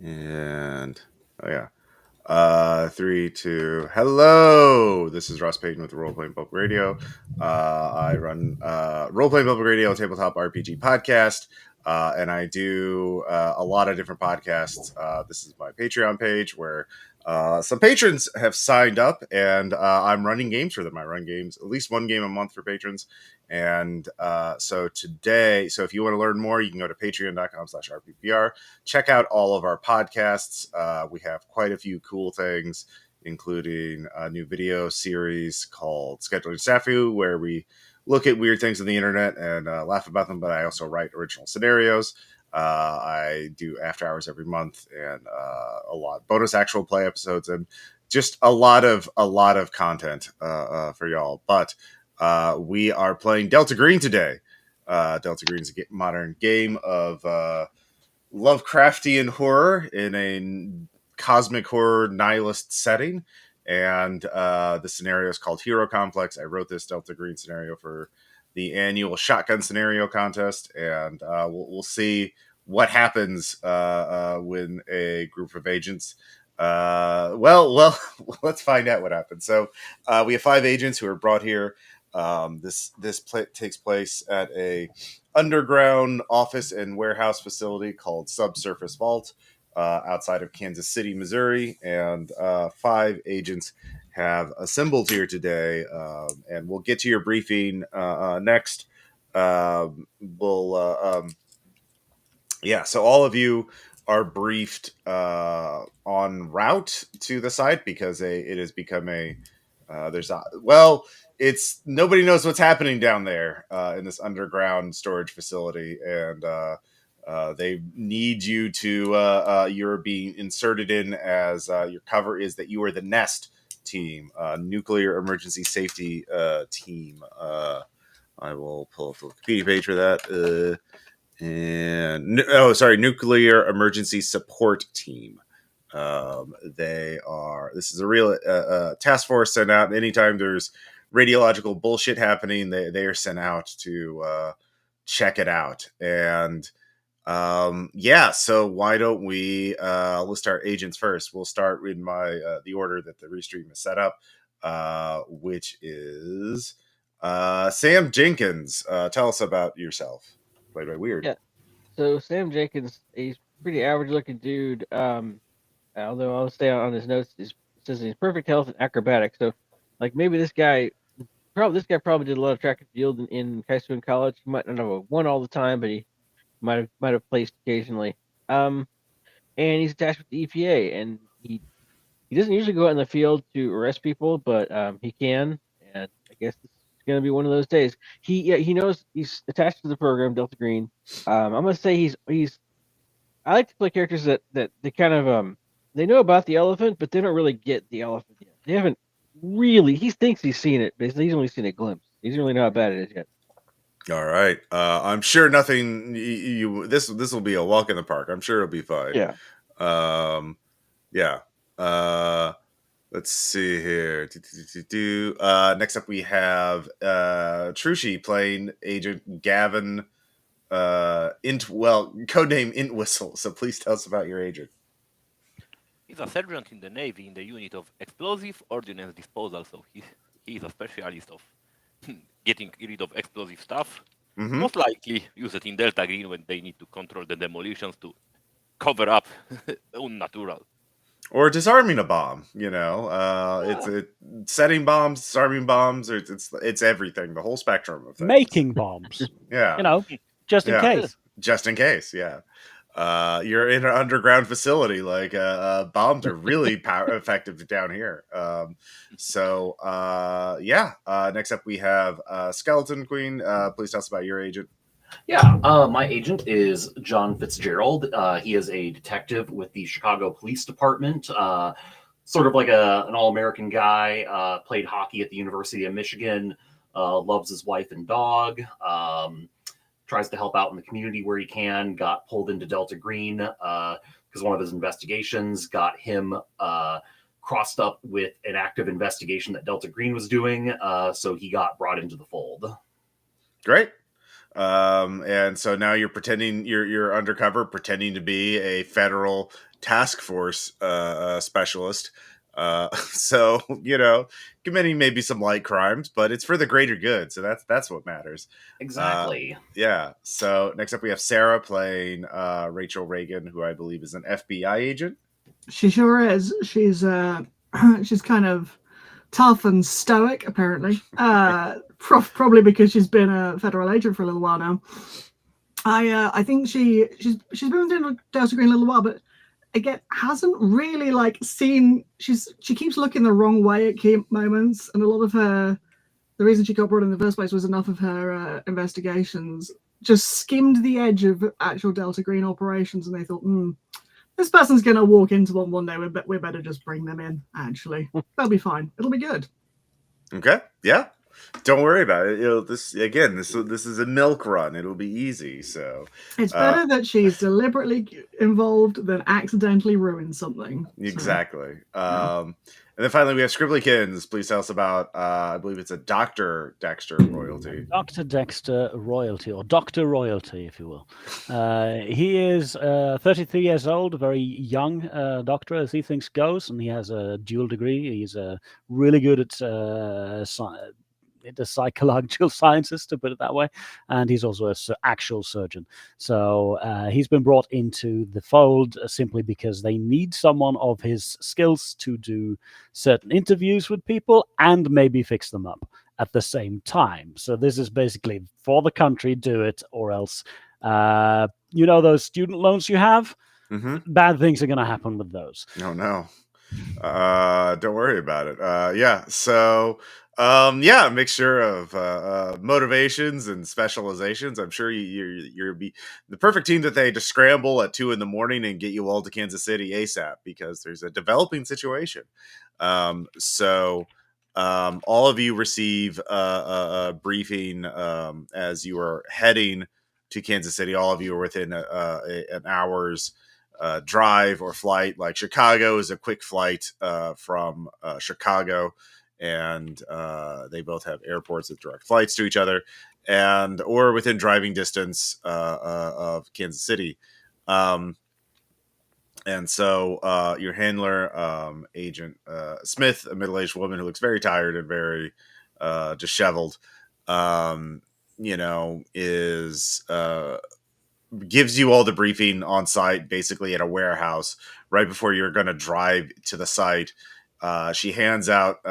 And oh yeah. 3, 2. Hello. This is Ross Payton with the Role Playing Public Radio. I run Role Playing Public Radio, tabletop RPG podcast, and I do a lot of different podcasts. This is my Patreon page where some patrons have signed up, and I'm running games for them. I run games, at least one game a month for patrons. And so if you want to learn more, you can go to patreon.com/RPPR. Check out all of our podcasts. We have quite a few cool things, including a new video series called Scheduling Snafu, where we look at weird things on the internet and laugh about them, but I also write original scenarios. I do after hours every month and a lot bonus actual play episodes and just a lot of content for y'all. But we are playing Delta Green today. Delta Green's a modern game of Lovecraftian horror in a cosmic horror nihilist setting. And the scenario is called Hero Complex. I wrote this Delta Green scenario for the annual shotgun scenario contest, and we'll see what happens when a group of agents well let's find out what happens. So we have 5 agents who are brought here. This takes place at a underground office and warehouse facility called Subsurface Vault outside of Kansas City, Missouri, and 5 agents have assembled here today, and we'll get to your briefing next. So all of you are briefed en route to the site because it has become it's nobody knows what's happening down there in this underground storage facility, and they need you to you're being inserted in as your cover is that you are the NEST team, nuclear emergency safety team. I will pull up the Wikipedia page for that. Nuclear emergency support team. This is a real task force sent out anytime there's radiological bullshit happening. They are sent out to check it out. And so why don't we list our agents first? We'll start in the order that the restream is set up, which is Sam Jenkins. Tell us about yourself. Played by Weird. Yeah. So Sam Jenkins, he's a pretty average looking dude. Although I'll stay on his notes, it says he's perfect health and acrobatic. So like maybe this guy probably did a lot of track and field in high school and college. He might not have won all the time, but he might have placed occasionally. And he's attached with the EPA, and he doesn't usually go out in the field to arrest people, but he can, and I guess this is going to be one of those days. He knows he's attached to the program, Delta Green. I'm gonna say he's. I like to play characters that they kind of they know about the elephant, but they don't really get the elephant yet. They haven't really. He thinks he's seen it, but he's only seen a glimpse. He's really not bad at it yet. All right. I'm sure nothing. This will be a walk in the park. I'm sure it'll be fine. Yeah. Yeah. Let's see here. Next up, we have Trushi playing Agent Gavin. Codename Int Whistle. So please tell us about your agent. He's a sergeant in the Navy in the unit of explosive ordnance disposal, so he's a specialist of getting rid of explosive stuff. Mm-hmm. Most likely use it in Delta Green when they need to control the demolitions to cover up unnatural. Or disarming a bomb, it's setting bombs, disarming bombs, or it's everything, the whole spectrum of things. Making bombs. Yeah. Just in case. Just in case, yeah. You're in an underground facility, like bombs are really effective down here. Next up we have Skeleton Queen. Please tell us about your agent. Yeah, my agent is John Fitzgerald. He is a detective with the Chicago Police Department. Sort of like an all-American guy. Played hockey at the University of Michigan. Loves his wife and dog. Tries to help out in the community where he can. Got pulled into Delta Green because one of his investigations got him crossed up with an active investigation that Delta Green was doing. So he got brought into the fold. Great. And so now you're pretending you're undercover, pretending to be a federal task force specialist. So committing maybe some light crimes, but it's for the greater good. So that's what matters. Exactly. Yeah. So next up we have Sarah playing Rachel Reagan, who I believe is an FBI agent. She sure is. She's she's kind of tough and stoic, apparently. Probably because she's been a federal agent for a little while now. I think she's been doing Delta Green a little while, but again hasn't really seen. She keeps looking the wrong way at key moments, and a lot of her. The reason she got brought in the first place was enough of her investigations just skimmed the edge of actual Delta Green operations, and they thought, this person's going to walk into one day. We better just bring them in, actually. They'll be fine. It'll be good. Okay. Yeah. Don't worry about it. This is a milk run. It'll be easy. So it's better that she's deliberately involved than accidentally ruin something. Exactly. And then finally we have Scribblykins. Please tell us about I believe it's a Dr. Dexter royalty. Dr. Dexter royalty, or Dr. Royalty, if you will. He is 33 years old, a very young doctor as he thinks goes, and he has a dual degree. He's really good at the psychological sciences, to put it that way, and he's also an actual surgeon. So he's been brought into the fold simply because they need someone of his skills to do certain interviews with people and maybe fix them up at the same time. So this is basically for the country, do it, or else those student loans you have, bad things are going to happen with those. No. Don't worry about it. Yeah. So, a mixture of motivations and specializations. I'm sure you're be the perfect team that they to scramble at 2 a.m. and get you all to Kansas City ASAP because there's a developing situation. So all of you receive a briefing as you are heading to Kansas City. All of you are within an hour's drive or flight. Like Chicago is a quick flight from Chicago, and they both have airports with direct flights to each other, or within driving distance of Kansas City. And so your handler, Agent Smith, a middle-aged woman who looks very tired and very disheveled, is gives you all the briefing on site, basically at a warehouse, right before you're going to drive to the site. She hands out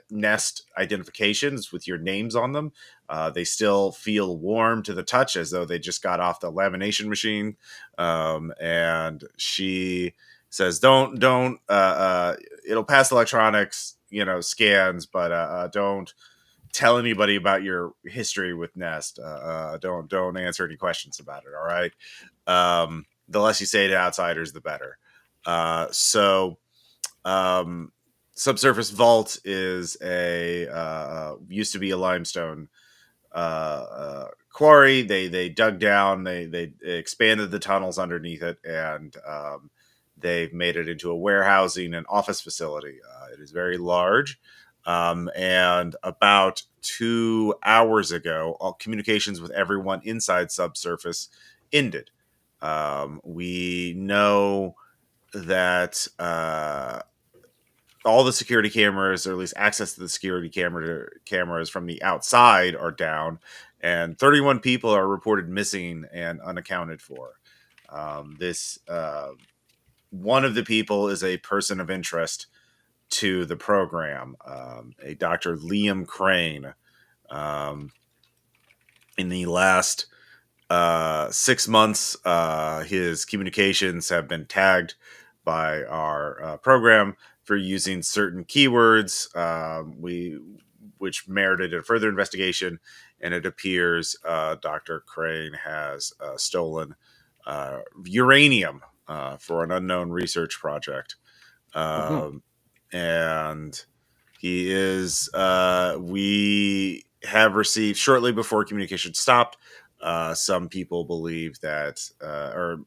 nest identifications with your names on them. They still feel warm to the touch, as though they just got off the lamination machine. And she says, "Don't. It'll pass electronics, scans, but don't tell anybody about your history with Nest. Don't answer any questions about it. All right. The less you say to outsiders, the better." Subsurface Vault is used to be a limestone quarry. They dug down. They expanded the tunnels underneath it, and they've made it into a warehousing and office facility. It is very large. And about 2 hours ago, all communications with everyone inside Subsurface ended. We know that all the security cameras, or at least access to the security cameras from the outside, are down, and 31 people are reported missing and unaccounted for. One of the people is a person of interest to the program, a Dr. Liam Crane. In the last 6 months, his communications have been tagged by our program for using certain keywords, which merited a further investigation. And it appears Dr. Crane has stolen uranium for an unknown research project. And he is, we have received shortly before communication stopped, some people believe that, or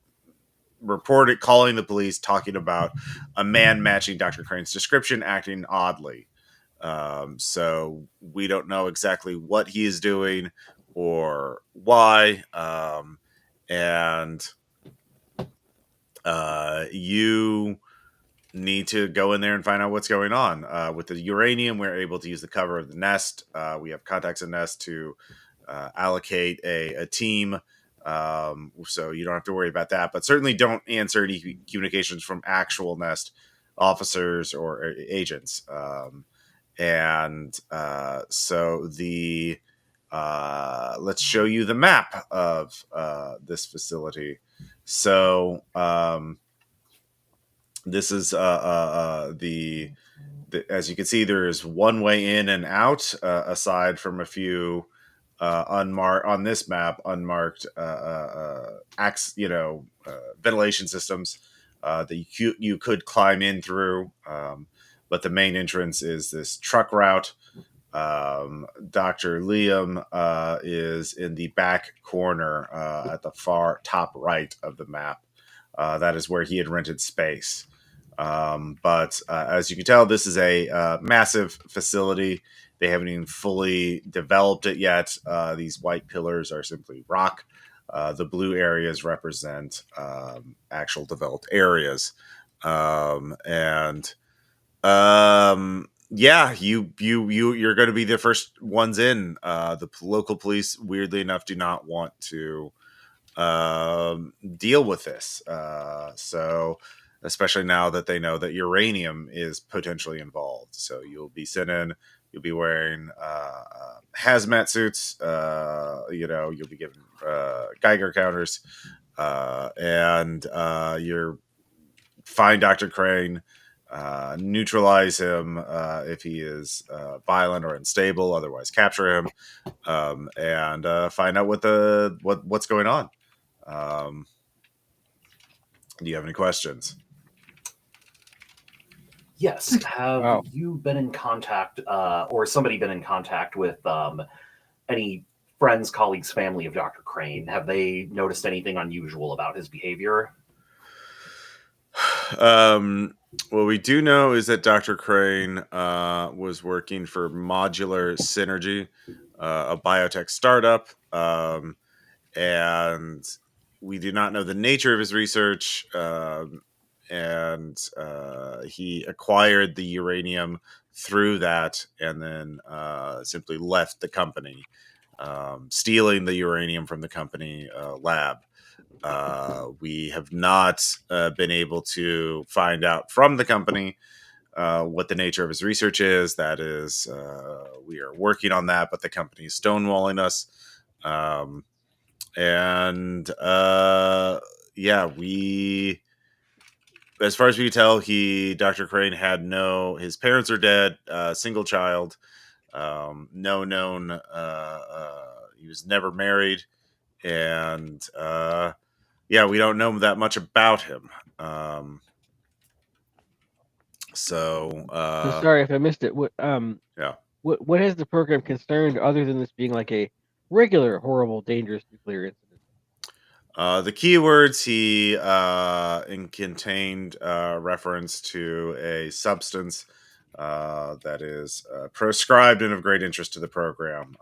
reported calling the police, talking about a man matching Dr. Crane's description, acting oddly. So we don't know exactly what he is doing, or Y, and you need to go in there and find out what's going on. With the uranium, we're able to use the cover of the nest. We have contacts in nest to allocate a team, so you don't have to worry about that. But certainly don't answer any communications from actual nest officers or agents. So the let's show you the map of this facility. So this is the as you can see, there is one way in and out, aside from a few unmarked on this map, unmarked ventilation systems that you could climb in through. But the main entrance is this truck route. Dr. Liam is in the back corner at the far top right of the map. That is where he had rented space. But as you can tell, this is a massive facility. They haven't even fully developed it yet. These white pillars are simply rock. The blue areas represent actual developed areas. Yeah, you're going to be the first ones in. The local police, weirdly enough, do not want to deal with this. So especially now that they know that uranium is potentially involved. So you'll be sent in, you'll be wearing hazmat suits, you'll be given Geiger counters, and you're find Dr. Crane, neutralize him if he is violent or unstable, otherwise capture him, and find out what's going on. Do you have any questions? Yes. Have Wow. you been in contact, or somebody been in contact with any friends, colleagues, family of Dr. Crane? Have they noticed anything unusual about his behavior? What we do know is that Dr. Crane was working for Modular Synergy, a biotech startup, and we do not know the nature of his research. And he acquired the uranium through that, and then simply left the company, stealing the uranium from the company lab. We have not been able to find out from the company what the nature of his research is. That is, we are working on that, but the company is stonewalling us. As far as we can tell, Dr. Crane had his parents are dead, single child, no known, he was never married, and we don't know that much about him. So sorry if I missed it. What Yeah. what has the program concerned other than this being like a regular, horrible, dangerous nuclear incident? The keywords he contained reference to a substance that is proscribed and of great interest to the program.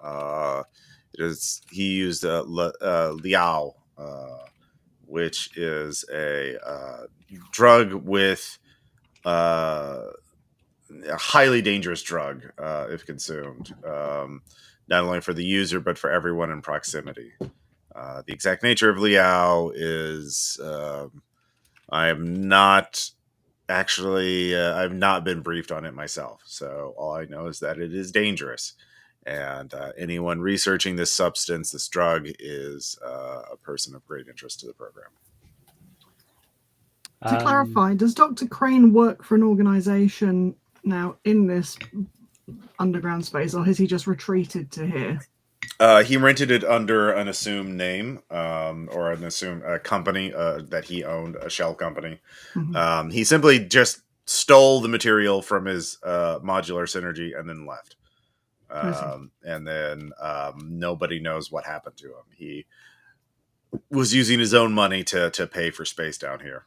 He used Liao, which is a drug with a highly dangerous drug if consumed, not only for the user but for everyone in proximity. The exact nature of Liao is I am not actually I've not been briefed on it myself, so all I know is that it is dangerous, and anyone researching this substance, this drug, is a person of great interest to the program. To clarify, does Dr. Crane work for an organization now in this underground space, or has he just retreated to here? He rented it under an assumed name, or an assumed company that he owned, a shell company. Mm-hmm. He simply just stole the material from his Modular Synergy and then left. And then nobody knows what happened to him. He was using his own money to pay for space down here.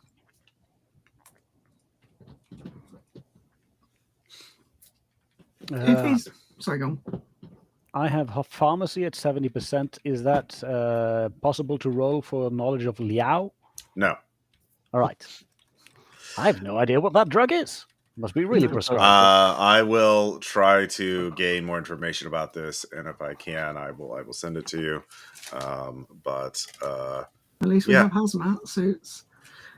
If he's sorry, go on. I have pharmacy at 70%. Is that possible to roll for knowledge of Liao? No. All right. I have no idea what that drug is. Must be really prescribed. I will try to gain more information about this, and if I can, I will send it to you. But At least we yeah. have hazmat suits.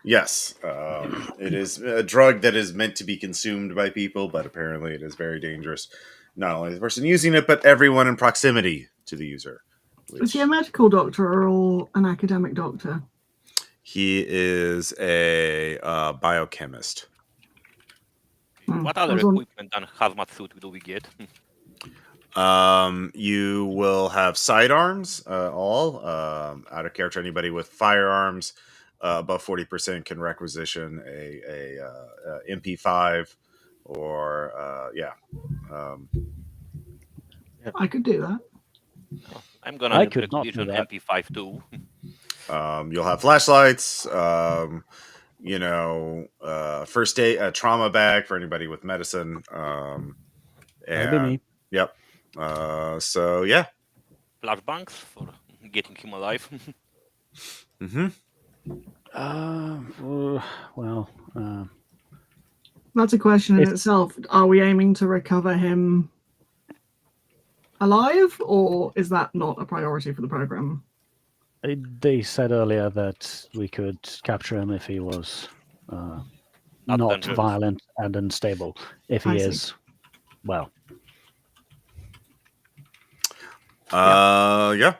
Yes, it is a drug that is meant to be consumed by people, but apparently it is very dangerous. Not only the person using it, but everyone in proximity to the user. Is he a medical doctor or an academic doctor? He is a biochemist. What other equipment than hazmat suit do we get? You will have sidearms, all out of character. Anybody with firearms above 40% can requisition a MP5 or I could do that. I'm gonna requisition MP5 too. You'll have flashlights. First aid, a trauma bag for anybody with medicine. That'll be me. Yep. So yeah. Flashbangs for getting him alive. Well, that's a question in itself. Are we aiming to recover him alive, or is that not a priority for the program? They said earlier that we could capture him if he was not violent and unstable. If he is, well. Yeah.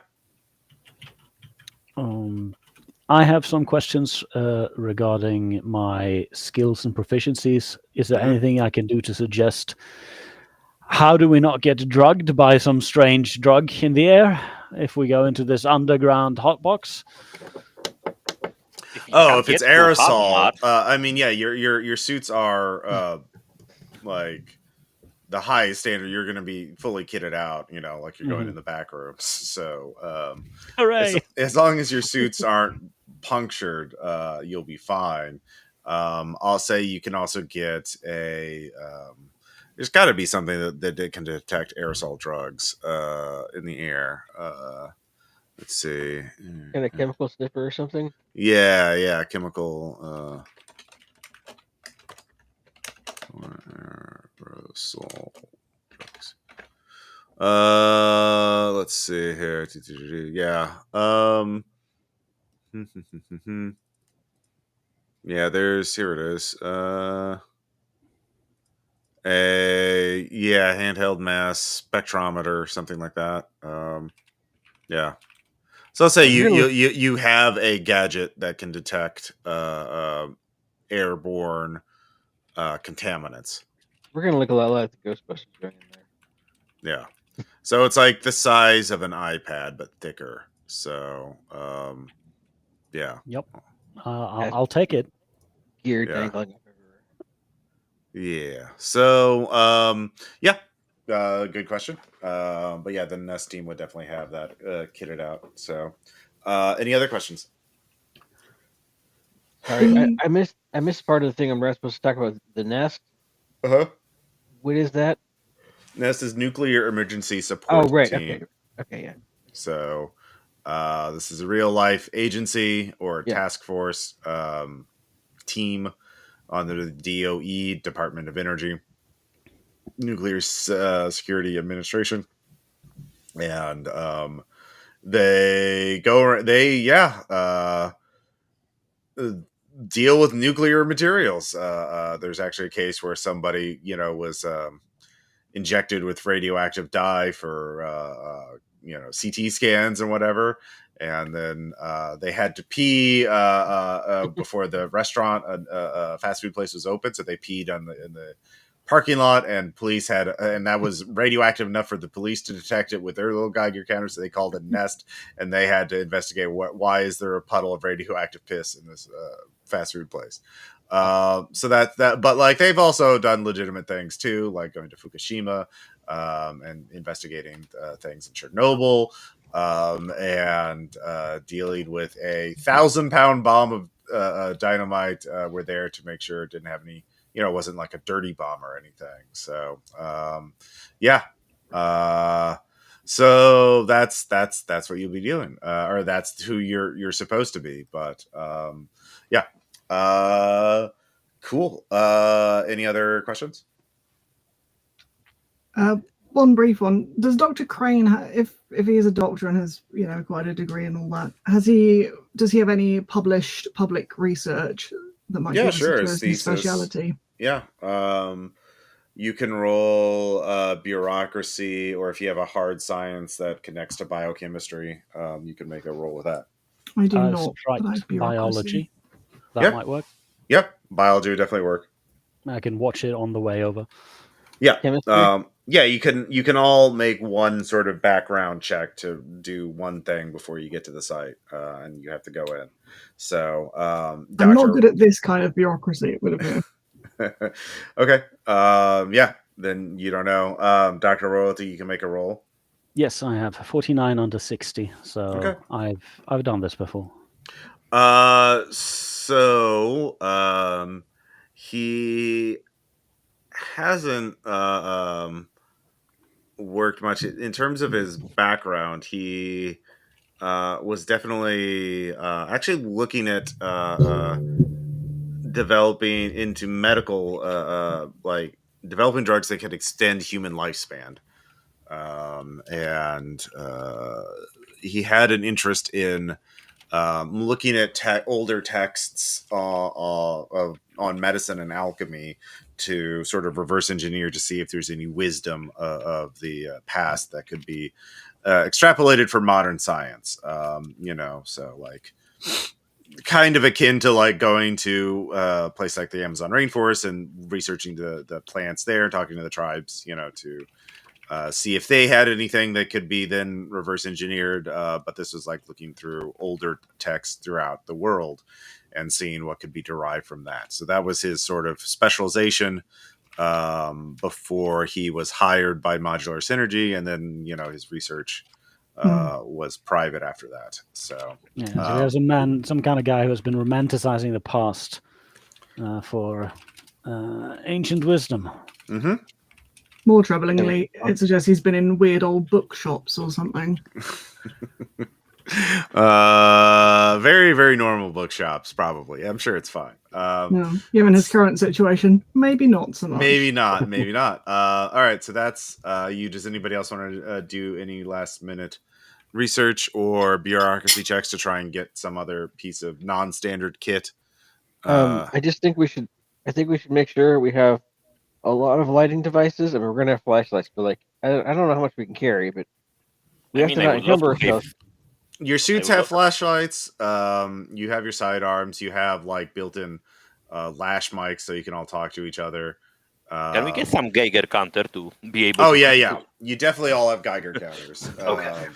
I have some questions regarding my skills and proficiencies. Is there anything I can do to suggest how do we not get drugged by some strange drug in the air if we go into this underground hotbox? If it's aerosol, I mean, yeah, your suits are like the highest standard. You're going to be fully kitted out, like you're going in the back rooms. So, hooray! As long as your suits aren't punctured, you'll be fine. I'll say you can also get a. There's got to be something that can detect aerosol drugs in the air. Let's see. Kind of chemical sniffer or something? Yeah, chemical aerosol drugs. Let's see here. Yeah. Yeah, here it is. Handheld mass spectrometer, something like that. Yeah. So I'll say you have a gadget that can detect airborne contaminants. We're gonna look a lot like the Ghostbusters going in there. Yeah. So it's like the size of an iPad but thicker. So yeah. Yep. I'll take it. Gear dangling up everywhere. Yeah. So good question. But yeah, the Nest team would definitely have that kitted out. So any other questions? Sorry, I missed part of the thing. I'm not supposed to talk about the Nest. What is that? Nest is Nuclear Emergency Support Team. Okay, yeah. So this is a real life agency or task force team under the DOE, Department of Energy, Nuclear Security Administration, and they deal with nuclear materials. There's actually a case where somebody was injected with radioactive dye for CT scans and whatever, and then they had to pee before the restaurant, fast food place was open, so they peed in the parking lot, and police and that was radioactive enough for the police to detect it with their little Geiger counter, so they called it Nest, and they had to investigate why is there a puddle of radioactive piss in this fast food place. So but like they've also done legitimate things too, like going to Fukushima and investigating things in Chernobyl, and dealing with a 1,000-pound bomb of dynamite. We're there to make sure it didn't have any, it wasn't like a dirty bomb or anything. So So that's what you'll be doing, or that's who you're supposed to be. But yeah, cool. Any other questions? One brief one. Does Dr. Crane, if he is a doctor and has quite a degree and all that, does he have any published public research that might give us a clue as to his speciality? Yeah. You can roll bureaucracy, or if you have a hard science that connects to biochemistry, you can make a roll with that. I do not. Strike biology. That might work. Yep, biology would definitely work. I can watch it on the way over. Yeah. Yeah, you can all make one sort of background check to do one thing before you get to the site, and you have to go in. So I'm not good at this kind of bureaucracy, it would appear. Okay. Yeah, then you don't know. Dr. Royalty, you can make a roll. Yes, I have 49 under 60. So okay. I've done this before. He hasn't worked much in terms of his background. He was definitely actually looking at developing into medical, like developing drugs that could extend human lifespan. And he had an interest in looking at older texts on medicine and alchemy to sort of reverse engineer to see if there's any wisdom of the past that could be extrapolated for modern science. So like kind of akin to like going to a place like the Amazon rainforest and researching the plants there, talking to the tribes, to see if they had anything that could be then reverse engineered. But this was like looking through older texts throughout the world and seeing what could be derived from that. So that was his sort of specialization before he was hired by Modular Synergy. And then, his research was private after that. So, so there's a man, some kind of guy who has been romanticizing the past for ancient wisdom. Mm-hmm. More troublingly, it suggests he's been in weird old bookshops or something. Very, very normal bookshops, probably. I'm sure it's fine. Given his current situation, maybe not so much. Maybe not. All right, so that's you. Does anybody else want to do any last minute research or bureaucracy checks to try and get some other piece of non-standard kit? I just think we should. I think we should make sure we have a lot of lighting devices, and we're going to have flashlights. But like, I don't know how much we can carry, but we have to not encumber ourselves. Your suits have flashlights. You have your sidearms. You have like built-in lash mics, so you can all talk to each other. Can we get some Geiger counter to be able? Oh yeah. You definitely all have Geiger counters. Okay.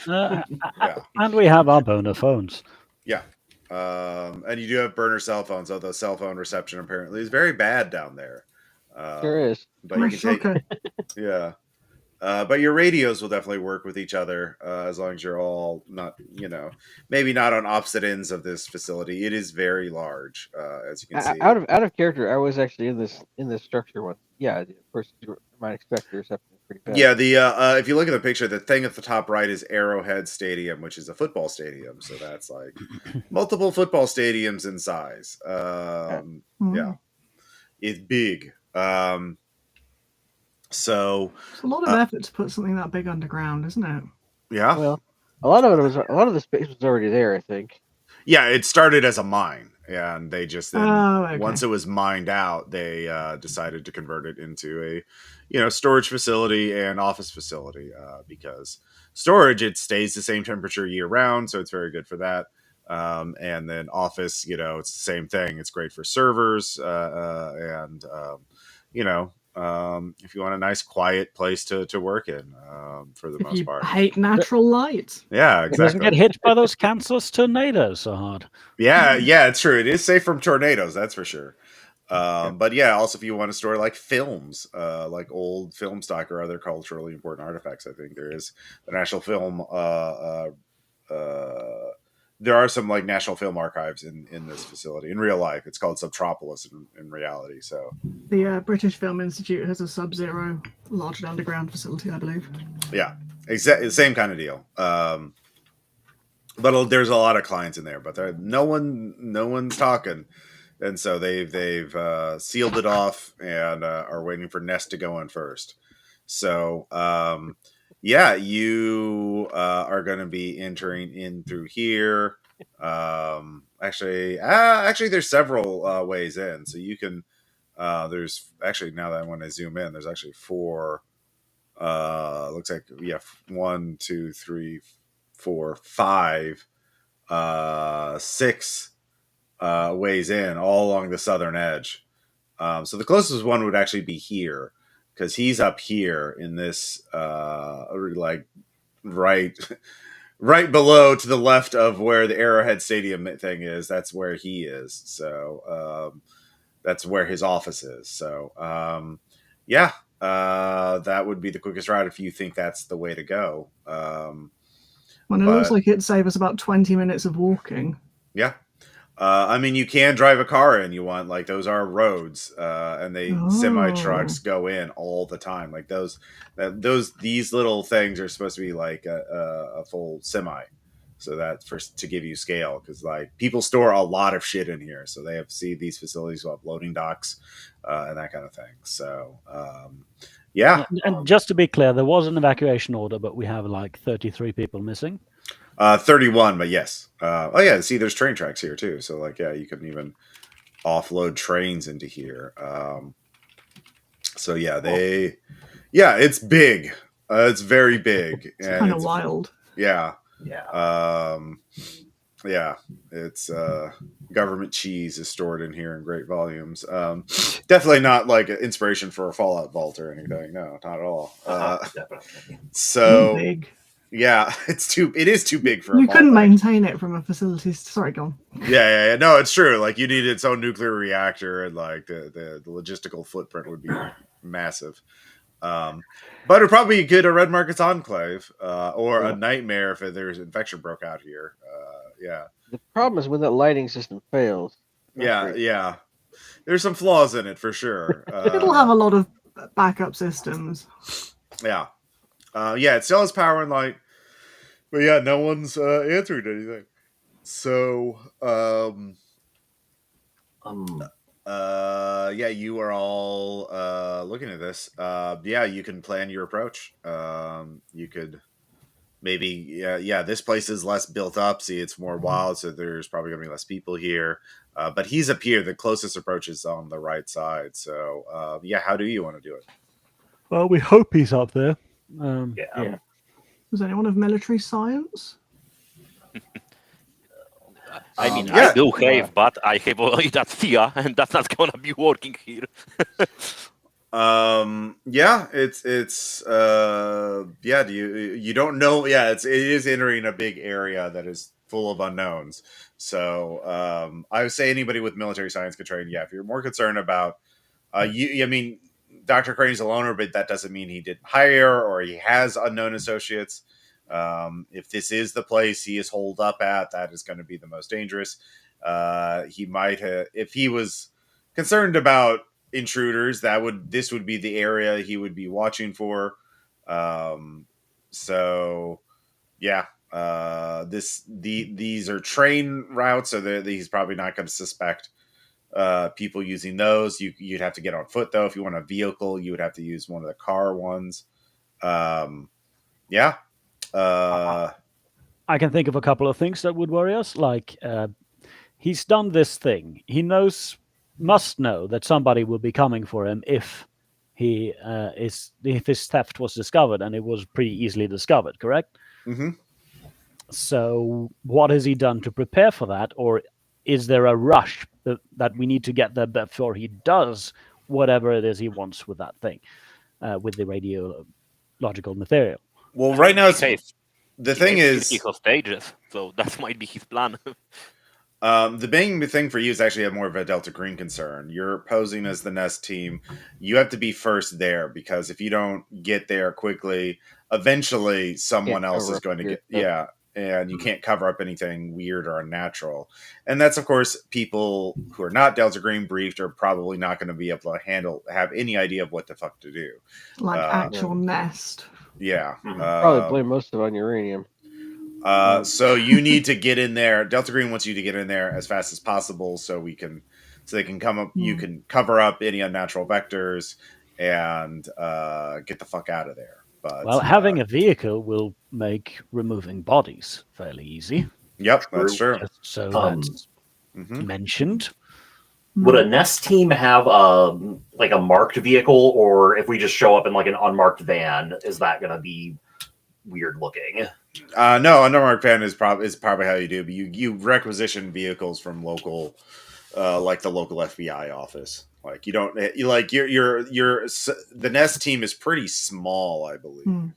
And we have our burner phones. Yeah. And you do have burner cell phones, although cell phone reception apparently is very bad down there. Sure is. But you can take yeah. But your radios will definitely work with each other as long as you're all not, maybe not on opposite ends of this facility. It is very large, as you can see. Out of character, I was actually in this structure once. Yeah, of course, you might expect your reception is pretty bad. Yeah, the if you look at the picture, the thing at the top right is Arrowhead Stadium, which is a football stadium. So that's like multiple football stadiums in size. Yeah, it's big. So it's a lot of effort to put something that big underground, isn't it? Yeah. Well, a lot of the space was already there, I think. Yeah, it started as a mine, and they just then okay. Once it was mined out, they decided to convert it into a storage facility and office facility because storage, it stays the same temperature year round, so it's very good for that. And then office, it's the same thing. It's great for servers and if you want a nice quiet place to work in, for the most part. Hate natural light. Yeah, exactly. It doesn't get hit by those cancerous tornadoes so hard. Yeah, it's true. It is safe from tornadoes, that's for sure. But yeah, also if you want to store like films, like old film stock or other culturally important artifacts, I think there is the National Film. There are some like National Film archives in this facility in real life. It's called Subtropolis in reality. So the British Film Institute has a sub-zero large underground facility, I believe. Yeah. Same kind of deal. But there's a lot of clients in there, but no one's talking, and so they've sealed it off and are waiting for Nest to go in first. So yeah, you are going to be entering in through here. Actually, there's several ways in, so you can. There's actually, now that when I zoom in, there's actually 4. Looks like 1, 2, 3, 4, 5, 6 ways in, all along the southern edge. So the closest one would actually be here, because he's up here in this like right below, to the left of where the Arrowhead Stadium thing is. That's where he is. So that's where his office is. So yeah, that would be the quickest route if you think that's the way to go. Well, it looks like it'd save us about 20 minutes of walking. Yeah. I mean, you can drive a car in. You want, like, those are roads, and semi trucks go in all the time. Like these little things are supposed to be like a full semi, so that to give you scale, because like people store a lot of shit in here, so they have to see these facilities will have loading docks and that kind of thing. So yeah. And just to be clear, there was an evacuation order, but we have like 33 people missing. 31, but yes. Oh yeah, see, there's train tracks here too. So like, yeah, you can even offload trains into here. So yeah, it's big. It's very big. It's kind of wild. Yeah. Yeah. Yeah, it's government cheese is stored in here in great volumes. Definitely not like an inspiration for a Fallout vault or anything. No, not at all. Definitely. So big. Yeah, it is too big for you a couldn't maintain it from a facility. Sorry, go on. Yeah. No, it's true. Like, you need its own nuclear reactor, and like the logistical footprint would be massive. But it'd probably be good a Red Market's Enclave, or a Nightmare if there's infection broke out here. Yeah. The problem is when that lighting system fails. Yeah. There's some flaws in it for sure. It'll have a lot of backup systems. Yeah. It still has power and light, but yeah, no one's answered anything. So, you are all looking at this. You can plan your approach. You could maybe, this place is less built up. See, it's more wild, so there's probably gonna be less people here. But he's up here. The closest approach is on the right side. So, how do you want to do it? Well, we hope he's up there. Does anyone have military science? I mean, I do have, but I have only that FIA, and that's not gonna be working here. You don't know. Yeah, it is entering a big area that is full of unknowns. So I would say anybody with military science could train. Yeah, if you're more concerned about Dr. Crane's a loner, but that doesn't mean he didn't hire or he has unknown associates. If this is the place he is holed up at, that is going to be the most dangerous. He might have, if he was concerned about intruders, this would be the area he would be watching for. These are train routes, so he's probably not going to suspect people using those. You'd have to get on foot though. If you want a vehicle, you would have to use one of the car ones. I can think of a couple of things that would worry us. Like, he's done this thing. He must know that somebody will be coming for him if if his theft was discovered, and it was pretty easily discovered. Correct? Mm-hmm. So, what has he done to prepare for that, or is there a rush that we need to get there before he does whatever it is he wants with that thing, with the radiological material? Well, right now, the thing is, stages, so that might be his plan. The main thing for you is actually more of a Delta Green concern. You're posing as the Nest team. You have to be first there, because if you don't get there quickly, eventually someone else is going to get. Yeah. and you can't cover up anything weird or unnatural. And that's, of course, people who are not Delta Green briefed are probably not going to be able to have any idea of what the fuck to do. Like actual nest. Yeah. Probably blame most of it on uranium. So you need to get in there. Delta Green wants you to get in there as fast as possible so they can come up. You can cover up any unnatural vectors and get the fuck out of there. But well, having a vehicle will make removing bodies fairly easy. Yep, that's true. So that's mentioned. Would a Nest team have like a marked vehicle, or if we just show up in like an unmarked van, is that going to be weird looking? No, unmarked van is probably how you do. But you requisition vehicles from local, like the local FBI office. Like you don't like the Nest team is pretty small, I believe.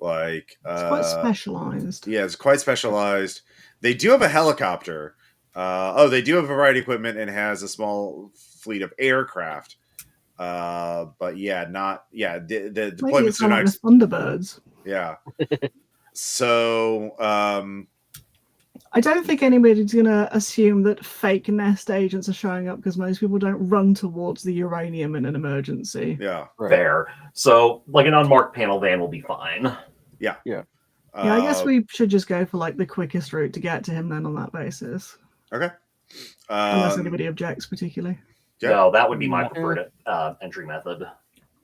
It's quite specialized. Yeah, it's quite specialized. They do have a helicopter. They do have a variety of equipment and has a small fleet of aircraft. But yeah, the deployments are not like the Thunderbirds. Yeah. So I don't think anybody's going to assume that fake Nest agents are showing up because most people don't run towards the uranium in an emergency. Yeah. Fair. So, like an unmarked panel van will be fine. Yeah. Yeah. I guess we should just go for like the quickest route to get to him then on that basis. Okay. Unless anybody objects particularly. Yeah. No, that would be my preferred entry method.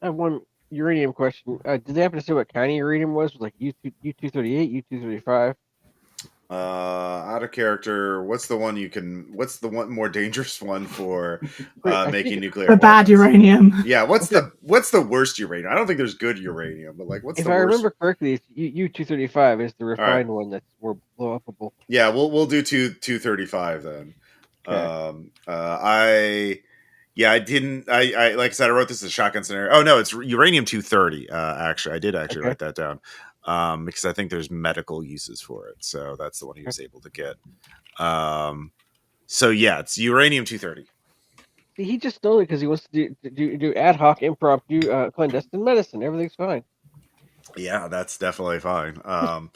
I have one uranium question. Did they happen to say what kind of uranium was? Was like U-238, U-235? Out of character, what's the one more dangerous one for making nuclear the bad uranium? Yeah, what's the worst uranium? I don't think there's good uranium, but like what's if the I worst? remember correctly, it's U-235 is the refined one that's more blow upable. Yeah, we'll do 235 then. Okay. I didn't. I like I said, I wrote this as a shotgun scenario. Oh no, it's uranium 230. Actually, I did write that down. Because I think there's medical uses for it, so that's the one he was able to get. So yeah, it's uranium 230. He just stole it because he wants to do ad hoc impromptu clandestine medicine. Everything's fine. Yeah, that's definitely fine. Like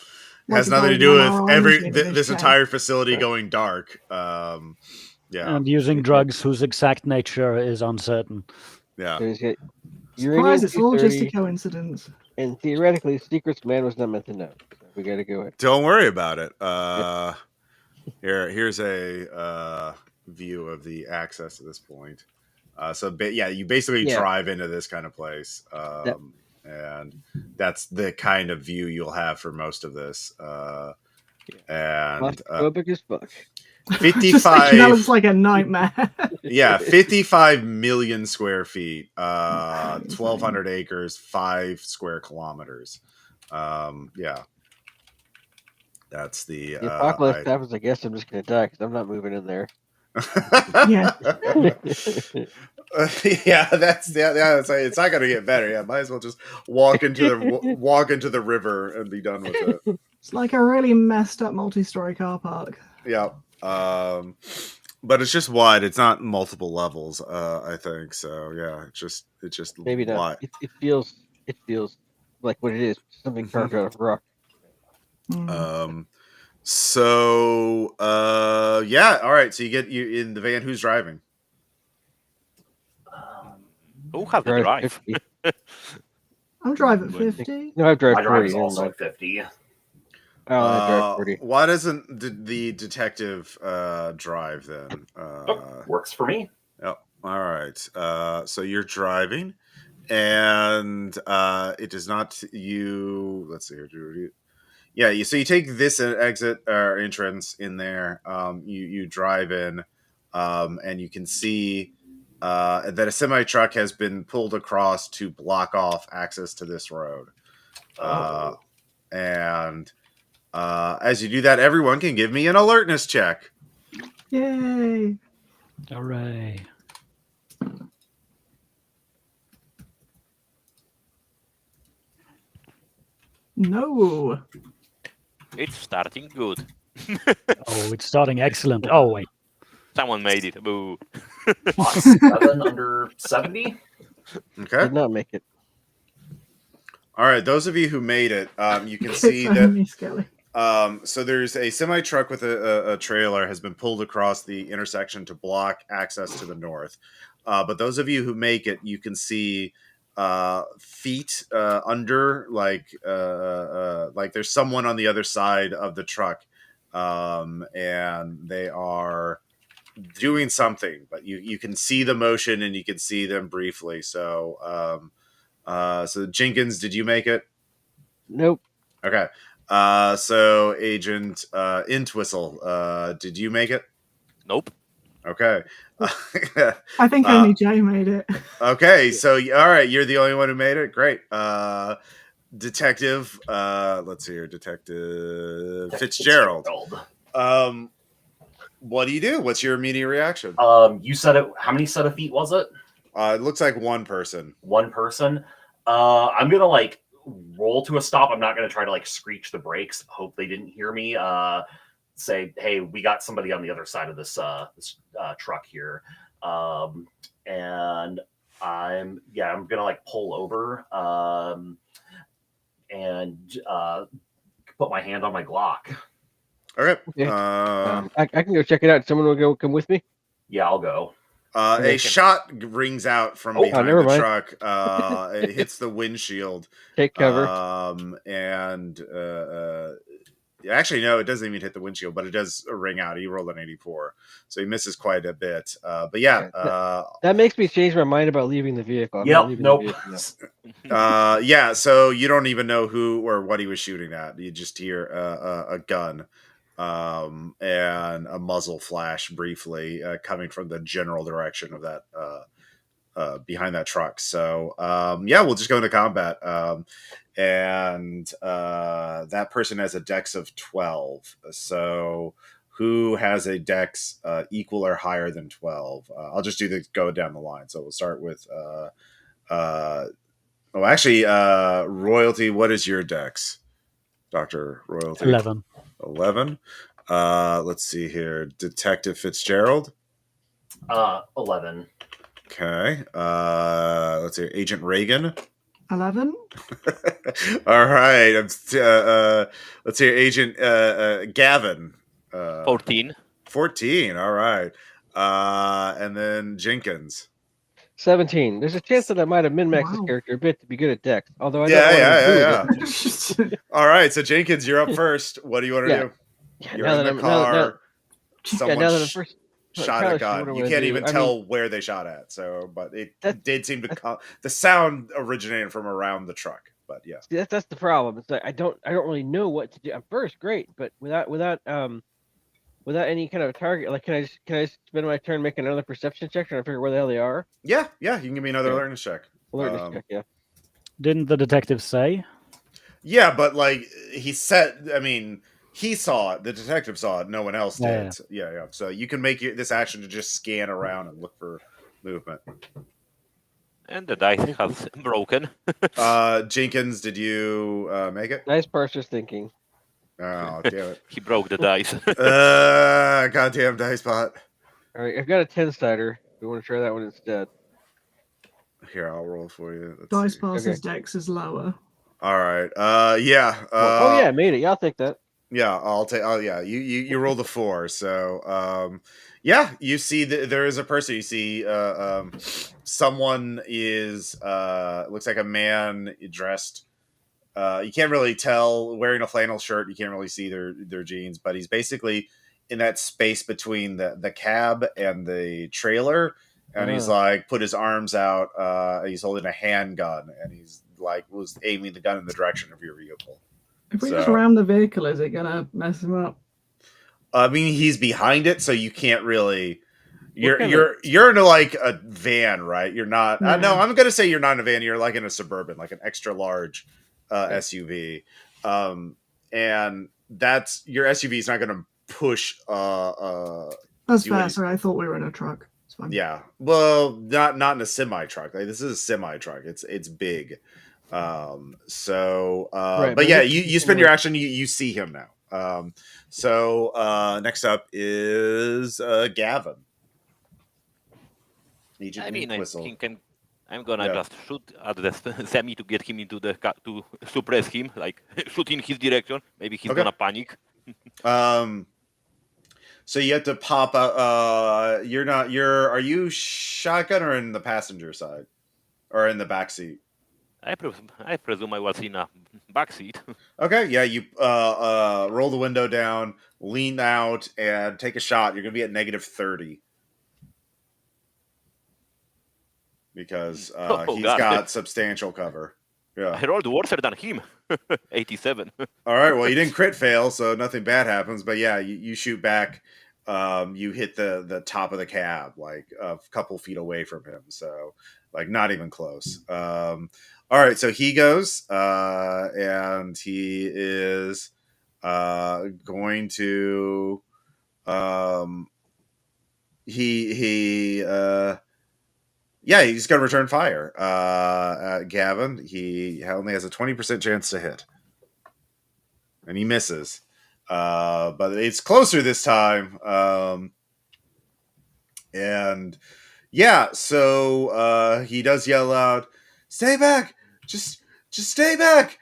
has nothing to do with this check. entire facility going dark. Yeah, and using drugs whose exact nature is uncertain. Yeah. So he's got Surprise! It's all just a 230, coincidence. and theoretically, secrets man was not meant to know. So we got to go in. Don't worry about it. Here's a view of the access to this point. You basically drive into this kind of place, and that's the kind of view you'll have for most of this. And Claustrophobic as fuck. 55. That looks like a nightmare. Yeah, 55 million square feet, 1,200 acres, 5 square kilometers. Yeah. That's the apocalypse happens. I guess I'm just gonna die because I'm not moving in there. Yeah. It's not gonna get better. Yeah, might as well just walk into the river and be done with it. It's like a really messed up multi-story car park. Yeah. But it's just wide. It's not multiple levels. I think so. Yeah. It's just Maybe not. wide. It feels like what it is. Something carved out of rock. So yeah. All right. So you in the van. Who's driving? Who has the drive? I'm driving 50. No, I drive My drive 40. is also 50. I drive 40. Why doesn't the detective drive then? Works for me. Oh, all right. So you're driving, and it does not you. Let's see here. Yeah. So you take this exit or entrance in there. You drive in, and you can see that a semi truck has been pulled across to block off access to this road. And as you do that, everyone can give me an alertness check. Yay! Hooray! No. It's starting good. Oh, it's starting excellent. Oh, wait. Someone made it. Boo. 7 under 70. Okay. Did not make it. All right. Those of you who made it, you can see that So there's a semi truck with a trailer has been pulled across the intersection to block access to the north. But those of you who make it, you can see feet under, like there's someone on the other side of the truck, and they are doing something, but you can see the motion and you can see them briefly. So so Jenkins, did you make it? Nope. Okay. So Agent Intwistle, did you make it? Nope. Okay. I think only Jay made it. Okay, so all right, you're the only one who made it. Great. Detective, let's see here, Detective Fitzgerald. What do you do? What's your immediate reaction? You said it. How many set of feet was it? It looks like one person. One person. I'm gonna like roll to a stop. I'm not gonna try to like screech the brakes. Hope they didn't hear me. Say, hey, we got somebody on the other side of this truck here, and I'm gonna like pull over and put my hand on my Glock. Okay. Okay. I can go check it out. Someone will come with me. Yeah, I'll go. A shot rings out from behind never the mind. truck. It hits the windshield. Take cover. And actually, no, it doesn't even hit the windshield, but it does ring out. He rolled an 84, so he misses quite a bit. But yeah, that makes me change my mind about leaving the vehicle. Nope. Yeah, so you don't even know who or what he was shooting at. You just hear a gun and a muzzle flash briefly coming from the general direction of that behind that truck. So yeah, we'll just go into combat. And that person has a dex of 12. So who has a dex equal or higher than 12? I'll just go down the line. So we'll start with Royalty, what is your dex? Dr. Royalty? 11. 11. Let's see here. Detective Fitzgerald? 11. Okay. Let's see. Agent Reagan? 11. All right. Let's see. Agent Gavin? 14. 14. All right. And then Jenkins? 17. There's a chance that I might have min-maxed this character a bit to be good at dex. Although I Yeah. don't want to All right. So Jenkins, you're up first. What do you want to do? You're in the car. Someone shot a gun. You can't even tell where they shot at. So, but it did seem to come. The sound originated from around the truck. But yeah, that's the problem. It's like I don't really know what to do. At first, great, but without any kind of target, like can I spend my turn making another perception check trying to figure where the hell they are? Yeah. You can give me another alertness check. Alertness check, yeah. Didn't the detective say? Yeah, but like he said, I mean, he saw it. The detective saw it. No one else did. Yeah. So you can make this action to just scan around and look for movement. And the dice has broken. Jenkins, did you make it? Nice parser's thinking. Oh, damn it. He broke the dice. Goddamn dice pot. All right, I've got a 10-sider. We want to try that one instead. Here, I'll roll for you. Dice Parser's dex is lower. All right. Yeah. I made it. Yeah, I'll take that. Yeah, I'll take. Oh, yeah. You rolled a 4. So, yeah, you see there is a person. You see, someone is looks like a man dressed. You can't really tell, wearing a flannel shirt. You can't really see their jeans, but he's basically in that space between the cab and the trailer, and he's like put his arms out. He's holding a handgun, and he's like was aiming the gun in the direction of your vehicle. If we just ram the vehicle, is it gonna mess him up? I mean, he's behind it, so you can't really. You're in like a van, right? You're not. Yeah. No, I'm gonna say you're not in a van. You're like in a Suburban, like an extra large SUV, and that's your SUV is not gonna push. That's faster. I thought we were in a truck. It's fine. Yeah, well, not in a semi truck. Like, this is a semi truck. It's big. But yeah, you spend your action. You see him now. Next up is Gavin. Agent I mean, Whistle. I can I'm gonna just shoot at the Sammy to get him into to suppress him, like shoot in his direction. Maybe he's gonna panic. So you have to pop out. Are you shotgun or in the passenger side, or in the back seat? I presume I was in a backseat. Okay, yeah. You roll the window down, lean out, and take a shot. You're gonna be at -30 because he's God. got substantial cover. Yeah. I rolled worse than him. 87. All right. Well, you didn't crit fail, so nothing bad happens. But yeah, you shoot back. You hit the top of the cab, like a couple feet away from him. So, like, not even close. All right. So he goes, and he is going to. Yeah, he's going to return fire. Gavin, he only has a 20% chance to hit. And he misses. But it's closer this time. And yeah, so he does yell out, "Stay back! Just stay back!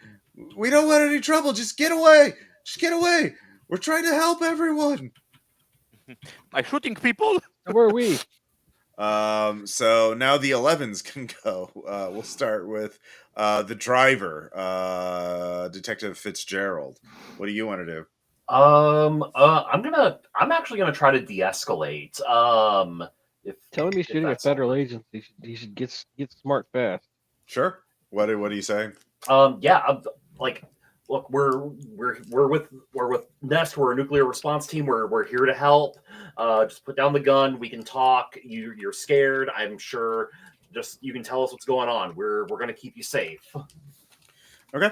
We don't want any trouble. Just get away! Just get away! We're trying to help everyone." By shooting people? So where are we? So now the 11s can go. We'll start with the driver, Detective Fitzgerald. What do you want to do? I'm actually gonna try to de-escalate. Tell him he's shooting a federal agent. He should get smart fast. Sure. What are you saying? Yeah, like, look, we're with Nest. We're a nuclear response team. We're here to help. Just put down the gun. We can talk. You're scared. I'm sure. Just you can tell us what's going on. We're gonna keep you safe. Okay.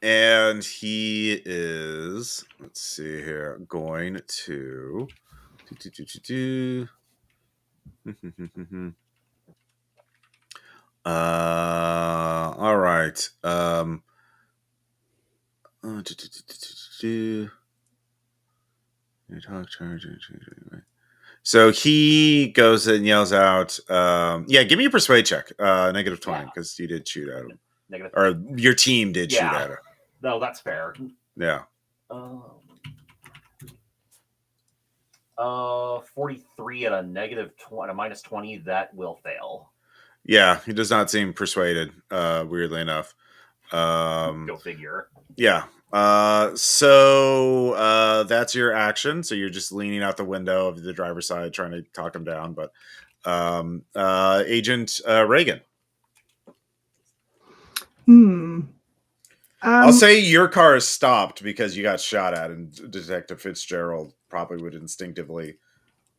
And he is, let's see here, going to all right. So he goes and yells out, yeah, give me a persuade check, -20, because you did shoot at him. Negative. Or your team did shoot at him. No, that's fair. Yeah. 43 at a -20, a -20, that will fail. Yeah, he does not seem persuaded, weirdly enough. Go figure. Yeah. So that's your action. So you're just leaning out the window of the driver's side trying to talk him down. But Agent Reagan. I'll say your car is stopped because you got shot at, and Detective Fitzgerald probably would instinctively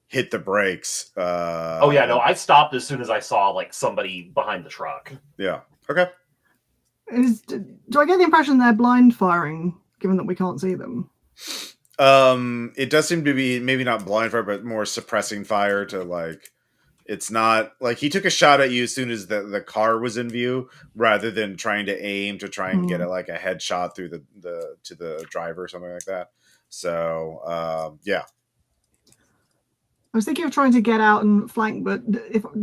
hit the brakes. Oh yeah, no, I stopped as soon as I saw like somebody behind the truck. Yeah. Okay. Do I get the impression they're blind firing, given that we can't see them? It does seem to be maybe not blind fire, but more suppressing fire to like. It's not like he took a shot at you as soon as the car was in view, rather than trying to aim to try and get like a headshot through to the driver or something like that. So yeah. I was thinking of trying to get out and flank, but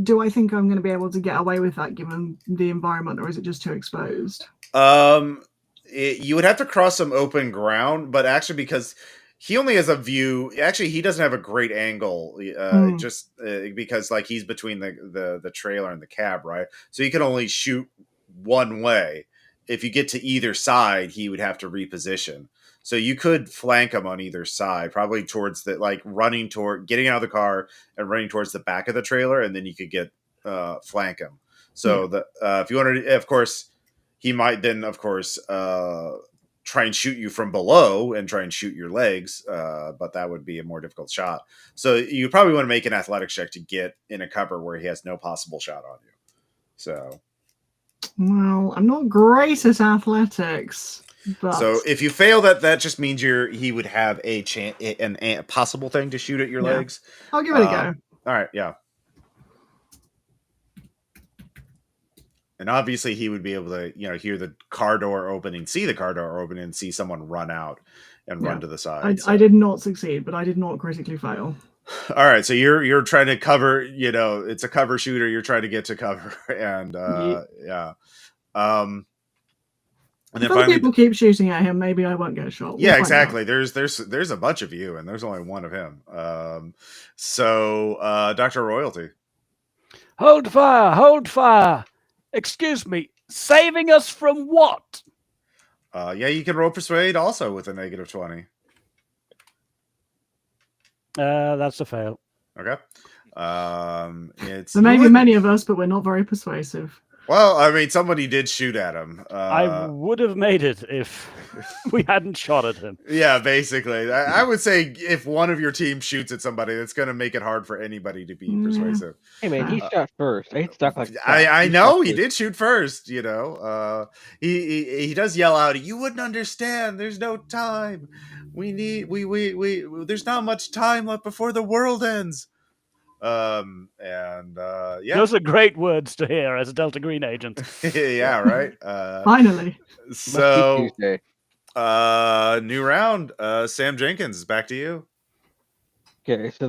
do I think I'm going to be able to get away with that given the environment, or is it just too exposed? You would have to cross some open ground, but actually because he only has a view. Actually, he doesn't have a great angle, just because like he's between the trailer and the cab, right? So he can only shoot one way. If you get to either side, he would have to reposition. So you could flank him on either side, probably towards the getting out of the car and running towards the back of the trailer, and then you could get flank him. So if you wanted, of course, he might then, of course, try and shoot you from below and try and shoot your legs, but that would be a more difficult shot. So you probably want to make an athletics check to get in a cover where he has no possible shot on you. So, well, I'm not great at athletics. But... So if you fail that just means he would have a possible thing to shoot at your legs. I'll give it a go. All right, yeah. And obviously he would be able to, hear the car door open and see the car door open and see someone run out and run to the side. I did not succeed, but I did not critically fail. All right, so you're trying to cover. It's a cover shooter. You're trying to get to cover, and yeah. And If then other finally, people keep shooting at him, maybe I won't get shot. We'll yeah, find out. exactly. There's a bunch of you, and there's only one of him. So Dr. Royalty. Hold fire! Hold fire! Excuse me, saving us from what? Yeah, you can roll persuade also with a -20. That's a fail. Okay. There may be many of us, but we're not very persuasive. Well, I mean, somebody did shoot at him. I would have made it if we hadn't shot at him. Yeah, basically. I would say if one of your team shoots at somebody, that's going to make it hard for anybody to be persuasive. Hey man, he shot first. I hate to talk like that. I know he did shoot first. He does yell out, "You wouldn't understand. There's no time. We there's not much time left before the world ends." Yeah, Those are great words to hear as a Delta Green agent. yeah, right. Finally. So, Tuesday. new round. Sam Jenkins, back to you. Okay, so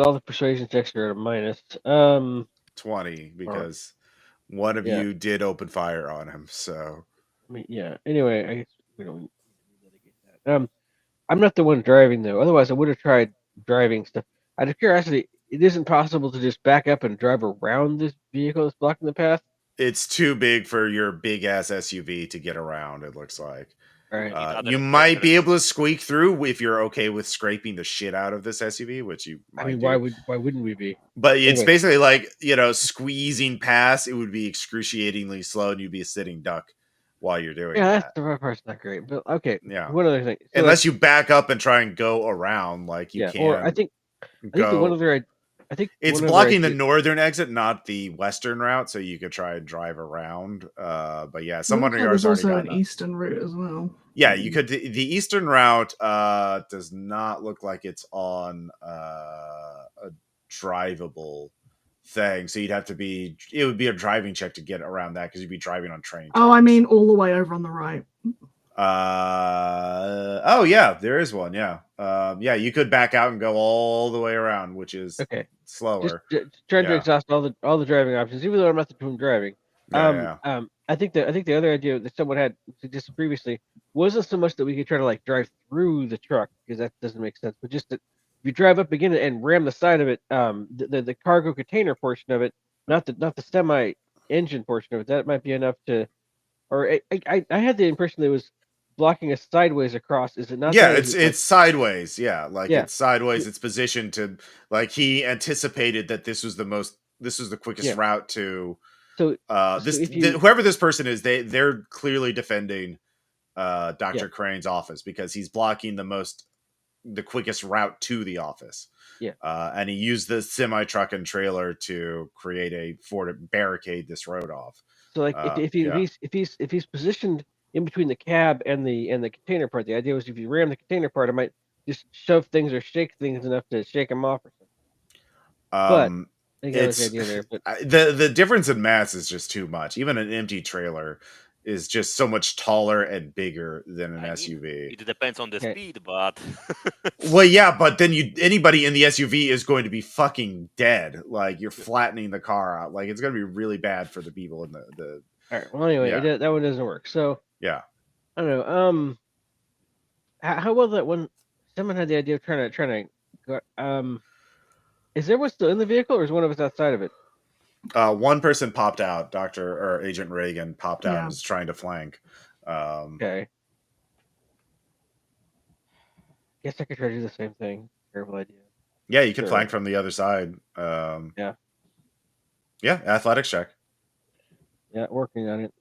all the persuasion checks are at a minus. 20 because one of you did open fire on him. So, I mean, yeah. Anyway, I guess we don't need to litigate that. I'm not the one driving though. Otherwise, I would have tried driving stuff. Out of curiosity, it isn't possible to just back up and drive around this vehicle that's blocking the path. it's too big for your big ass SUV to get around. It looks like. All right. You might be able to squeak through if you're okay with scraping the shit out of this SUV, which you might. I mean, do. why wouldn't we be? But it's basically like squeezing past. It would be excruciatingly slow, and you'd be a sitting duck while you're doing. Yeah, that. that's the part's not great. But okay. Yeah. One other thing. So unless you back up and try and go around, like you can. Or I think the one other. I think it's blocking the northern exit, not the western route, so you could try and drive around. But yeah, someone there's also an eastern route as well. Yeah, you could. The eastern route does not look like it's on a drivable thing, so you'd have to be. It would be a driving check to get around that because you'd be driving on train. Oh, I mean, all the way over on the right. Oh yeah, there is one. Yeah, yeah, you could back out and go all the way around, which is slower. Just trying to exhaust all the driving options, even though I'm not the one driving. I think the other idea that someone had suggested previously wasn't so much that we could try to like drive through the truck because that doesn't make sense, but just that if you drive up again and ram the side of it, the cargo container portion of it, not the semi engine portion of it, that might be enough to. Or I had the impression that it was blocking us sideways across. Is it not? Yeah, it's sideways. Yeah, it's sideways. It's positioned to like he anticipated that this was the quickest route to. So whoever this person is, they're clearly defending Dr. Crane's office because he's blocking the quickest route to the office. Yeah, and he used the semi truck and trailer to create to barricade this road off. So like if he's positioned in between the cab and the container part, the idea was if you ram the container part, it might just shove things or shake things enough to shake them off or something. But I think that was the idea there. But the difference in mass is just too much. Even an empty trailer is just so much taller and bigger than an SUV. It depends on the speed, but well, yeah, but then anybody in the SUV is going to be fucking dead. Like you're flattening the car out. Like it's going to be really bad for the people in the. All right. Well, anyway, that one doesn't work. So yeah, I don't know. How well that one? Someone had the idea of trying to go. Is there one still in the vehicle, or is one of us outside of it? One person popped out. Agent Reagan popped out and was trying to flank. Okay. Guess I could try to do the same thing. Terrible idea. Yeah, you can flank from the other side. Yeah, athletics check. Yeah, working on it.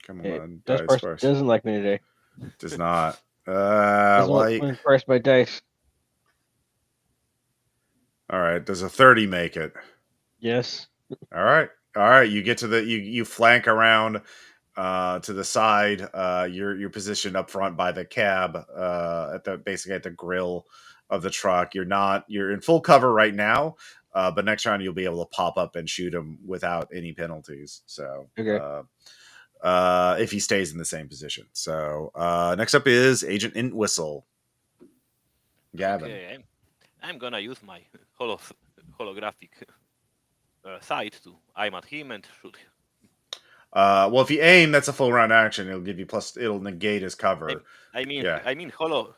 Come on, dice doesn't like me today. Does not. Press my dice. All right. Does a 30 make it? Yes. All right. You get to you flank around to the side. You're positioned up front by the cab basically at the grill of the truck. You're in full cover right now. But next round you'll be able to pop up and shoot him without any penalties. So if he stays in the same position. So next up is Agent Entwistle. Gavin. Okay, I'm gonna use my holographic sight to aim at him and shoot him. Well, if you aim, that's a full round action. It'll give you plus. It'll negate his cover. I mean, Yeah. holo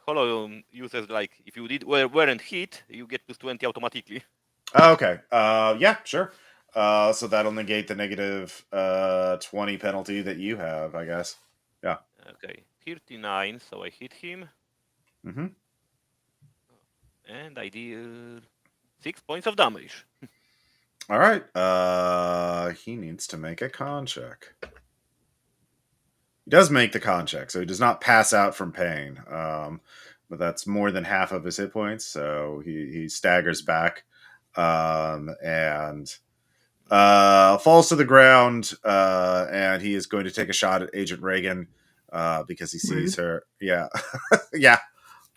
uses like if you weren't hit, you get plus 20 automatically. Oh, okay. Yeah, sure. So that'll negate the negative 20 penalty that you have, I guess. Yeah. Okay, 39. So I hit him, Mm-hmm. and I deal 6 points of damage. All right. He needs to make a con check. He does make the con check, so he does not pass out from pain. But that's more than half of his hit points, so he staggers back and falls to the ground. And he is going to take a shot at Agent Reagan because he sees her. Yeah, yeah.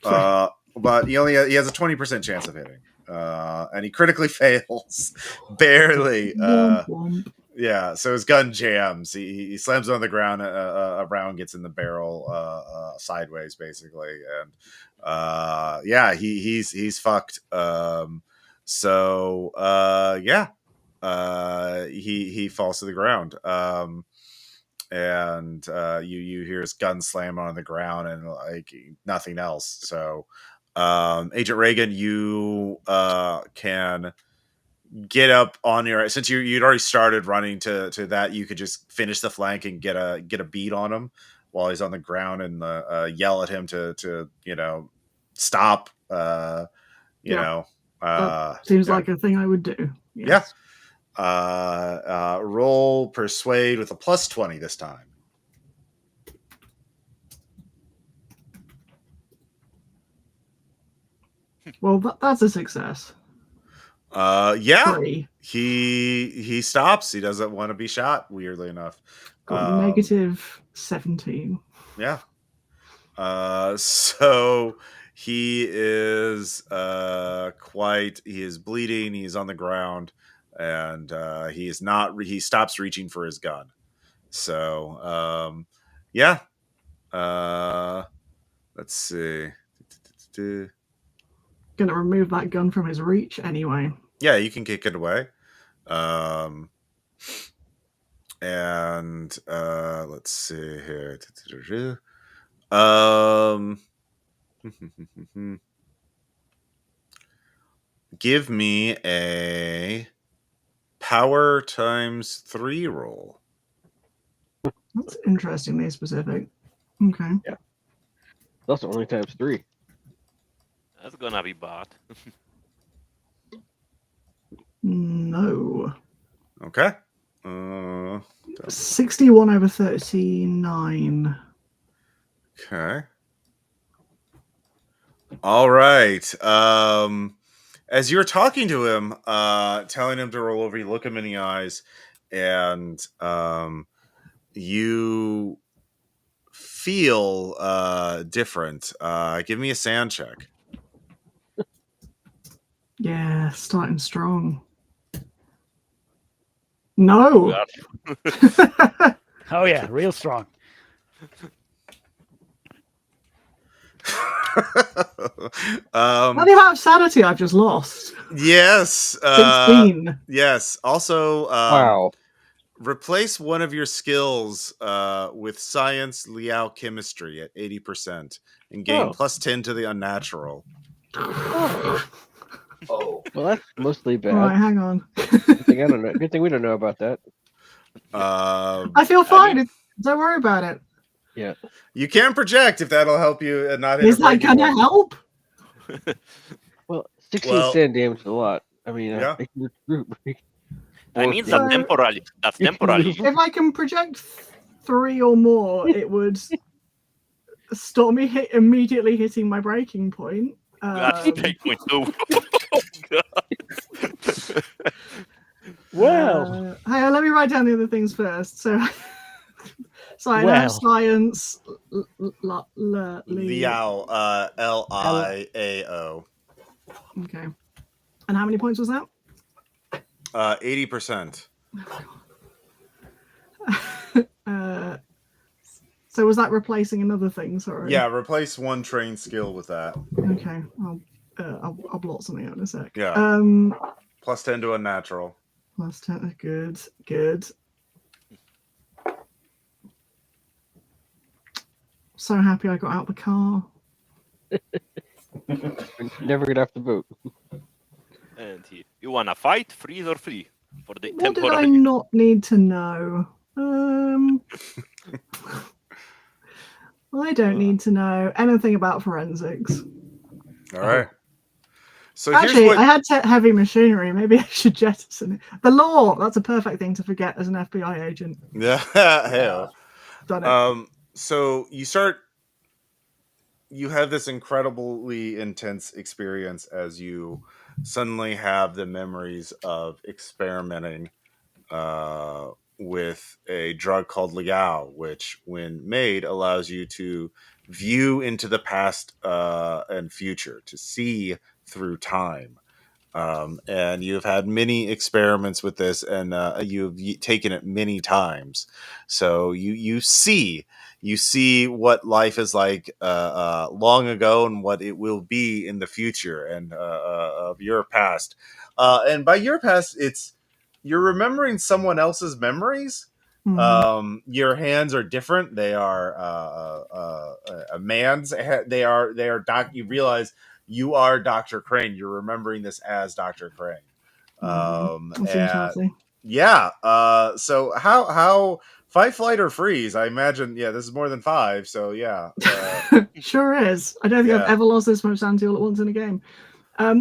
But he has a 20% chance of hitting, and he critically fails, barely. Womp womp. Yeah, so his gun jams. He slams on the ground. A round gets in the barrel sideways, basically, and yeah, he's fucked. So yeah, he falls to the ground. And you hear his gun slam on the ground and like nothing else. So Agent Reagan, you can get up on your, since you'd already started running to that, you could just finish the flank and get a beat on him while he's on the ground and yell at him to stop. Seems like a thing I would do. Yes. Yeah. Roll persuade with a plus 20 this time. Well, that's a success. Yeah. 3. He stops. He doesn't want to be shot, weirdly enough. Got negative 17. Yeah. So he is he is bleeding, he's on the ground, and he stops reaching for his gun. So yeah. Let's see. Gonna remove that gun from his reach anyway. Yeah, you can kick it away. And let's see here. Give me a power times 3 roll. That's interestingly specific. Okay. Yeah. That's only times 3. That's gonna be bad. No. Okay. 61 over 39. Okay. All right. As you're talking to him, telling him to roll over, you look him in the eyes, and you feel different. Give me a sand check. Yeah, starting strong. No. Oh yeah, real strong. The amount of sanity I've just lost. Yes. 16. Yes. Also, Wow. replace one of your skills with science, Liao chemistry at 80% and gain plus 10 to the unnatural. Oh, Well, that's mostly bad. All right, hang on. Good thing I don't know. Good thing we don't know about that. I feel fine. Don't worry about it. Yeah. You can project if that'll help you and not hit. Is that gonna help? Well, 16 sand damage is a lot. I mean, Yeah. I mean, that's temporary. That's temporary. If I can project 3 or more, it would stop me immediately hitting my breaking point. That's 8.2. Well, hang on, let me write down the other things first. So I know science, Liao, Liao. Okay. And how many points was that? 80%. So was that replacing another thing? Sorry. Yeah, replace one trained skill with that. Okay. I'll blot something out in a sec. Yeah. Plus 10 to a natural. Plus 10. Good. Good. So happy I got out the car. Never get off the boat. And here, you wanna fight, freeze, or flee for the What did I temporary? not need to know? I don't need to know anything about forensics. All right. So Actually, here's what I had heavy machinery. Maybe I should jettison it. The law. That's a perfect thing to forget as an FBI agent. Yeah, hell. Done it. So you have this incredibly intense experience as you suddenly have the memories of experimenting with a drug called Liao, which, when made, allows you to view into the past and future, to see through time. And you've had many experiments with this, and you've taken it many times. So you see what life is like long ago and what it will be in the future, and of your past. And by your past, you're remembering someone else's memories. Your hands are different. They are a man's. They are You realize you are Dr. Crane. You're remembering this as Dr. Crane. That seems healthy. Yeah. So how fight, flight, or freeze? I imagine. Yeah, this is more than 5. So yeah. Sure is. I don't think I've ever lost this much sanity all at once in a game.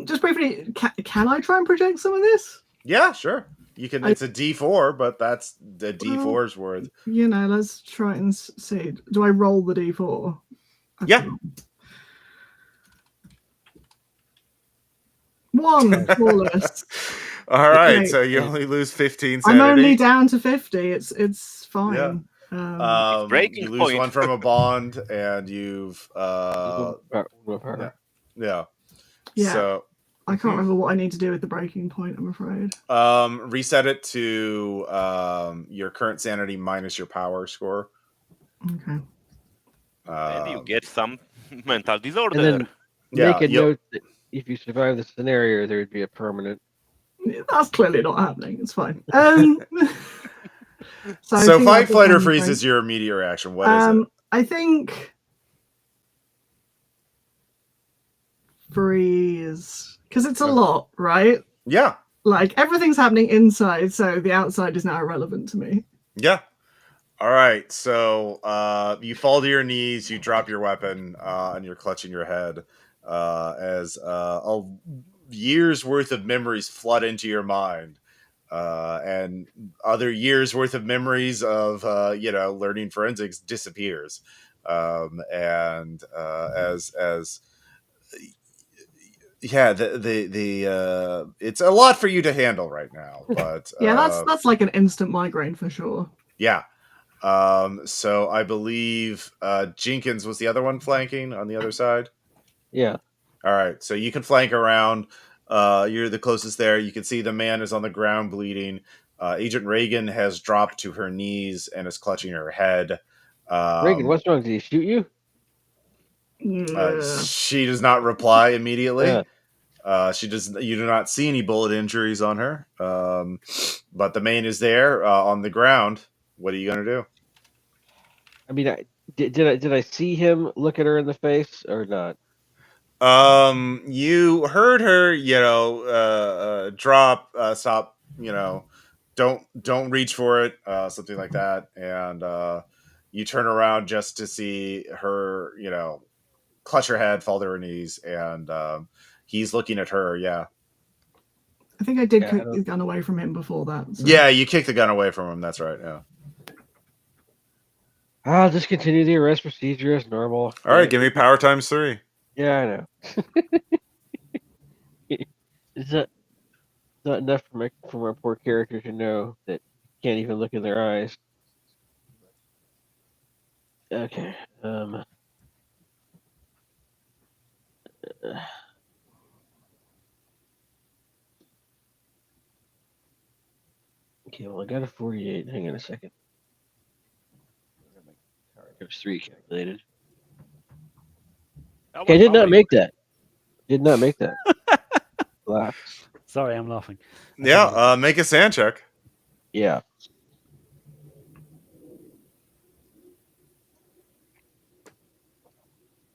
Just briefly, can I try and project some of this? Yeah, sure. You can. It's a D4, but that's the D4's worth. You know, let's try and see. Do I roll the D4? Yeah. 1 flawless. All right, Okay. so you only lose 15 I'm sanity. only down to 50. It's fine. Yeah. Breaking you lose point. 1 from a bond, and you've yeah. So I can't remember what I need to do with the breaking point, I'm afraid. reset it to your current sanity minus your power score. Okay. And you get some mental disorder. And then make a note that if you survive the scenario, there would be a permanent. That's clearly not happening. It's fine. So fight, flight, or freeze is your immediate reaction. What is it? I think freeze, because it's a lot, right? Yeah. Like everything's happening inside, so the outside is now irrelevant to me. Yeah. All right. So you fall to your knees, you drop your weapon, and you're clutching your head as a year's worth of memories flood into your mind. And other years worth of memories of learning forensics disappears, and as yeah, the it's a lot for you to handle right now, but yeah, that's like an instant migraine for sure. Yeah. So I believe Jenkins was the other one flanking on the other side. Yeah. All right, so you can flank around. You're the closest there. You can see the man is on the ground bleeding. Agent Reagan has dropped to her knees and is clutching her head. Reagan, what's wrong? Did he shoot you? She does not reply immediately. You do not see any bullet injuries on her. But the man is there on the ground. What are you going to do? I mean, did I see him look at her in the face or not? You heard her, drop, stop, don't reach for it, something like that. And, you turn around just to see her, clutch her head, fall to her knees, and, he's looking at her. Yeah. I think I did kick the gun away from him before that. So. Yeah, you kicked the gun away from him. That's right. Yeah. I'll just continue the arrest procedure as normal. All right, give me power times 3. Yeah, I know. Is that not enough for my poor character to know that can't even look in their eyes? Okay. Okay, well, I got a 48. Hang on a second. There's 3 calculated. That Okay, I was did not probably make that. Did not make that. Relax. Sorry, I'm laughing. Yeah, make a sand check. Yeah.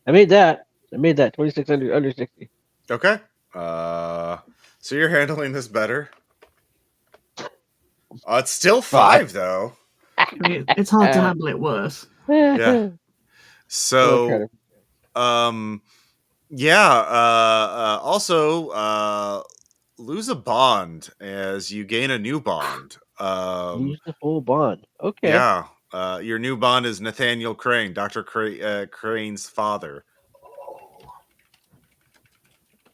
I made that. 26 under 60. Okay. So you're handling this better. It's still 5 though. I mean, it's hard to handle it worse. Yeah. Still trying So, to- also, lose a bond as you gain a new bond. Lose the full bond. Okay. Yeah. Your new bond is Nathaniel Crane, Dr. Crane's father.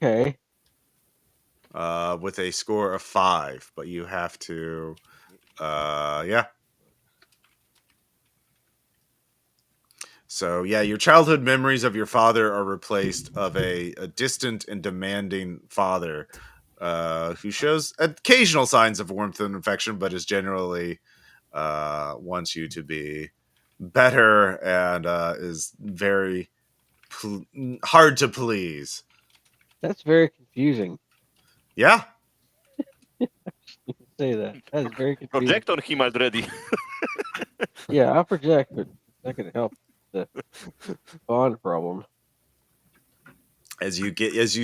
Okay. With a score of 5, but you have to, yeah. So yeah, your childhood memories of your father are replaced of a distant and demanding father, who shows occasional signs of warmth and affection, but is generally wants you to be better and is very hard to please. That's very confusing. Yeah. Say that. That is very confusing. project on him already. Yeah, I'll project, but that could help the bond problem. As you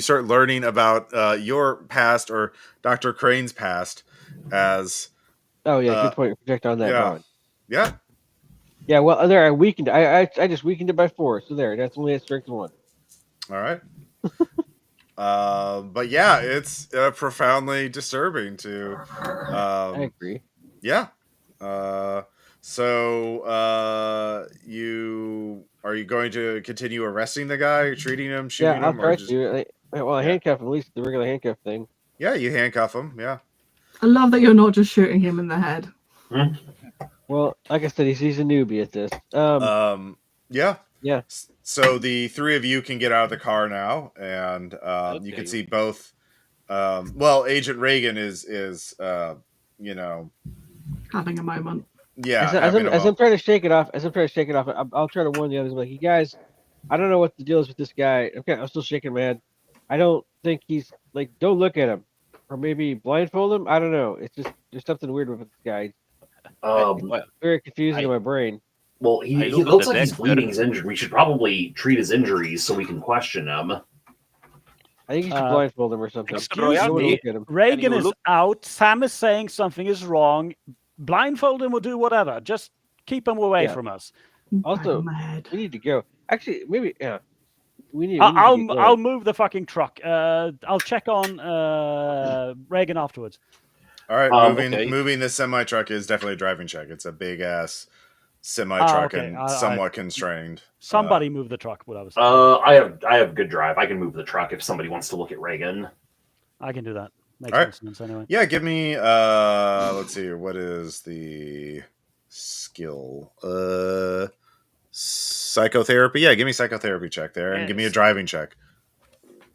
start learning about your past or Dr. Crane's past, as Oh yeah, good point. Project on that yeah. bond. Yeah. Yeah, well, there I weakened. I just weakened it by 4. So there, that's only at strength 1. All right. But yeah, it's profoundly disturbing to. I agree. Yeah. So you going to continue arresting the guy, treating him, shooting Yeah, I'll him, try or just to. Well, Yeah. handcuff him, at least the regular handcuff thing. yeah, you handcuff him. Yeah. I love that you're not just shooting him in the head. Well, like I said, he's a newbie at this. Yeah. Yeah. So the 3 of you can get out of the car now, and you can Okay. see both. Well, Agent Reagan is Having a moment. yeah. As I'm trying to shake it off, I'll try to warn the others. I'm like, you guys, I don't know what the deal is with this guy. Okay, I'm still shaking my head. I don't think he's like. Don't look at him, or maybe blindfold him. I don't know. It's just there's something weird with this guy. Well, Very confusing in my brain. Well, I he look at looks the like he's Dexter. bleeding. He's injured. We should probably treat his injuries so we can question him. I think you should blindfold him or something. Excuse I don't wanna me. look at him. Reagan you is look- out. Sam is saying something is wrong. Blindfold him or do whatever. Just keep him away Yeah. from us. Also, Bang my head. We need to go. Actually, maybe yeah. We need. I'll move the fucking truck. I'll check on Reagan afterwards. All right, Okay. moving this semi truck is definitely a driving check. It's a big ass semi truck okay. and somewhat constrained. Somebody move the truck. What I was. I have good drive. I can move the truck if somebody wants to look at Reagan. I can do that. Makes All right. more sense anyway. Yeah, give me let's see, what is the skill? Psychotherapy. Yeah, give me a psychotherapy check there, and give me a Yes. driving check.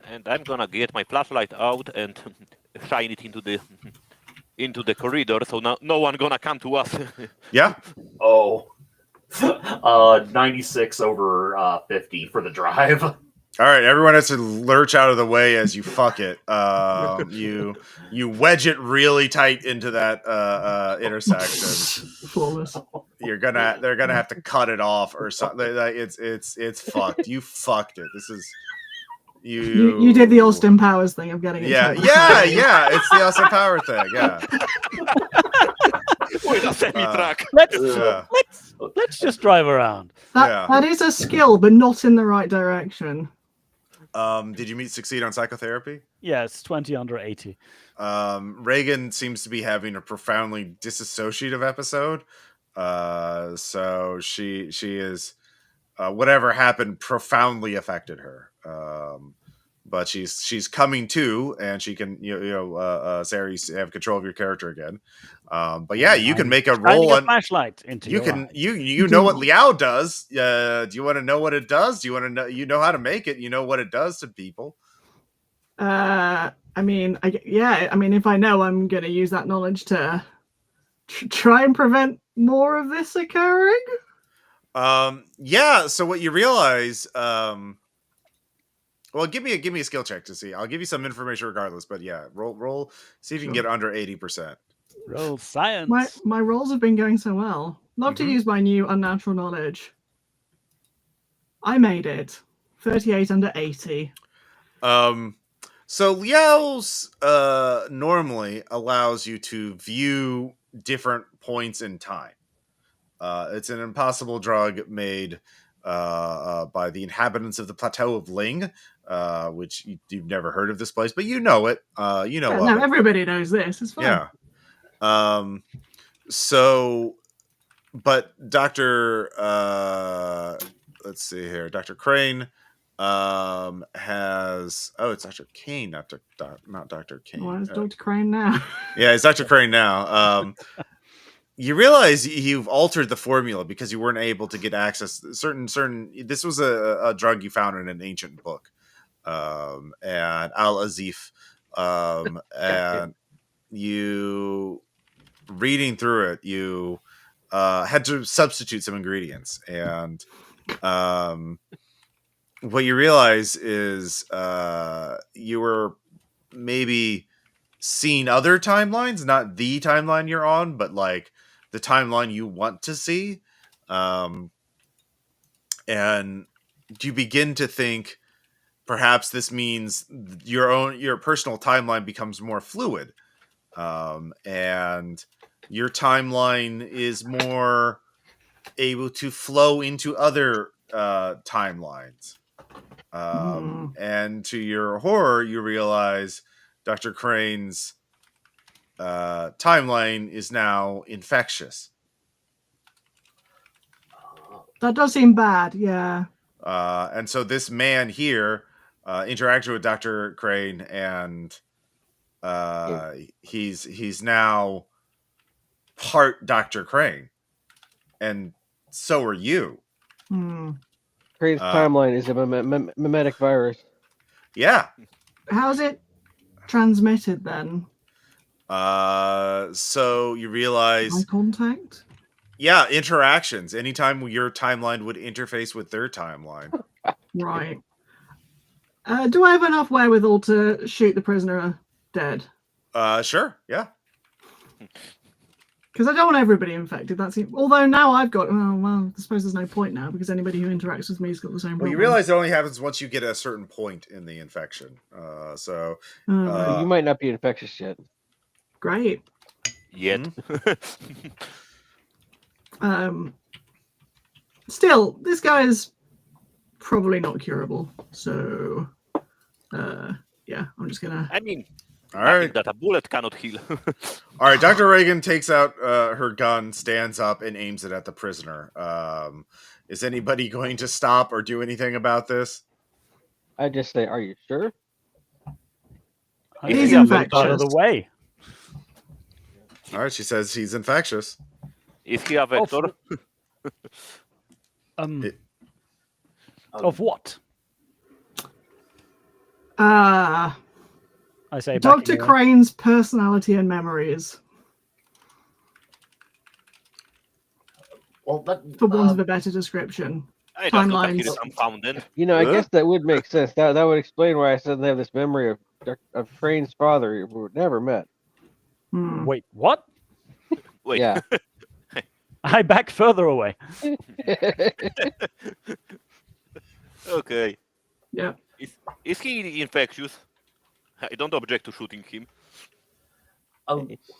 And I'm gonna get my flashlight out and shine it into the corridor, so now no one gonna come to us. Yeah. Oh, 96 over 50 for the drive. All right, everyone has to lurch out of the way as you fuck it. You wedge it really tight into that intersection. Flawless. They're gonna have to cut it off or something. Like, it's fucked. You fucked it. This is You did the Austin Powers thing of getting it. Yeah, to the yeah, side. yeah. It's the Austin Power thing. Yeah. With a semi-truck. Let's just drive around. That is a skill, but not in the right direction. Did you succeed on psychotherapy? Yes, 20 under 80. Reagan seems to be having a profoundly disassociative episode. So she is whatever happened profoundly affected her. But she's coming to, and she can Sarah, you have control of your character again. But yeah, you can make a roll a on flashlight into you your can eye. you know what Liao does. Do you want to know what it does? Do you want to know how to make it? You know what it does to people. I mean, if I know, I'm going to use that knowledge to try and prevent more of this occurring. Yeah. So what you realize, well, give me a skill check to see. I'll give you some information regardless, but yeah, roll. See if you can get under 80%. Roll science. My rolls have been going so well. Love to Mhm. use my new unnatural knowledge. I made it. 38 under 80. So Liao's normally allows you to view different points in time. It's an impossible drug made by the inhabitants of the plateau of Ling, which you've never heard of this place, but you know it. You know Yeah, of no, it. everybody knows this. It's fine. Yeah. So, but Dr. Let's see here. Dr. Crane has it's Dr. Kane, not Dr. Kane. Why is Dr. Crane now? Yeah, it's Dr. Crane now. You realize you've altered the formula because you weren't able to get access certain this was a drug you found in an ancient book. And Al Azif and you reading through it, you had to substitute some ingredients, and what you realize is you were maybe seeing other timelines, not the timeline you're on, but like the timeline you want to see. And you begin to think perhaps this means your personal timeline becomes more fluid. And your timeline is more able to flow into other timelines. And to your horror, you realize Dr. Crane's timeline is now infectious. That does seem bad, yeah. And so this man here interacted with Dr. Crane, and he's now part Dr. Crane, and so are you. Crane's timeline is a mimetic virus. Yeah. How's it transmitted then? So you realize Eye contact? Yeah, interactions. Anytime your timeline would interface with their timeline. Right. Do I have enough wherewithal to shoot the prisoner dead? Sure, yeah. Because I don't want everybody infected. Although now I've got. Well, I suppose there's no point now because anybody who interacts with me has got the same problem. Well, you realize it only happens once you get a certain point in the infection. You might not be infectious yet. Great. Yet. Still, this guy is probably not curable. So, yeah, I'm just gonna. I mean, all right, that a bullet cannot heal. All right, Dr. Reagan takes out her gun, stands up, and aims it at the prisoner. Is anybody going to stop or do anything about this? I just say, are you sure? He's infectious. Out of the way. All right, she says he's infectious. Is he a vector? Of what? I say Dr. Crane's personality and memories. Well, for want of a better description. Timelines. You know, I guess that would make sense. That would explain why I suddenly have this memory of Crane's father who never met. Wait, what? Wait. Yeah. I back further away. Okay. Yeah. Is he infectious? I don't object to shooting him.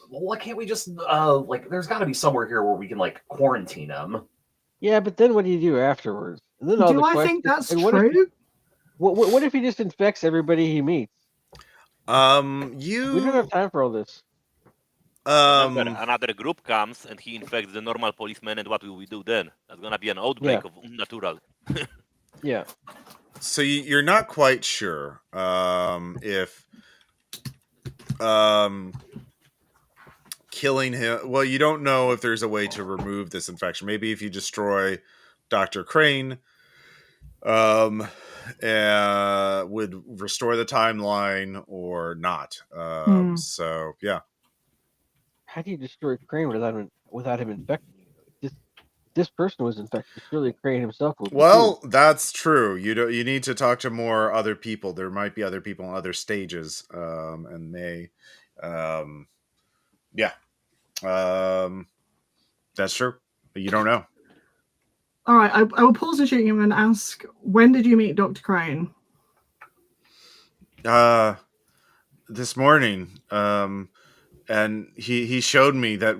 Why can't we just there's got to be somewhere here where we can quarantine him? Yeah, but then what do you do afterwards? And then do I think that's true? What if he just infects everybody he meets? We don't have time for all this. Another group comes and he infects the normal policemen, and what will we do then? That's gonna be an outbreak of unnatural. Yeah. So you're not quite sure if killing him. Well, you don't know if there's a way to remove this infection. Maybe if you destroy Dr. Crane, would restore the timeline or not. So yeah. How do you destroy Crane without him infecting you? this person was infected, surely Crane himself would be Well, too. that's true. You need to talk to more other people. There might be other people in other stages, and they, yeah, that's true. You don't know. All right, I will pause the shooting and ask, when did you meet Dr. Crane? This morning, and he showed me that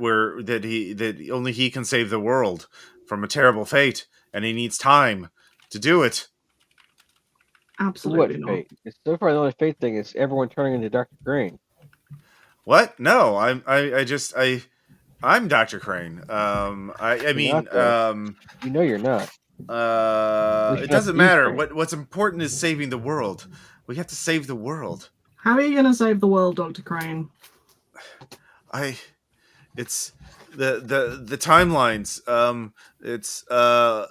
only he can save the world from a terrible fate, and he needs time to do it. Absolutely What not. fate? It's so far the only fate thing is everyone turning into Dr. Crane. What? No, I'm Dr. Crane. I You're mean, not, though. You know you're not. At least it you're not doesn't the matter. Crane. What's important is saving the world. We have to save the world. How are you going to save the world, Dr. Crane? It's the timelines. It's the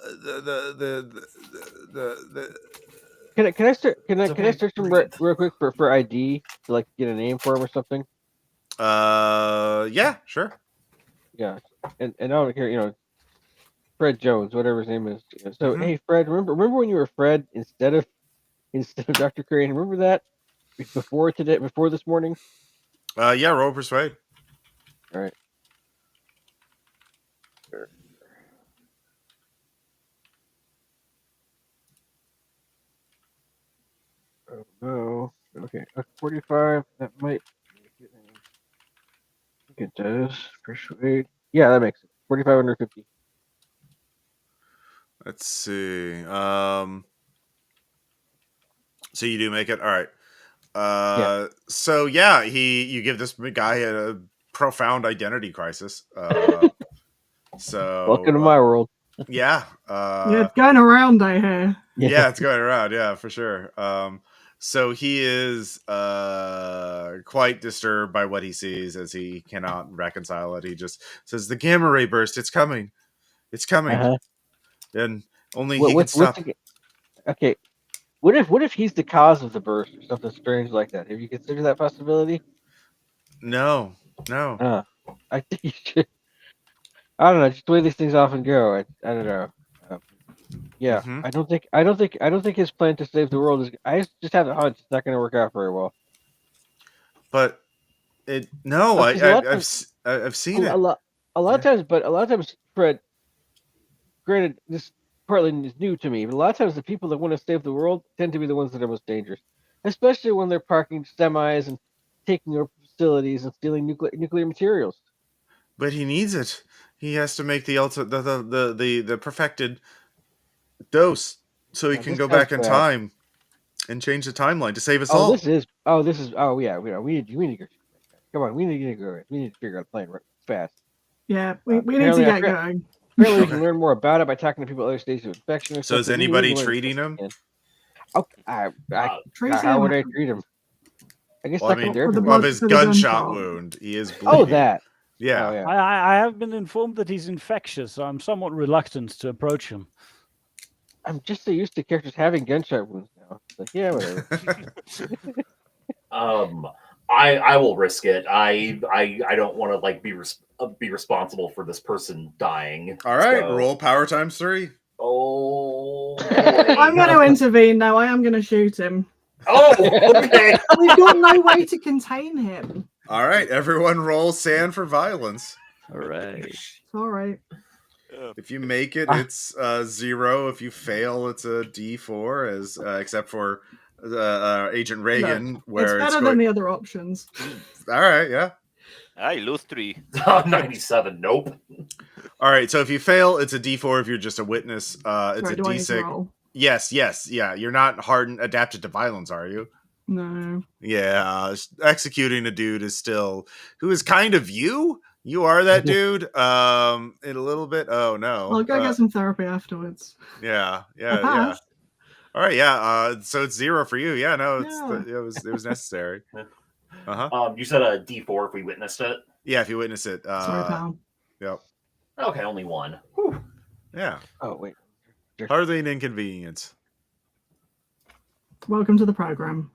Can I start? Can I Okay, search him breathe. real quick for ID to like get a name for him or something? yeah, sure. Yeah, and I don't care. Fred Jones, whatever his name is. So Mhm. hey, Fred, remember when you were Fred instead of Dr. Crane? Remember that before today, before this morning? Yeah, roll persuade. All right. Oh no. Okay, 45. That might make it. I think it does. Persuade. Yeah, that makes it 45 under 50. Let's see. So you do make it. All right. So yeah, you give this guy a profound identity crisis. Welcome to my world. Yeah. Yeah, it's going around, I hear. Yeah, it's going around. Yeah, for sure. So he is quite disturbed by what he sees as he cannot reconcile it. He just says, "The gamma ray burst. It's coming. It's coming." Uh-huh. And only he can What's stop. okay? What if he's the cause of the burst or something strange like that? Have you considered that possibility? No, no. I think you should. I don't know, just the way these things often go. I don't know. Yeah, Hmm. I don't think his plan to save the world is. I just have a hunch it's not going to work out very well. But it no, Because a lot of times, I've seen it. a lot of times, but a lot of times, Fred. Granted, this partly is new to me, but a lot of times the people that want to save the world tend to be the ones that are most dangerous, especially when they're parking semis and taking over facilities and stealing nuclear materials. But he needs it. He has to make the the perfected dose so he Now, can this go guy's back in bad. time and change the timeline to save us Oh, all. this is. Oh, yeah. We need to go. Come on, we need to go. We need to figure out a plan fast. Yeah, we need to get going. Apparently, we Okay. can learn more about it by talking to people at other stages of infection or So is something. anybody We learn as treating best him? we can. Okay, how would I treat him? I guess Well, I I can mean, therapy. For the him. of blood, his for the gunshot gunshot. wound, he is Oh, bleeding. that. Yeah. Oh, yeah. I have been informed that he's infectious, so I'm somewhat reluctant to approach him. I'm just so used to characters having gunshot wounds now. It's like, yeah, whatever. I will risk it. I don't want to like be responsible for this person dying. All right, So- roll power times 3. Oh, I'm going to intervene now. I am going to shoot him. Oh, okay. We've got no way to contain him. All right, everyone roll sand for violence. All right. Sorry. If you make it, it's 0. If you fail, it's a D4, as except for Agent Reagan, where it's better than the other options. All right, yeah. I lose 3. 97. Nope. All right, so if you fail, it's a D4. If you're just a witness, it's Sorry, a do I need to D6. roll? Yes, yeah. You're not hardened, adapted to violence, are you? No. Yeah, executing a dude is still who is kind of you. You are that dude. In a little bit. Oh no. I'll go get some therapy afterwards. Yeah. I passed. All right. Yeah. So it's 0 for you. Yeah. No. Yeah. It was necessary. Uh-huh. You said a D4 if we witnessed it. Yeah. If you witness it. Sorry, pal. Yep. Okay, only 1. Whew. Yeah. Oh, wait. Hardly an inconvenience. Welcome to the program.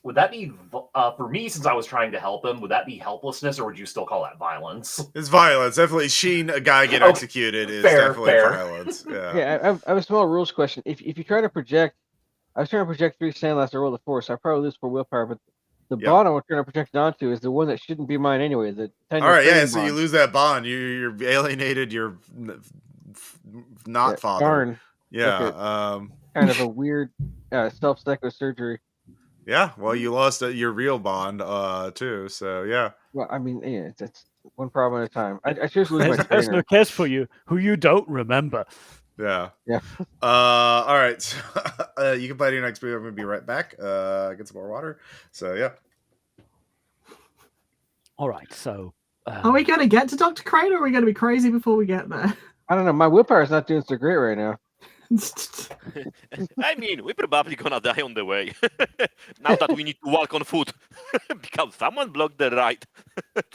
Would that be for me, since I was trying to help him? Would that be helplessness, or would you still call that violence? It's violence. Definitely seeing a guy get Okay, executed is fair, definitely fair. violence. Yeah. Okay, I have a small rules question. If you try to project, I was trying to project 3 sandlast, I rolled a 4, so I probably lose 4 willpower. But the Yeah. bond I was trying to project onto is the one that shouldn't be mine anyway. The 10 All right, yeah. training So you bond. lose that bond. You're alienated your not Yeah, father. darn. Yeah. Kind of a weird self-psycho surgery. Yeah. Well, you lost your real bond too. So yeah. Well, I mean, yeah, it's one problem at a time. I seriously lose my There's a person trainer. who cares for you who you don't remember. Yeah. Yeah. All right. So, you can play your next move. I'm gonna be right back. Get some more water. So yeah. All right, so Are we going to get to Dr. Crane, or are we going to be crazy before we get there? I don't know. My willpower is not doing so great right now. I mean, we're probably gonna die on the way. Now that we need to walk on foot because someone blocked the ride.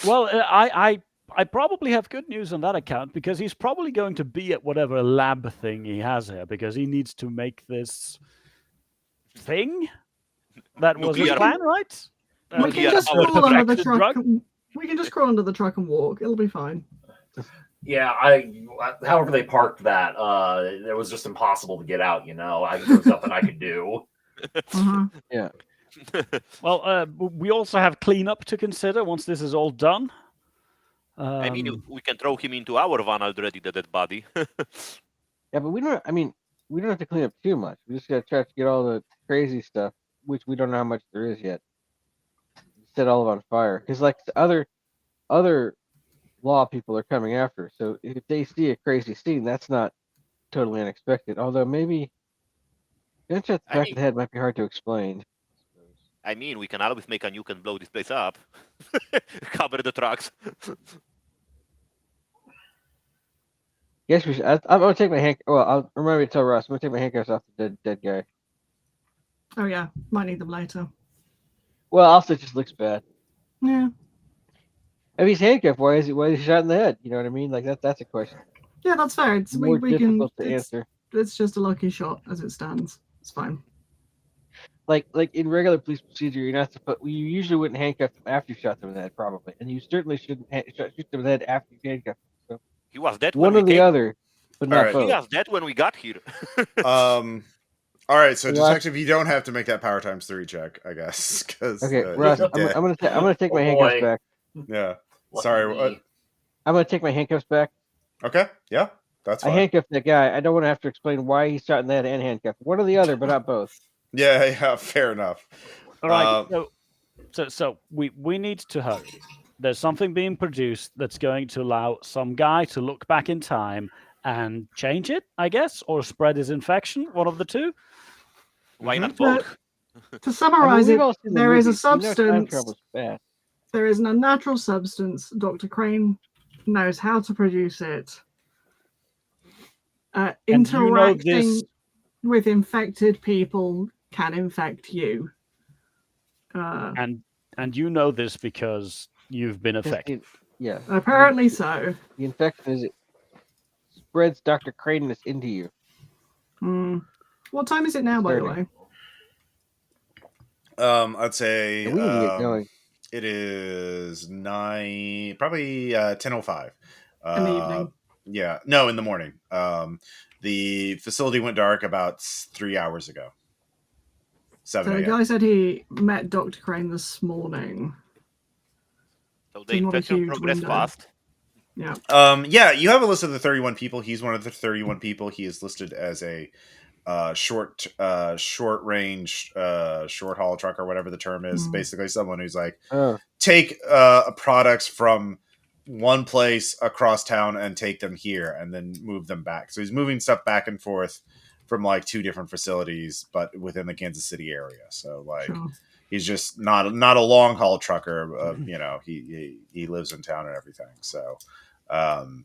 well, I probably have good news on that account because he's probably going to be at whatever lab thing he has here because he needs to make this thing that was his Nuclear- plan, right? We can Yeah, just our crawl under the perfected truck. drug? We can just crawl under the truck and walk. It'll be fine. Yeah, however they parked that, it was just impossible to get out. There was nothing I could do. Uh-huh. Well, we also have cleanup to consider once this is all done. I mean, we can throw him into our van already, the dead body. Yeah, but we don't. I mean, we don't have to clean up too much. We just got to try to get all the crazy stuff, which we don't know how much there is yet. Set all of it on fire, because like the other law people are coming after. So if they see a crazy scene, that's not totally unexpected. Although maybe gunshot to the back of the head might be hard to explain. I mean, we can always make a nuke and blow this place up. Cover the trucks. Yes, we should. I'm gonna take my hand. Well, I'll remember to tell Russ. I'm gonna take my handcuffs off the dead guy. Oh yeah, might need them later. Well, also it just looks bad. Yeah. If he's handcuffed, why is he shot in the head? You know what I mean? Like that's a question. Yeah, that's fair. It's More we can. difficult to answer. It's just a lucky shot as it stands. It's fine. Like in regular police procedure, you're not supposed. You usually wouldn't handcuff them after you shot them in the head, probably, and you certainly shouldn't shoot them in the head after you handcuff them. So He was dead one when or we the came. other, but not All right. both. He was dead when we got here. All right, so Well, detective, you don't have to make that power times 3 check, I guess, because Okay, Russ, I'm gonna take my handcuffs boy. back. yeah. Lucky Sorry. me. I'm gonna take my handcuffs back. Okay. Yeah, that's I fine. handcuffed that guy. I don't want to have to explain why he's shot in the head and handcuffed. One or the other, but not both. Yeah. Fair enough. all right, so we need to hurry. There's something being produced that's going to allow some guy to look back in time and change it, I guess, or spread his infection. One of the two. Why not But- both? To summarize we've it, all seen the there is a movie. We know time substance. travel's bad. There is an unnatural substance. Dr. Crane knows how to produce it. And you know Interacting this- with infected people can infect you. And you know this because you've been affected. Yeah. Apparently so. The infection is it spreads Dr. Craneness into you. What time is it now, by the way? I'd say Yeah, we need to get going. it is 9, probably 10:05 In the evening. Yeah, no, in the morning. The facility went dark about 3 hours ago. 7 So the a.m. guy said he met Dr. Crane this morning. So the not a infection huge progressed window. fast. Yeah. Yeah, you have a list of the 31 people. He's one of the 31 people. He is listed as a short range, short haul truck or whatever the term is. Mhm. Basically, someone who's like Oh, take products from one place across town and take them here, and then move them back. So he's moving stuff back and forth from like 2 different facilities, but within the Kansas City area. So like. Sure. He's just not a long haul trucker. He lives in town and everything. So,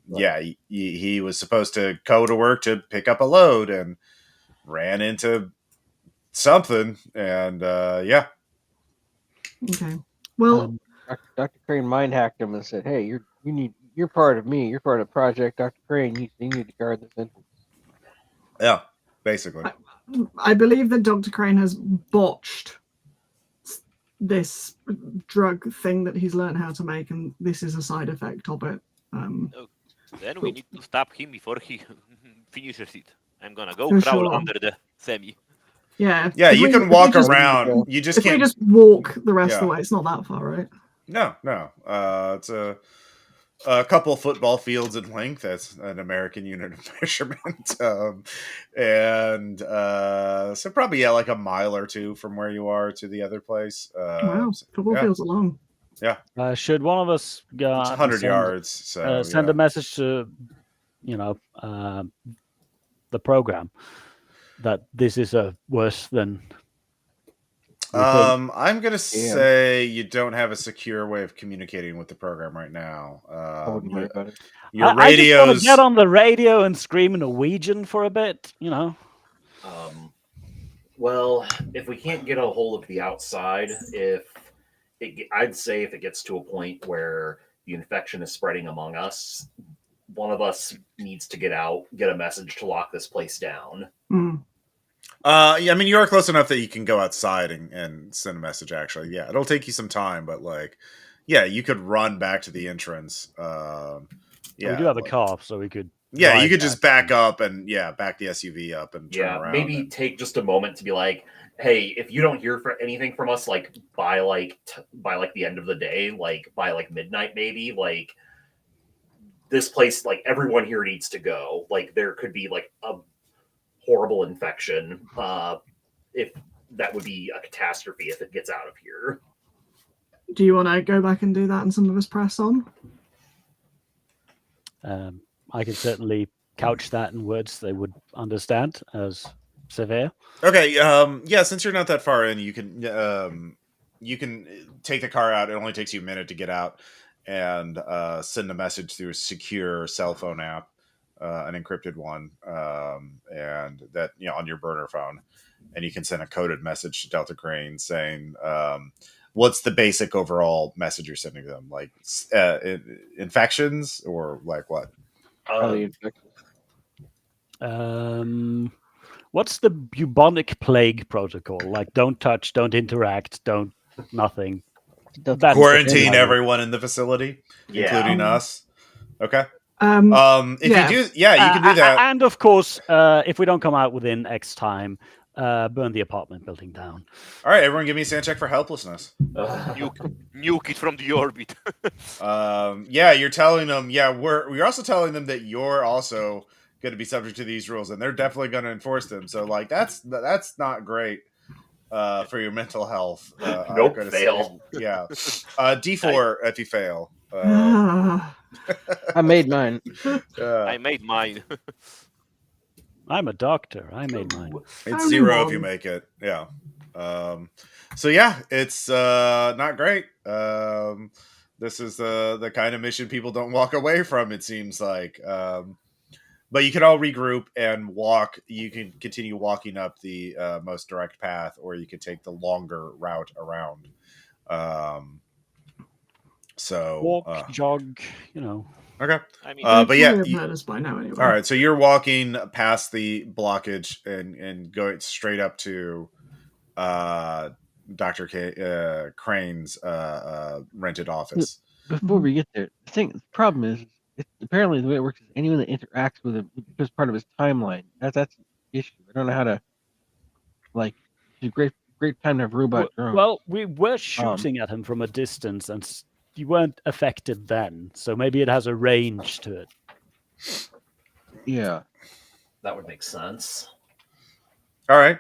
yeah, he was supposed to go to work to pick up a load and ran into something. And yeah, Okay. Well, Dr. Crane mind hacked him and said, "Hey, you're part of me. You're part of Project Dr. Crane. You need to guard this entrance." yeah, basically. I believe that Dr. Crane has botched this drug thing that he's learned how to make, and this is a side effect of it. Then we need to stop him before he finishes it. I'm gonna go For crawl sure. under the semi. Yeah. Yeah, if you we- can if we walk just- around. You just If we can't. just walk the rest of the Yeah. way, it's not that far, right? No. It's a couple football fields in length. That's an American unit of measurement. And so probably like a mile or two from where you are to the other place. Wow, football yeah. fields are long. Should one of us go It's out and 100 send, yards. So send yeah. a message to, the program that this is worse than we think? I'm gonna say you don't have a secure way of communicating with the program right now. I wouldn't worry about it. Your I just want radios. to get on the radio and scream in Norwegian for a bit, Well, if we can't get a hold of the outside, I'd say if it gets to a point where the infection is spreading among us, one of us needs to get out, get a message to lock this place down. Yeah, I mean, you are close enough that you can go outside and send a message. Actually, yeah, it'll take you some time, but yeah, you could run back to the entrance. Yeah, we do have a car, so we could. Yeah, you could just back up and back the SUV up and turn around. Maybe take just a moment to be like, hey, if you don't hear anything from us, by the end of the day, by midnight, maybe this place, everyone here needs to go. There could be a horrible infection. If that would be a catastrophe if it gets out of here. Do you want to go back and do that and some of us press on? I can certainly couch that in words they would understand as severe. Okay, yeah, since you're not that far in, you can take the car out. It only takes you a minute to get out and send a message through a secure cell phone app, an encrypted one, and that on your burner phone, and you can send a coded message to Delta Crane saying, what's the basic overall message you're sending them? Infections or what? Probably infectious. What's the bubonic plague protocol? Don't touch, don't interact, don't nothing. That's Quarantine everyone in the facility, including us. Okay. If you do, you can do that. And of course, if we don't come out within X time, burn the apartment building down. All right, everyone, give me a sand check for helplessness. Nuke it from the orbit. Yeah, you're telling them. Yeah, we're also telling them that you're also going to be subject to these rules, and they're definitely going to enforce them. So, that's not great for your mental health. Nope, fail. Yeah, D4 if you fail. I made mine. I made mine. I'm a doctor. I made mine. It's 0 if you make it. Yeah. So yeah, it's not great. This is the kind of mission people don't walk away from, it seems like. But you can all regroup and walk. You can continue walking up the most direct path, or you could take the longer route around. So walk, jog, Okay. I mean, but yeah, I've heard us by now anyway. all right. So you're walking past the blockage and going straight up to Dr. Crane's rented office. Before we get there, the problem is, apparently the way it works is anyone that interacts with him becomes part of his timeline. That's the issue. I don't know how to it's a great time to have robot drones. Well, we were shooting at him from a distance, and you weren't affected then, so maybe it has a range to it. Yeah, That would make sense. All right.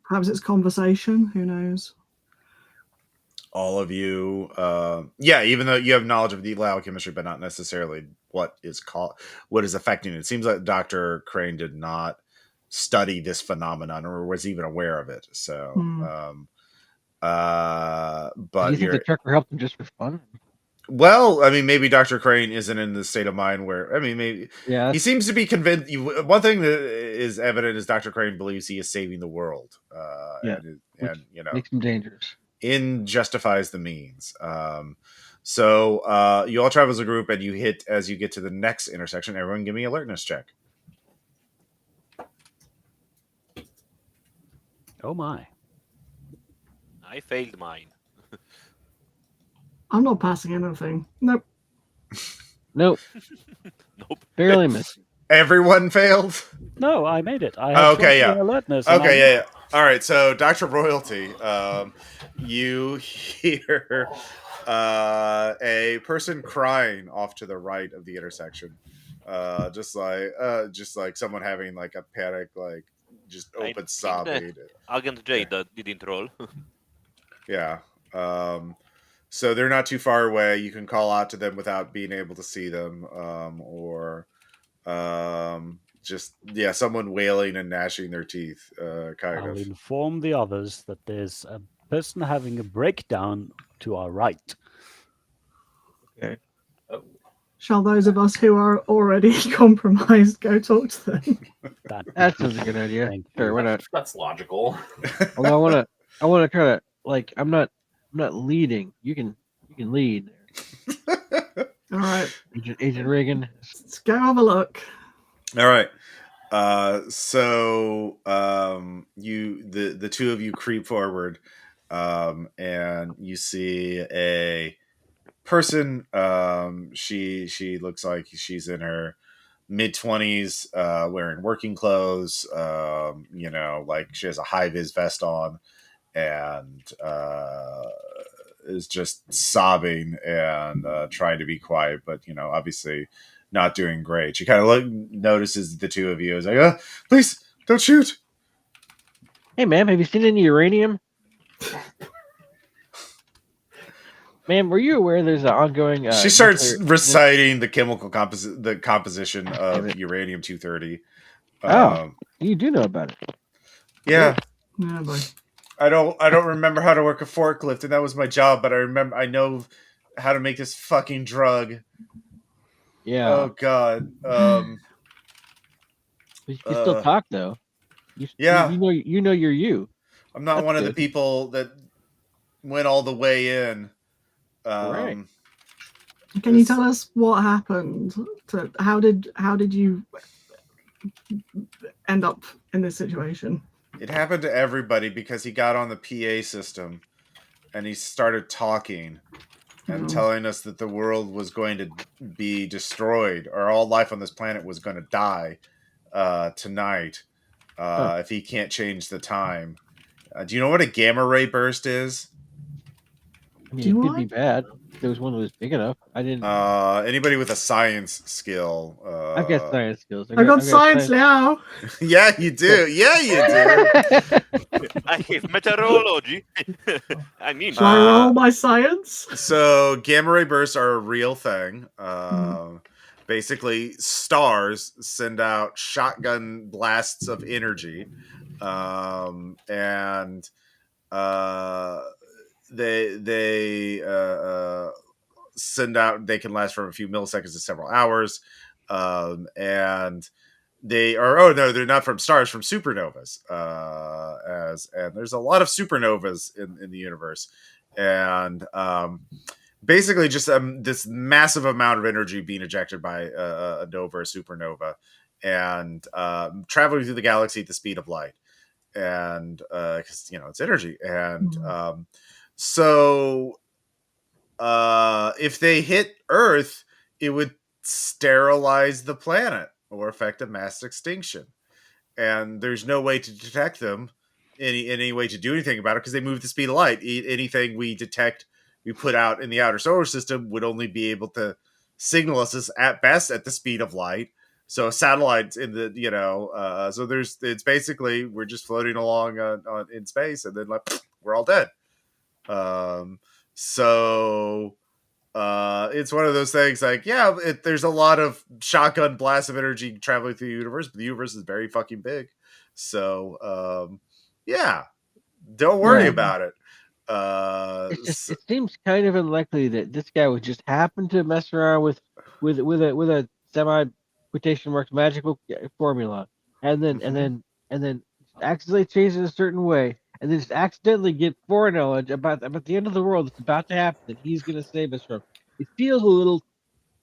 Perhaps it's conversation. Who knows? All of you, even though you have knowledge of the biochemistry, but not necessarily what is affecting it. It seems like Dr. Crane did not study this phenomenon or was even aware of it. So, but do you think the trucker helped him just for fun? Well, I mean, maybe Dr. Crane isn't in the state of mind where, maybe he seems to be convinced. One thing that is evident is Dr. Crane believes he is saving the world. And makes him dangerous. In justifies the means. So you all travel as a group and you hit as you get to the next intersection. Everyone give me an alertness check. Oh my. I failed mine. I'm not passing anything. Nope. Nope, Nope. barely missed. Everyone failed. No, I made it. I had Okay, 20 yeah. in alertness. And Okay, yeah. All right. So, Dr. Royalty, you hear a person crying off to the right of the intersection, just like someone having like a panic, like just I open think sobbing. Agent J Yeah. that didn't roll. Yeah. So they're not too far away. You can call out to them without being able to see them, or just someone wailing and gnashing their teeth, kind I'll of. inform the others that there's a person having a breakdown to our right. Okay. Oh, Shall those of us who are already compromised go talk to them? That sounds a good idea. Thank Sure, you. why not? that's logical. Although I wanna try to like I'm not leading. You can lead there. All right, Agent Reagan. let's go have a look. All right. So the two of you creep forward, and you see a person. She looks like she's in her mid-20s, wearing working clothes. Like she has a high vis vest on, and is just sobbing and trying to be quiet, but obviously not doing great. She kind of notices the two of you. Is like, please don't shoot. Hey ma'am, have you seen any uranium? Ma'am, were you aware there's an ongoing She starts nuclear- reciting the composition Damn of it. uranium 230. Oh. You do know about it. Yeah. Yeah, boy. I don't remember how to work a forklift, and that was my job, but I know how to make this fucking drug. Yeah. Oh god. But you can still talk though. Yeah. You know you're you. I'm not That's one of the good. people that went all the way in. Right. Can you tell us what happened? How did you end up in this situation? It happened to everybody because he got on the PA system and he started talking and telling us that the world was going to be destroyed, or all life on this planet was going to die tonight if he can't change the time. Do you know what a gamma ray burst is? I mean, it could be bad. If there was one that was big enough. I didn't. Anybody with a science skill? I've got science skills. I got science now. Yeah, you do. Yeah, you do. I have meteorology. I mean, Shall I roll my science? So gamma ray bursts are a real thing. Basically, stars send out shotgun blasts of energy, and they send out. They can last from a few milliseconds to several hours, and they are they're not from stars, from supernovas, and there's a lot of supernovas in the universe, and basically just this massive amount of energy being ejected by a nova or supernova, and traveling through the galaxy at the speed of light, and because it's energy, and so if they hit Earth, it would sterilize the planet or affect a mass extinction. And there's no way to detect them, any way to do anything about it, because they move the speed of light. Anything we detect, we put out in the outer solar system, would only be able to signal us at best at the speed of light. So satellites in the so it's basically we're just floating along in space, and then we're all dead. So it's one of those things like, there's a lot of shotgun blasts of energy traveling through the universe, but the universe is very fucking big. So, don't worry about it. It seems kind of unlikely that this guy would just happen to mess around with a semi quotation marks magical formula, and then accidentally change it a certain way, and then just accidentally get foreknowledge about the end of the world that's about to happen that he's going to save us from. It feels a little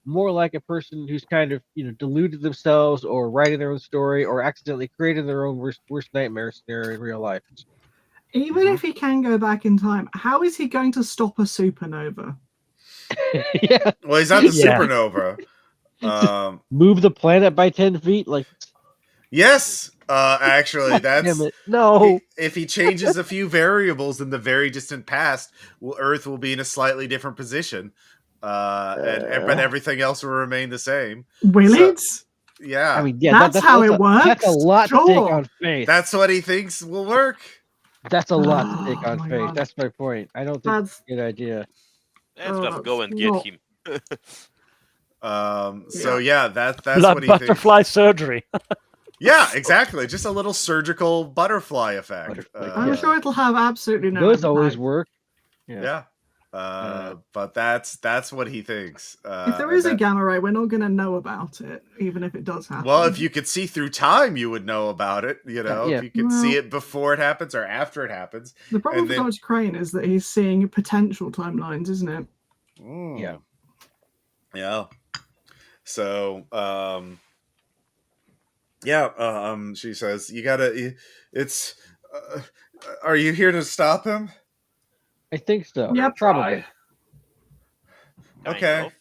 more like a person who's kind of deluded themselves, or writing their own story, or accidentally created their own worst nightmare scenario in real life. Even if he can go back in time, how is he going to stop a supernova? Yeah. Well, he's not the Yeah. supernova. Move the planet by 10 feet? Like, Yes, actually, damn that's it. No. if he changes a few variables in the very distant past, Earth will be in a slightly different position, but everything else will remain the same. Will So- it? Yeah, I mean, yeah, That's how it works. That's a lot to take Sure. on faith. that's what he thinks will work. That's a lot to take Oh on my faith. God. That's my point. I don't think That's that's a good idea. Let's just go and that's get not- him. So yeah, that's Blood what he thinks. butterfly surgery. Yeah, exactly. Just a little surgical butterfly effect. Butterfly, I'm yeah. sure it'll have absolutely no Those always impact. work. Yeah. But that's what he thinks. If there is a gamma ray, we're not going to know about it, even if it does happen. Well, if you could see through time, you would know about it. You know, Yeah. if you could see it before it happens or after it happens. The problem and for then- Dr. Crane is that he's seeing potential timelines, isn't it? Yeah. Yeah. So, she says, you gotta, it's, are you here to stop him? I think so. Yep. Probably. Kind Okay. of.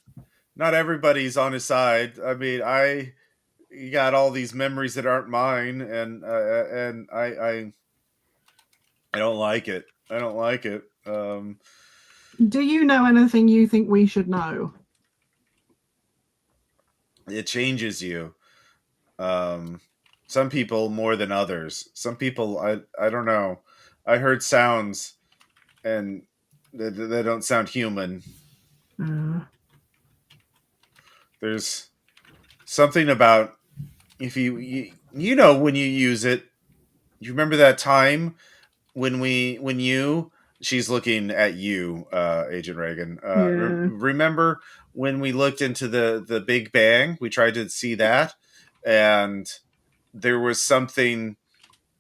Not everybody's on his side. I mean, you got all these memories that aren't mine, and I don't like it. I don't like it. Do you know anything you think we should know? It changes you. Some people more than others. Some people, I don't know. I heard sounds, and they don't sound human. There's something about if you know when you use it. You remember that time when she's looking at you, Agent Reagan. Remember when we looked into the Big Bang? We tried to see that, and there was something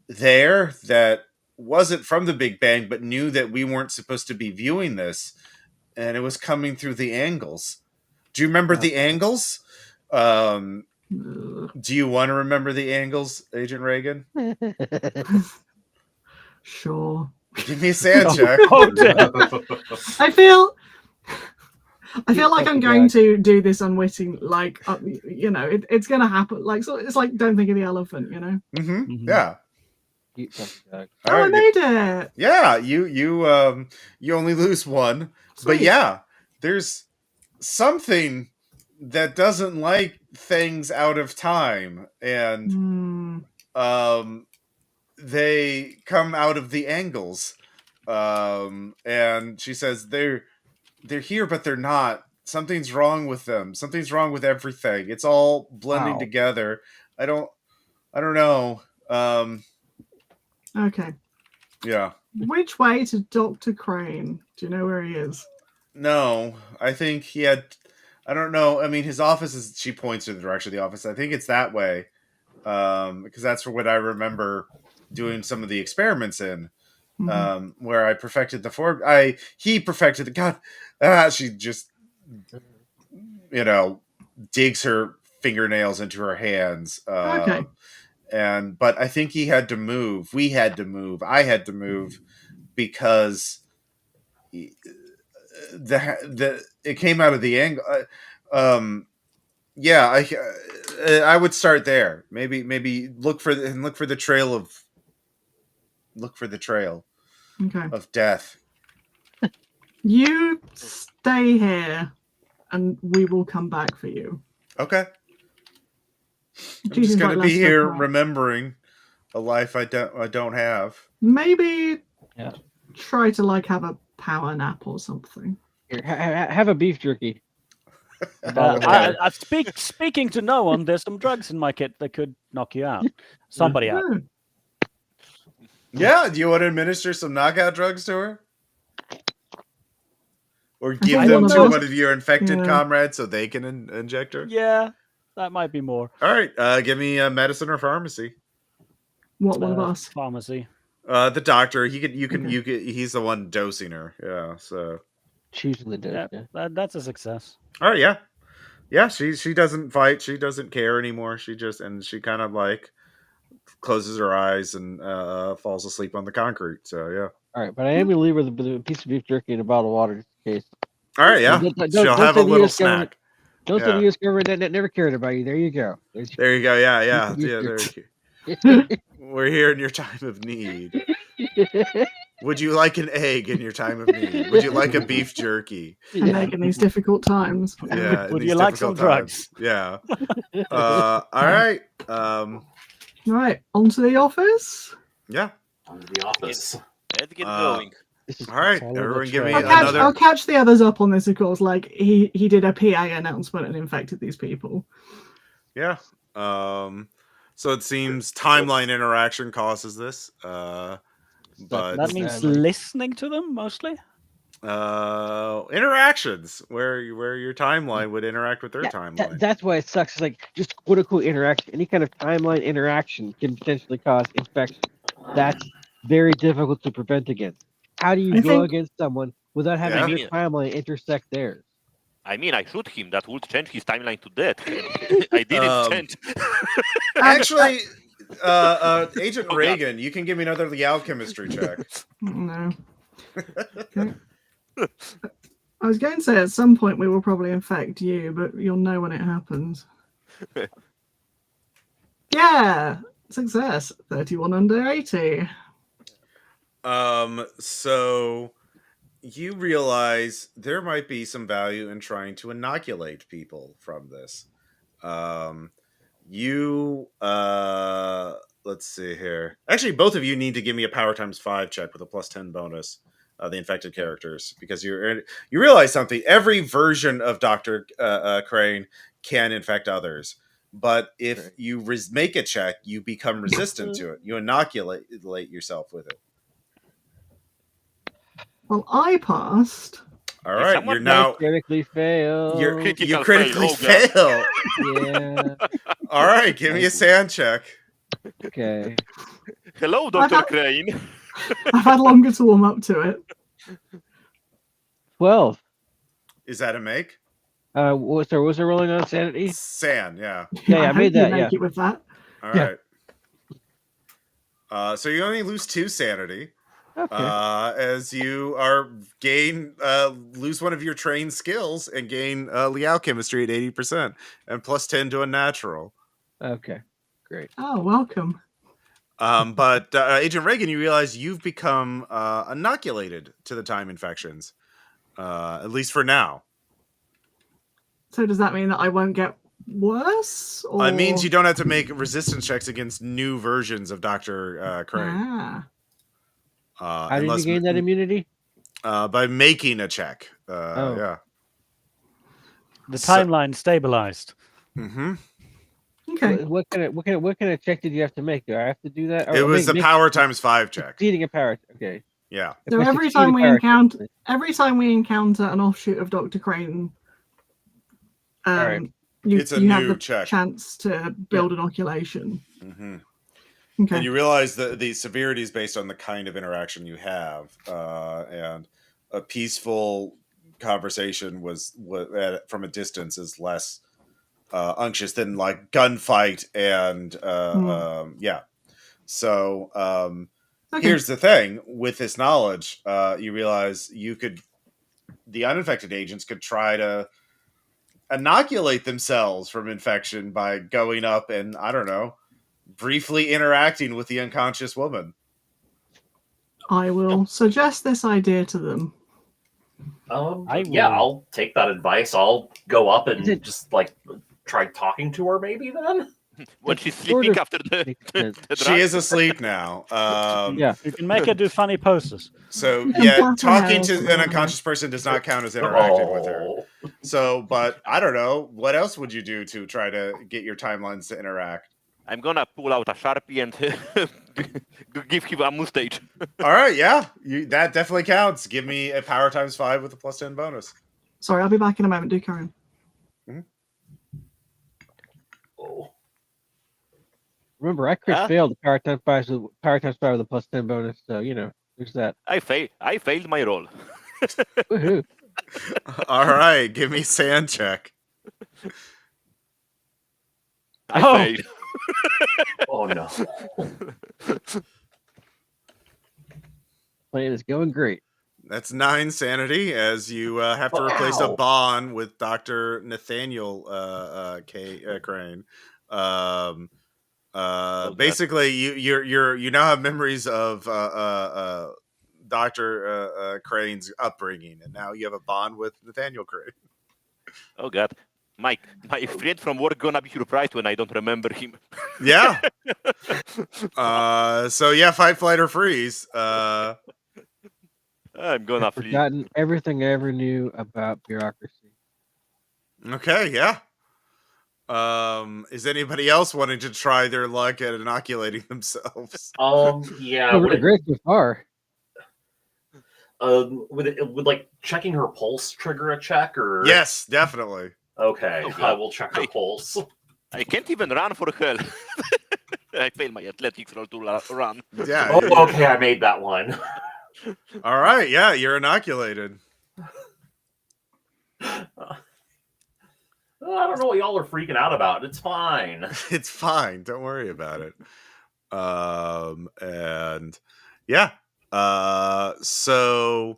there that wasn't from the Big Bang, but knew that we weren't supposed to be viewing this, and it was coming through the angles. Do you remember the angles? Do you want to remember the angles, Agent Reagan? Sure. Give me a sand check. Oh, dear. I feel like I'm going to do this unwitting, like it's going to happen. Like, so it's like don't think of the elephant, you know. Mm-hmm. Yeah. Oh, I made it. Yeah, you only lose one, Sweet. but yeah, there's something that doesn't like things out of time, and they come out of the angles, and she says they're here, but they're not. Something's wrong with them. Something's wrong with everything. It's all blending together. I don't know. Okay. Yeah. Which way to Dr. Crane? Do you know where he is? No, I think he had. I don't know. I mean, his office is. She points to the direction of the office. I think it's that way, because that's what I remember doing some of the experiments in, where I perfected the form. He perfected the God. She just, digs her fingernails into her hands. Okay. But I think he had to move. We had to move. I had to move because it came out of the angle. I would start there. Maybe look for the trail of death. You stay here, and we will come back for you. Okay. I'm She's just going to be here right. remembering a life I don't have. Maybe try to have a power nap or something. Here, have a beef jerky. Speaking to no one, there's some drugs in my kit that could knock you out. Somebody out. Yeah, do you want to administer some knockout drugs to her? Or give them to one of your infected comrades so they can inject her? Yeah, that might be more. All right, give me a medicine or pharmacy. What one of us? Pharmacy. The doctor. He's the one dosing her. Yeah, so choosing the dose. Yeah. That's a success. All right, yeah. She doesn't fight. She doesn't care anymore. She kind of closes her eyes and falls asleep on the concrete. So yeah. All right, but I am going to leave her with a piece of beef jerky and a bottle of water just in case. All right, yeah. She'll have a say the little US government. snack. Don't say the U.S. government that never cared about you. There you go. There you go. Yeah. There you go. We're here in your time of need. Would you like an egg in your time of need? Would you like a beef jerky? An egg in these difficult times. Yeah. Would you like some drugs? Yeah. All right. Right, on to the office. Yeah. On to the office. Let's get going. All right, everyone, give me I'll catch the others up on this, of course. Like he did a PA announcement and infected these people. Yeah. So it seems timeline interaction causes this. But that means listening to them mostly. Interactions where your timeline would interact with their timeline. That's why it sucks. It's like just quote unquote interaction. Any kind of timeline interaction can potentially cause infection. That's very difficult to prevent against. How do you go against someone without having your timeline intersect theirs? I mean, I shoot him. That would change his timeline to death. I didn't change. Actually, Agent Reagan, you can give me another Liao chemistry check. No. Okay. I was going to say at some point we will probably infect you, but you'll know when it happens. Yeah, success. 31 under 80. So you realize there might be some value in trying to inoculate people from this. Let's see here. Actually, both of you need to give me a power times 5 check with a +10 bonus. The infected characters, because you realize something. Every version of Dr. Crane can infect others, but if you make a check, you become resistant to it. You inoculate yourself with it. Well, I passed. All right, you're now critically fail. You critically fail. Yeah. All right, give me a sand check. Okay. Hello, Dr. Crane. I've had longer to warm up to it. 12. Is that a make? Was there rolling on sanity? Sand, yeah. Yeah, I made that. Make it with that. All right. So you only lose 2 sanity. Okay. As you lose one of your trained skills and gain Liao chemistry at 80% and +10 to a natural. Okay, great. Oh, welcome. But Agent Reagan, you realize you've become inoculated to the time infections, at least for now. So does that mean that I won't get worse? Or... It means you don't have to make resistance checks against new versions of Dr. Crane. Ah. How did you gain that immunity? By making a check. Yeah. The timeline stabilized. Mm-hmm. Okay. What kind of check did you have to make? Do I have to do that? It was the power times 5 check. Exceeding a power. Okay. Yeah. So every time we encounter an offshoot of Dr. Crane, you have the chance to build inoculation. Mm-hmm. Okay. And you realize that the severity is based on the kind of interaction you have, and a peaceful conversation was from a distance is less unctuous than like gunfight and yeah. So here's the thing: with this knowledge, you realize the uninfected agents could try to inoculate themselves from infection by going up and briefly interacting with the unconscious woman. I will suggest this idea to them. I'll take that advice. I'll go up and just try talking to her maybe then. When she's sleeping after the she is asleep now. Yeah, you can make her do funny poses. So yeah, talking to an unconscious person does not count as interacting with her. So, but I don't know, what else would you do to try to get your timelines to interact? I'm gonna pull out a Sharpie and give him a mustache. All right, yeah, that definitely counts. Give me a power times 5 with a +10 bonus. Sorry, I'll be back in a moment. Do carry on. Mm-hmm. Oh. Remember, I failed the power times 5 with a +10 bonus. So there's that. I failed my roll. Woohoo! All right, give me sand check. I failed. Oh no. Plan is going great. That's 9 sanity as you have to replace a Wow. bond with Dr. Nathaniel Crane. God. Basically, you now have memories of Dr. Crane's upbringing, and now you have a bond with Nathaniel Crane. Oh God. My friend from work gonna be surprised when I don't remember him. Yeah. So yeah, fight, flight, or freeze. I'm gonna I've flee. forgotten everything I ever knew about bureaucracy. Okay, yeah. Is anybody else wanting to try their luck at inoculating themselves? Yeah. Oh, really great so far. Would like checking her pulse trigger a check or? Yes, definitely. Okay, Oh, I God. will check her Hey. pulse. I can't even run for hell. I failed my athletics roll to run. Yeah. Oh, okay, I made that one. All right. Yeah, you're inoculated. I don't know what y'all are freaking out about. It's fine. It's fine. Don't worry about it. And yeah. So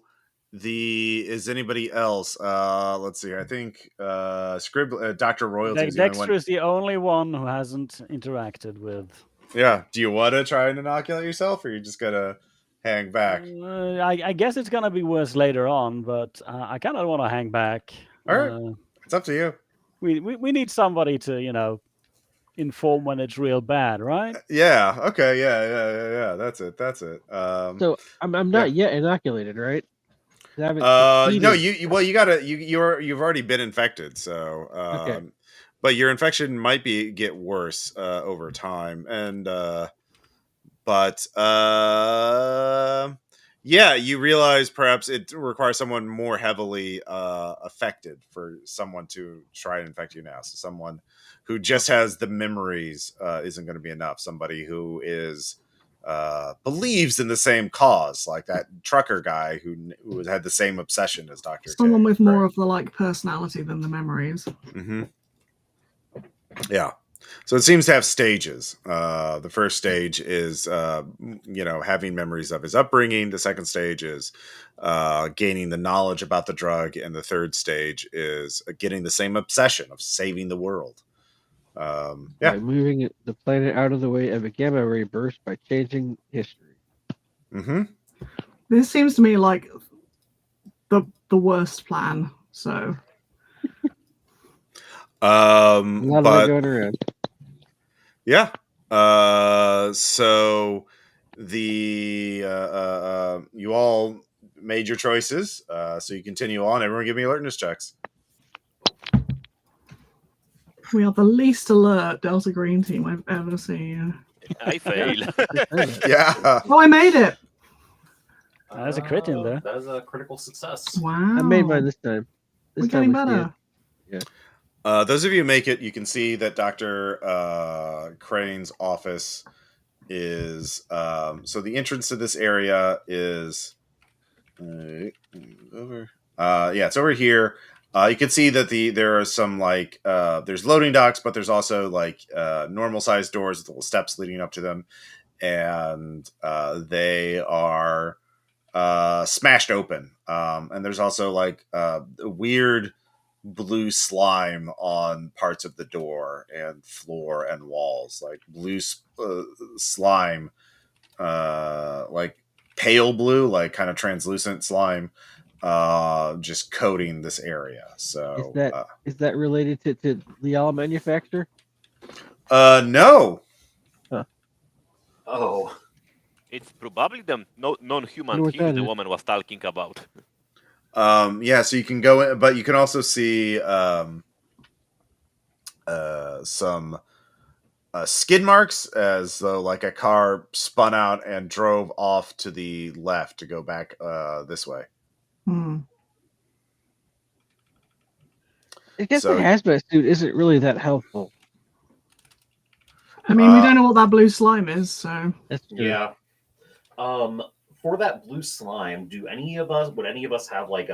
is anybody else? Let's see. I think Dr. Royalty is the only Dexter one. is the only one who hasn't interacted with. Yeah. Do you want to try and inoculate yourself, or are you just gonna hang back? I guess it's gonna be worse later on, but I kind of want to hang back. All right. It's up to you. We need somebody to inform when it's real bad, right? Yeah. Okay. Yeah. That's it. So I'm not yet inoculated, right? I haven't No, completed- you gotta you've already been infected, so Okay. but your infection might get worse over time, and but yeah, you realize perhaps it requires someone more heavily affected for someone to try and infect you now. So someone who just has the memories isn't going to be enough. Somebody who is believes in the same cause, like that trucker guy who had the same obsession as Dr. Someone K. with more of the like personality than the memories. Mm-hmm. Yeah. So it seems to have stages. The first stage is, having memories of his upbringing. The second stage is gaining the knowledge about the drug. And the third stage is getting the same obsession of saving the world. By moving the planet out of the way of a gamma ray burst by changing history. Mm-hmm. This seems to me like the worst plan. So A lot of that going around. Yeah. So you all made your choices. So you continue on. Everyone give me alertness checks. we are the least alert Delta Green team I've ever seen. I fail. Yeah. Oh, I made it. There's a crit in there. That is a critical success. Wow. I made mine this time. We're getting better. Those of you who make it, you can see that Dr. Crane's office is so the entrance to this area is over. It's over here. You can see that there are some there's loading docks, but there's also normal sized doors with little steps leading up to them, and they are smashed open. And there's also weird blue slime on parts of the door and floor and walls, like blue slime, like pale blue, like kind of translucent slime, just coating this area. So is that related to Liala manufacturer? No. Huh. Oh. It's probably the non-human what thing that the is. woman was talking about. So you can go in, but you can also see some skid marks, as though like a car spun out and drove off to the left to go back this way. I guess the hazmat suit isn't really that helpful. I mean, we don't know what that blue slime is, so That's true. Yeah. For that blue slime, would any of us have like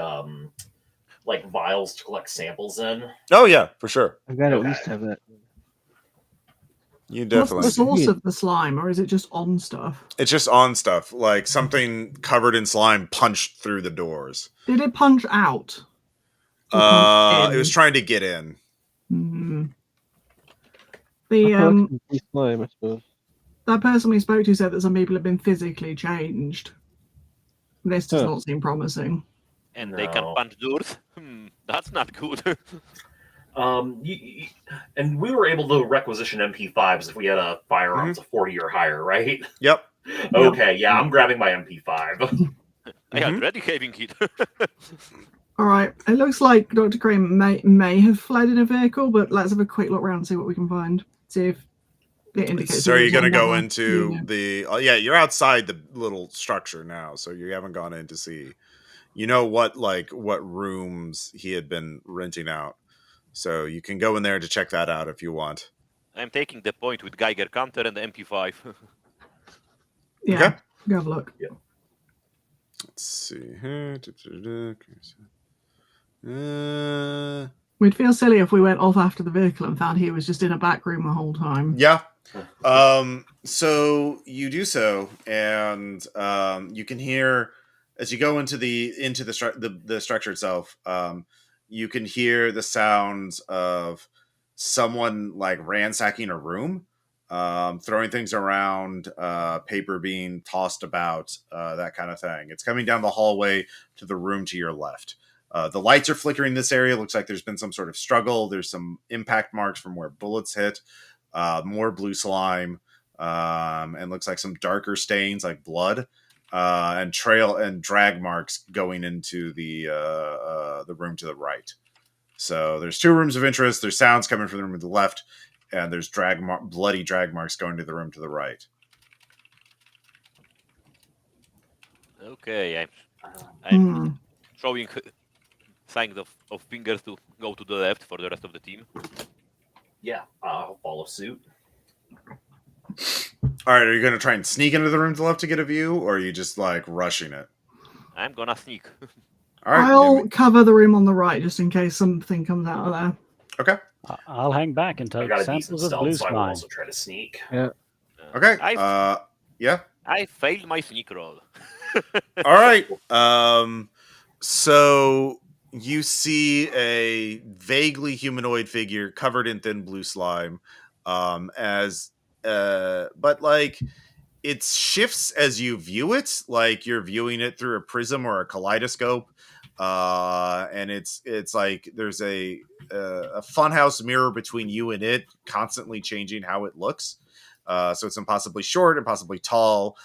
vials to collect samples in? Oh yeah, for sure. I've got to Okay. at least have that. You What's definitely. the source of the slime, or is it just on stuff? It's just on stuff, like something covered in slime punched through the doors. Did it punch out? Or punch It was in? trying to get in. Hmm. I'll The collect some slime, I suppose. that person we spoke to said that some people have been physically changed. This does Huh. not seem promising. And they can No. punch doors. That's not good. And we were able to requisition MP5s if we had a firearms of 40 or higher, right? Yep. Okay, yeah, I'm grabbing my MP5. I already having it. All right. It looks like Dr. Crane may have fled in a vehicle, but let's have a quick look around and see what we can find. See if it indicates. So that are you there's going to go another into unit. the? Oh, yeah, you're outside the little structure now, so you haven't gone in to see. You know what rooms he had been renting out, so you can go in there to check that out if you want. I'm taking the point with Geiger counter and the MP5. Yeah. Okay. Go have a look. Let's see. We'd feel silly if we went off after the vehicle and found he was just in a back room the whole time. Yeah. So you do so, and you can hear as you go into the structure itself. You can hear the sounds of someone like ransacking a room, throwing things around, paper being tossed about, that kind of thing. It's coming down the hallway to the room to your left. The lights are flickering in this area. Looks like there's been some sort of struggle. There's some impact marks from where bullets hit. More blue slime, and looks like some darker stains like blood, and trail and drag marks going into the room to the right. So there's two rooms of interest. There's sounds coming from the room to the left, and there's bloody drag marks going to the room to the right. Okay, I'm Hmm. showing signs of fingers to go to the left for the rest of the team. Yeah, I'll follow suit. All right, are you going to try and sneak into the room to the left to get a view, or are you just like rushing it? I'm gonna sneak. All right, I'll cover the room on the right just in case something comes out of there. okay. I'll hang back and I've take got a decent samples of blue stealth, so I will slime. also try to sneak. Okay. I Yeah. I failed my sneak roll. All right. So you see a vaguely humanoid figure covered in thin blue slime, but like it shifts as you view it, like you're viewing it through a prism or a kaleidoscope, and it's like there's a funhouse mirror between you and it, constantly changing how it looks. So it's impossibly short, impossibly tall,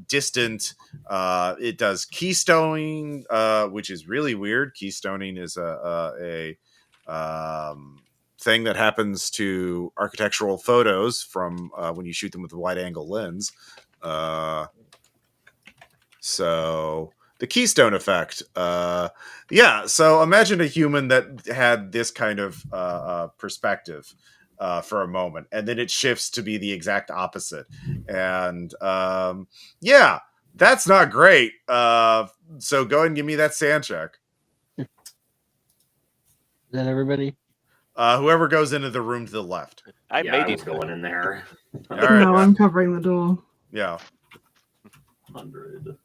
distant. It does keystoning, which is really weird. Keystoning is a thing that happens to architectural photos from when you shoot them with a wide angle lens. So the keystone effect. Yeah. So imagine a human that had this kind of perspective for a moment, and then it shifts to be the exact opposite. And yeah, that's not great. So go ahead and give me that sand check. Is that everybody? Whoever goes into the room to the left. I Yeah, made I was it. going in there. All right. No, I'm covering the door. Yeah. 100.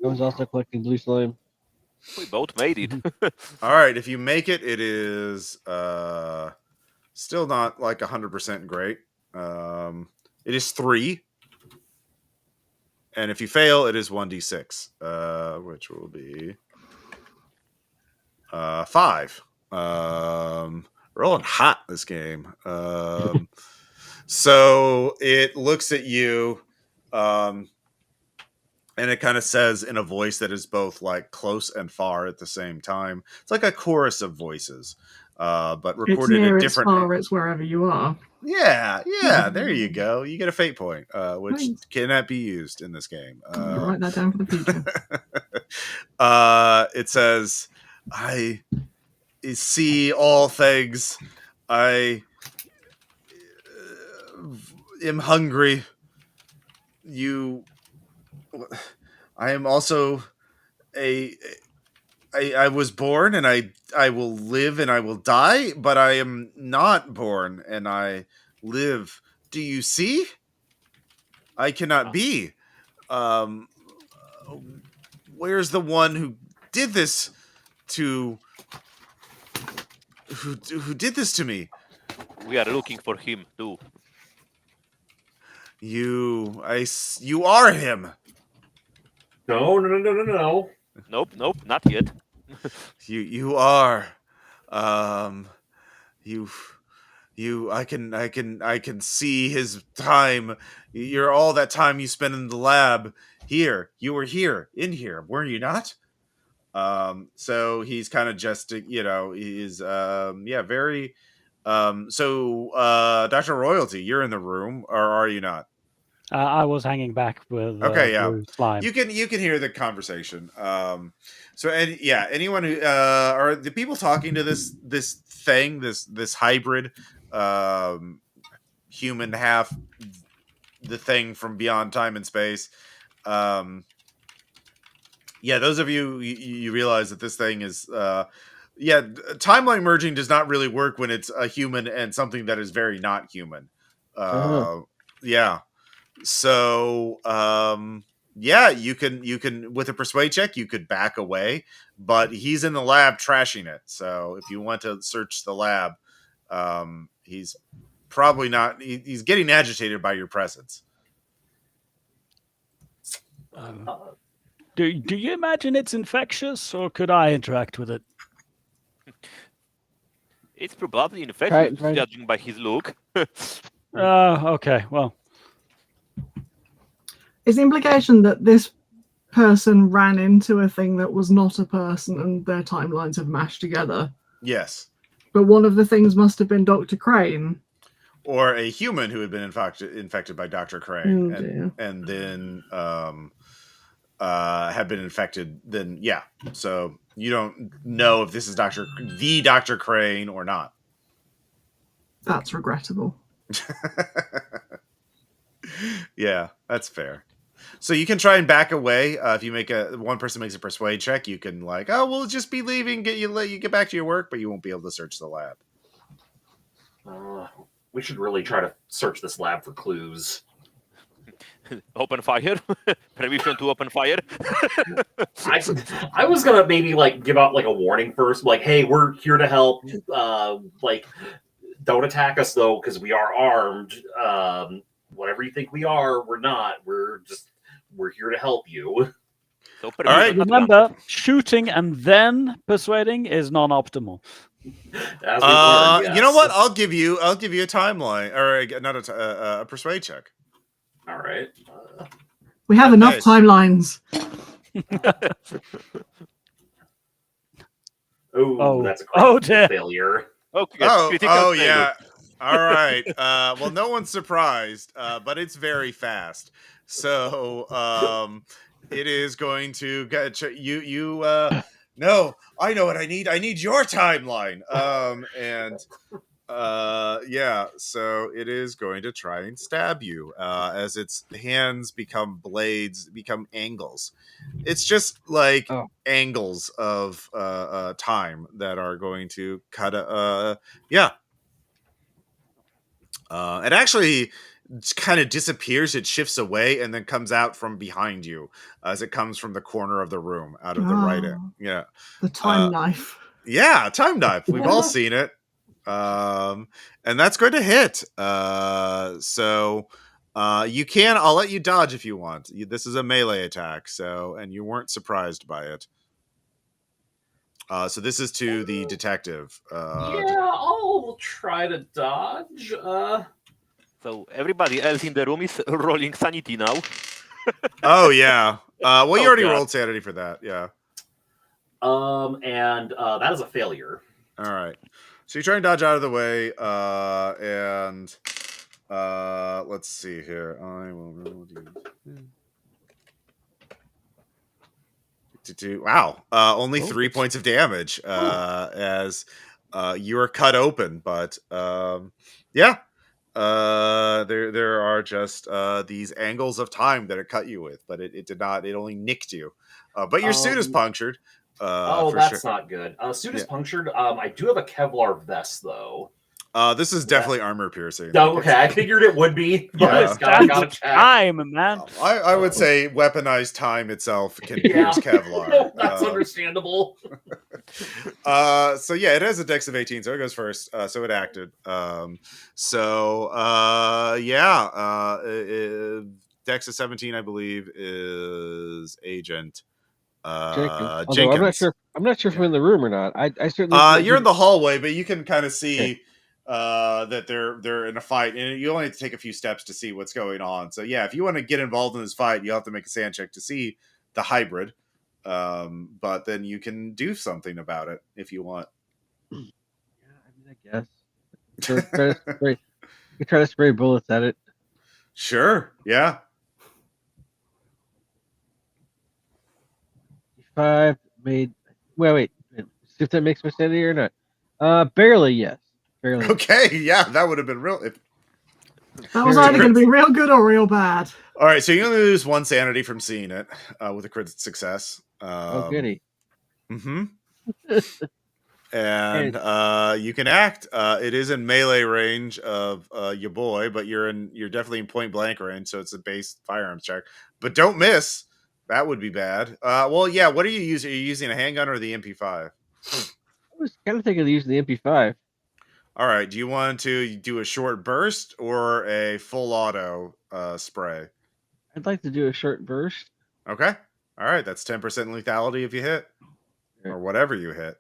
I was also collecting blue slime. We both made it. All right. If you make it, it is still not like 100% great. It is 3. And if you fail, it is 1d6, which will be 5. Rolling hot this game. So it looks at you, and it kind of says in a voice that is both like close and far at the same time. It's like a chorus of voices, but It's recorded near, at it's different. far, it's wherever you are. Yeah, there you go. You get a fate point, which Nice. cannot be used in this game. You write that down for the future. It says, I see all things. I am hungry. I am also a I was born and I will live and I will die, but I am not born and I live. Do you see? I cannot be. Um, where's the one who did this to who did this to me? We are looking for him too. You you are him. No. Nope, not yet. You are. Um, you I can see his time. You're all that time you spent in the lab here. You were here in here, were you not? So he's kind of just he's very so Dr. Royalty, you're in the room, or are you not? I was hanging back with Okay, yeah. blue slime. You can hear the conversation. So and yeah, anyone who are the people talking to this thing, this hybrid human half the thing from beyond time and space. Yeah, those of you realize that this thing is timeline merging does not really work when it's a human and something that is very not human. Yeah. So yeah, you can with a persuade check you could back away, but he's in the lab trashing it. So if you want to search the lab, he's probably not. He's getting agitated by your presence. Do you imagine it's infectious, or could I interact with it? It's probably infectious, Right. judging by his look. Okay, well. Is the implication that this person ran into a thing that was not a person and their timelines have mashed together? Yes. But one of the things must have been Dr. Crane. Or a human who had been infected by Dr. Crane, and then had been infected. Then yeah, so you don't know if this is the Dr. Crane or not. That's regrettable. Yeah, that's fair. So you can try and back away. If you make one person makes a persuade check, you can we'll just be leaving, let you get back to your work, but you won't be able to search the lab. We should really try to search this lab for clues. Open fire. Permission to open fire. I was gonna maybe give out a warning first, hey, we're here to help. Don't attack us though, because we are armed. Whatever you think we are, we're not. We're here to help you. So all right. Remember, shooting and then persuading is non-optimal. As we learned, yes. You know what? I'll give you a timeline, or not a persuade check. All right. We have enough timelines. That's a dear. failure. Okay. Yeah. All right. Well, no one's surprised, but it's very fast. So it is going to get you. No, I know what I need. I need your timeline. Yeah. So it is going to try and stab you as its hands become blades, become angles. It's just angles of time that are going to cut it actually kind of disappears. It shifts away and then comes out from behind you as it comes from the corner of the room out of the right end. Yeah. The time knife. Yeah, time knife. We've all seen it. And that's going to hit. So you can, I'll let you dodge if you want. This is a melee attack, and you weren't surprised by it. So this is to the detective. I'll try to dodge. So everybody else in the room is rolling sanity now. Oh yeah. Well, you already rolled sanity for that. Yeah. And that is a failure. All right. So you try and dodge out of the way, and let's see here. I will roll Wow. Only 3 points of damage as you are cut open, but yeah. There are just these angles of time that it cut you with, but it did not. It only nicked you. But your suit is punctured. Oh, for that's sure. not good. Suit is Yeah. punctured. I do have a Kevlar vest though. This is definitely armor piercing. Oh, Like, okay, I figured it would be, but Yeah. it's gotta Standard check. time, man. I would say weaponized time itself can Yeah. pierce Kevlar. That's understandable. So yeah, it has a dex of 18, so it goes first. So it acted. Dex of 17, I believe, is Agent Jenkins. Although Jenkins. I'm not sure if I'm in the room or not. I certainly. You're in the hallway, but you can kind of see that they're in a fight, and you only have to take a few steps to see what's going on. So yeah, if you want to get involved in this fight, you have to make a sand check to see the hybrid. But then you can do something about it if you want. Yeah, I guess. So try to spray bullets at it. Sure. Yeah. 5 made. Wait. See if that makes my sanity or not. Barely, yes. Barely. Okay. Yeah, that would have been real. That was either going to be real good or real bad. All right, so you only lose 1 sanity from seeing it with a crit success. Oh, goody. Mm-hmm. And you can act. It is in melee range of your boy, but you're definitely in point blank range, so it's a base firearms check. But don't miss. That would be bad. Well, yeah. What are you using? Are you using a handgun or the MP5? I was kind of thinking of using the MP5. All right. Do you want to do a short burst or a full auto spray? I'd like to do a short burst. Okay. All right. That's 10% lethality if you hit, or whatever you hit.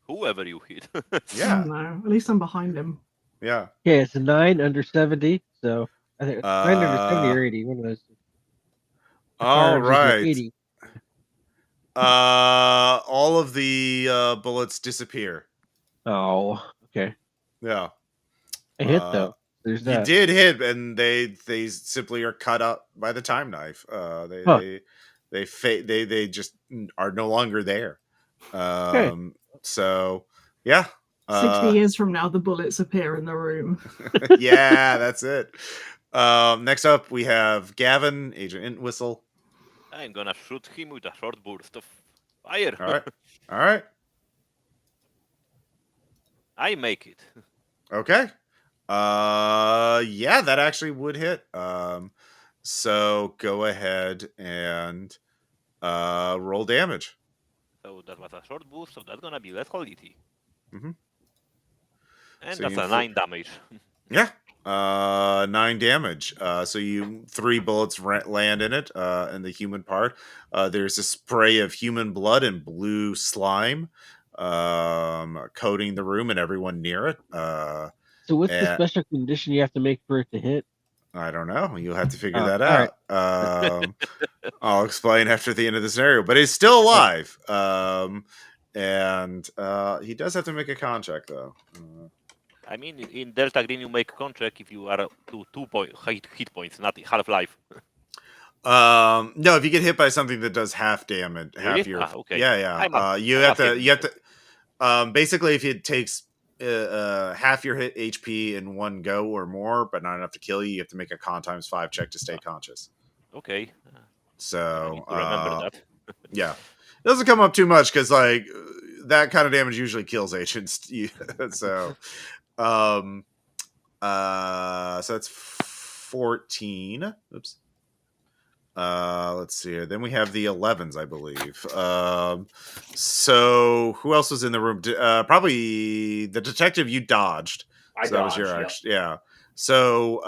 Whoever you hit. Yeah. No, at least I'm behind him. Yeah. Okay, it's a 9 under 70. So I think it's 9 under 70 or 80. One of those. All Firearms equal right. 80. All of the bullets disappear. Oh, okay. Yeah. I hit though. There's You that. did hit, and they simply are cut up by the time knife. They just are no longer there. So yeah. 60 years from now, the bullets appear in the room. Yeah, that's it. Next up, we have Gavin, Agent Entwistle. I'm gonna shoot him with a short burst of fire. All right. All right. I make it. Okay. Yeah, that actually would hit. So go ahead and roll damage. So that was a short boost, so that's gonna be less quality. Mhm. And So that's you a 9 damage. Yeah. 9 damage. So you 3 bullets land in it, in the human part. There's a spray of human blood and blue slime coating the room and everyone near it. So what's the special condition you have to make for it to hit? I don't know. You'll have to figure that all out. I'll explain after the end of the scenario, but he's still alive. And he does have to make a con check, though. I mean, in Delta Green, you make con check if you are to 2 hit points, not half life. No, if you get hit by something that does half damage, Really? half your Okay. yeah. You have to. Basically, if it takes half your hit HP in one go or more, but not enough to kill you, you have to make a con times 5 check to stay conscious. Okay. So I need to remember that. Yeah, it doesn't come up too much because like that kind of damage usually kills agents. So, so that's 14. Oops. Let's see here. Then we have the 11s, I believe. So who else was in the room? Probably the detective you dodged. That was your action. Yeah. So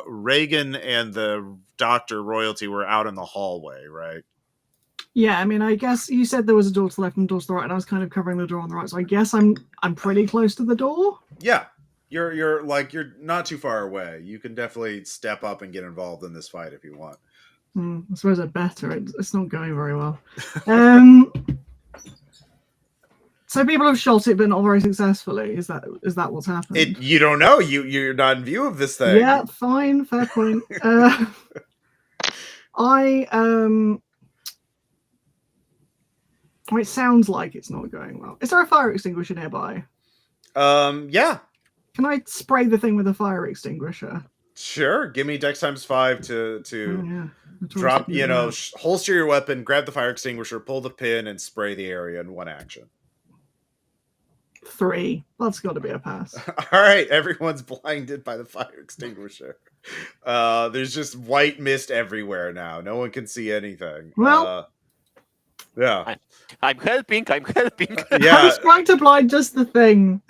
Reagan and the Dr. Royalty were out in the hallway, right? Yeah, I mean, I guess you said there was a door to the left and a door to the right, and I was kind of covering the door on the right, so I guess I'm pretty close to the door. Yeah. You're not too far away. You can definitely step up and get involved in this fight if you want. I suppose I better. It's not going very well. So people have shot it, but not very successfully. Is that what's happened? You don't know. You're not in view of this thing. Yeah, fine, fair point. It sounds like it's not going well. Is there a fire extinguisher nearby? Yeah. Can I spray the thing with a fire extinguisher? Sure. Give me Dex times 5 to. Oh, yeah. drop, holster your weapon, grab the fire extinguisher, pull the pin, and spray the area in one action. 3. That's got to be a pass. All right, everyone's blinded by the fire extinguisher. There's just white mist everywhere now. No one can see anything. Well, yeah. I'm helping. Yeah. I'm trying to blind just the thing.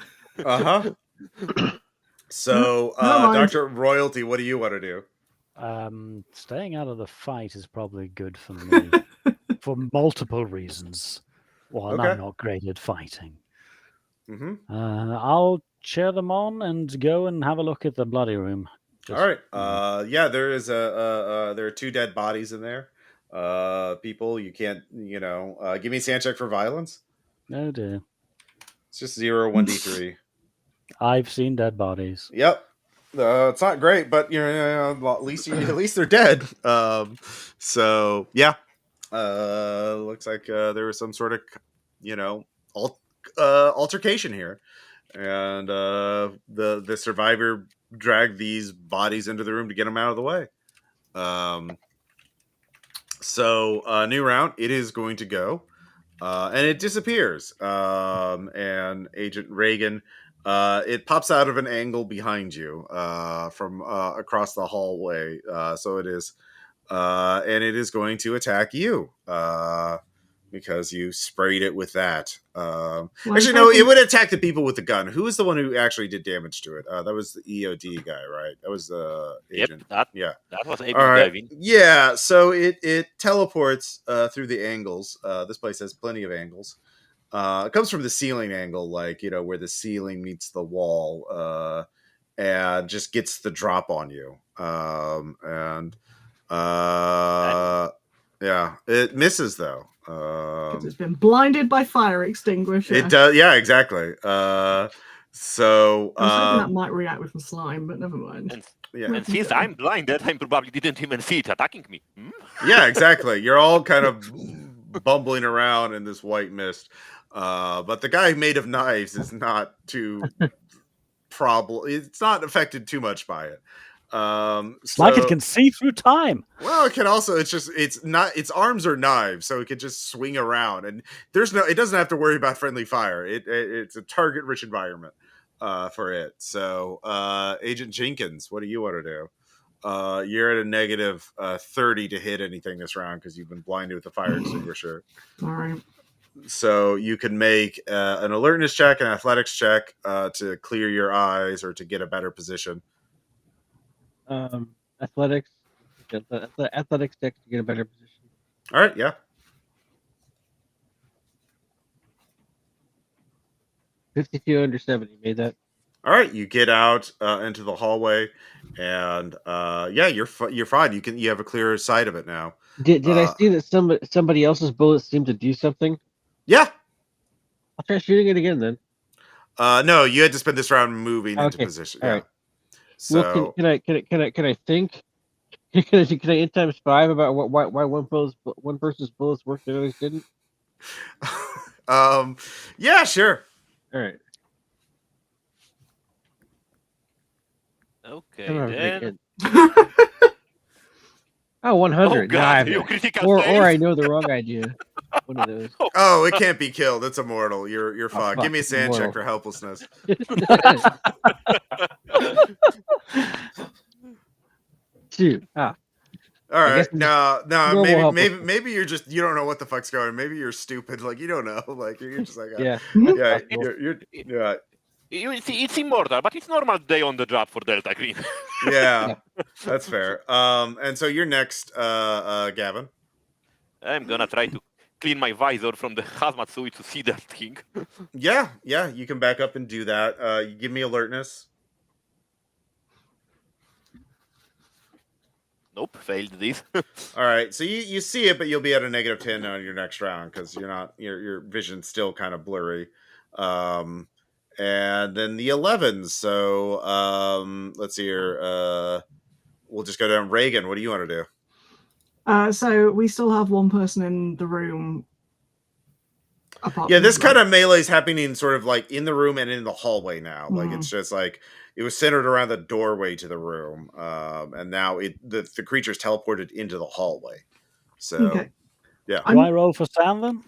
So, Dr. Royalty, what do you want to do? Staying out of the fight is probably good for me for multiple reasons. One, I'm not great at fighting. I'll cheer them on and go and have a look at the bloody room. All right. Yeah, there is there are 2 dead bodies in there. People, you can't, give me a sand check for violence. Oh dear. It's just 0, 1d3. I've seen dead bodies. Yep. It's not great, but at least they're dead. So yeah. Looks like there was some sort of altercation here, and the survivor dragged these bodies into the room to get them out of the way. So new round, it is going to go, and it disappears. And Agent Reagan, it pops out of an angle behind you from across the hallway. So it is, and it is going to attack you because you sprayed it with that. Actually, no, it would attack the people with the gun. Who is the one who actually did damage to it? That was the EOD guy, right? That was the agent. That was Agent Gavin. Yeah, so it teleports through the angles. This place has plenty of angles. It comes from the ceiling angle, where the ceiling meets the wall, and just gets the drop on you. Yeah, it misses though. Because it's been blinded by fire extinguisher. It does, yeah, exactly. So I was hoping that might react with the slime, but never mind. And since I'm blinded, I probably didn't even see it attacking me. Yeah, exactly. You're all kind of bumbling around in this white mist. But the guy made of knives is not too it's not affected too much by it. Like it can see through time. Well, it can also, its arms are knives, so it can just swing around, and it doesn't have to worry about friendly fire. It's a target rich environment for it. So Agent Jenkins, what do you want to do? You're at a negative 30 to hit anything this round because you've been blinded with the fire extinguisher. All right. So you can make an alertness check, an athletics check to clear your eyes or to get a better position. Athletics check to get a better position. All right, yeah. 52 under 70 made that. All right, you get out into the hallway, and yeah, you're fine. You have a clearer sight of it now. Did I see that somebody else's bullets seemed to do something? Yeah. I'll try shooting it again then. No, you had to spend this round moving into position. All yeah. right. So well, can I think? Can I in times 5 about why one person's bullets worked and others didn't? Yeah, sure. All right. Okay, then. 100. Oh God, you critical or fail. I know the wrong idea. One of those. Oh, it can't be killed. It's immortal. You're fine. Give me a sand check for helplessness. Shoot. All right. No. Maybe you're just, you don't know what the fuck's going. Maybe you're stupid. Like, you don't know. Like, you're just like, yeah. Yeah. You see, it's immortal, but it's normal day on the job for Delta Green. Yeah, that's fair. And so you're next, Gavin. I'm gonna try to clean my visor from the hazmat suit to see that thing. Yeah, you can back up and do that. You give me alertness. Nope, failed this. All right, so you see it, but you'll be at a negative 10 on your next round because your vision's still kind of blurry. And then the 11s. So let's see here. We'll just go down. Reagan, what do you want to do? So we still have one person in the room. apart Yeah, from this the kind blood. of melee is happening sort of like in the room and in the hallway now. Like it's just like it was centered around the doorway to the room, and now the creature's teleported into the hallway. So Okay. yeah, Do I roll for sound then?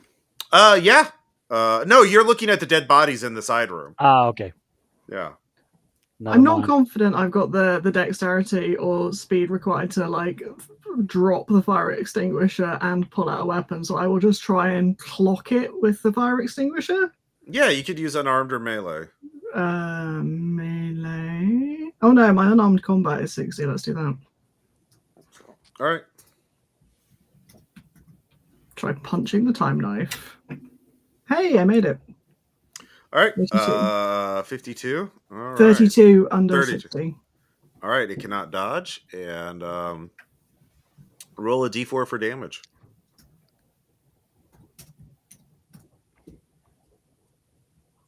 yeah. No, you're looking at the dead bodies in the side room. Ah, okay. Yeah. Never I'm not mind. confident I've got the dexterity or speed required to like drop the fire extinguisher and pull out a weapon, so I will just try and clock it with the fire extinguisher. Yeah, you could use unarmed or melee. Melee. Oh no, my unarmed combat is 60. Let's do that. All right. Try punching the time knife. Hey, I made it. All right. 52. 52. All right. 32 under 32. 60. All right. It cannot dodge, and roll a d4 for damage.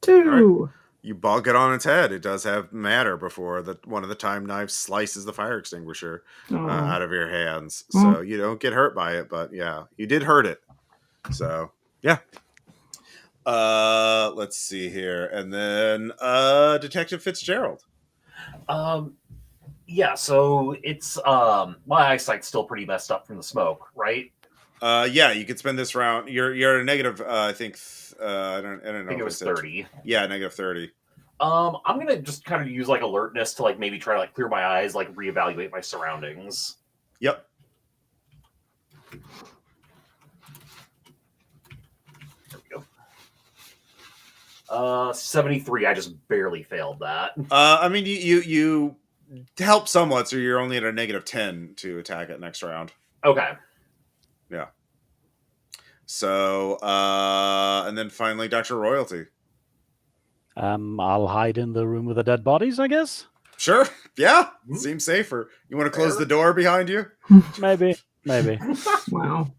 Two. You bonk it on its head. It does have matter before one of the time knives slices the fire extinguisher out of your hands. So you don't get hurt by it, but yeah, you did hurt it. So yeah. Let's see here, and then Detective Fitzgerald. Yeah, so it's my eyesight's still pretty messed up from the smoke, right? Yeah, you could spend this round. You're a negative. I think. I don't know. I think it was 30. Yeah, negative 30. I'm gonna just kind of use like alertness to like maybe try to like clear my eyes, like reevaluate my surroundings. Yep. There we go. 73. I just barely failed that. I mean, you help somewhat, so you're only at a negative 10 to attack it next round. Okay. Yeah. So, and then finally, Dr. Royalty. I'll hide in the room with the dead bodies, I guess. Sure. Yeah. Seems safer. You want to close the door behind you? Maybe. Wow.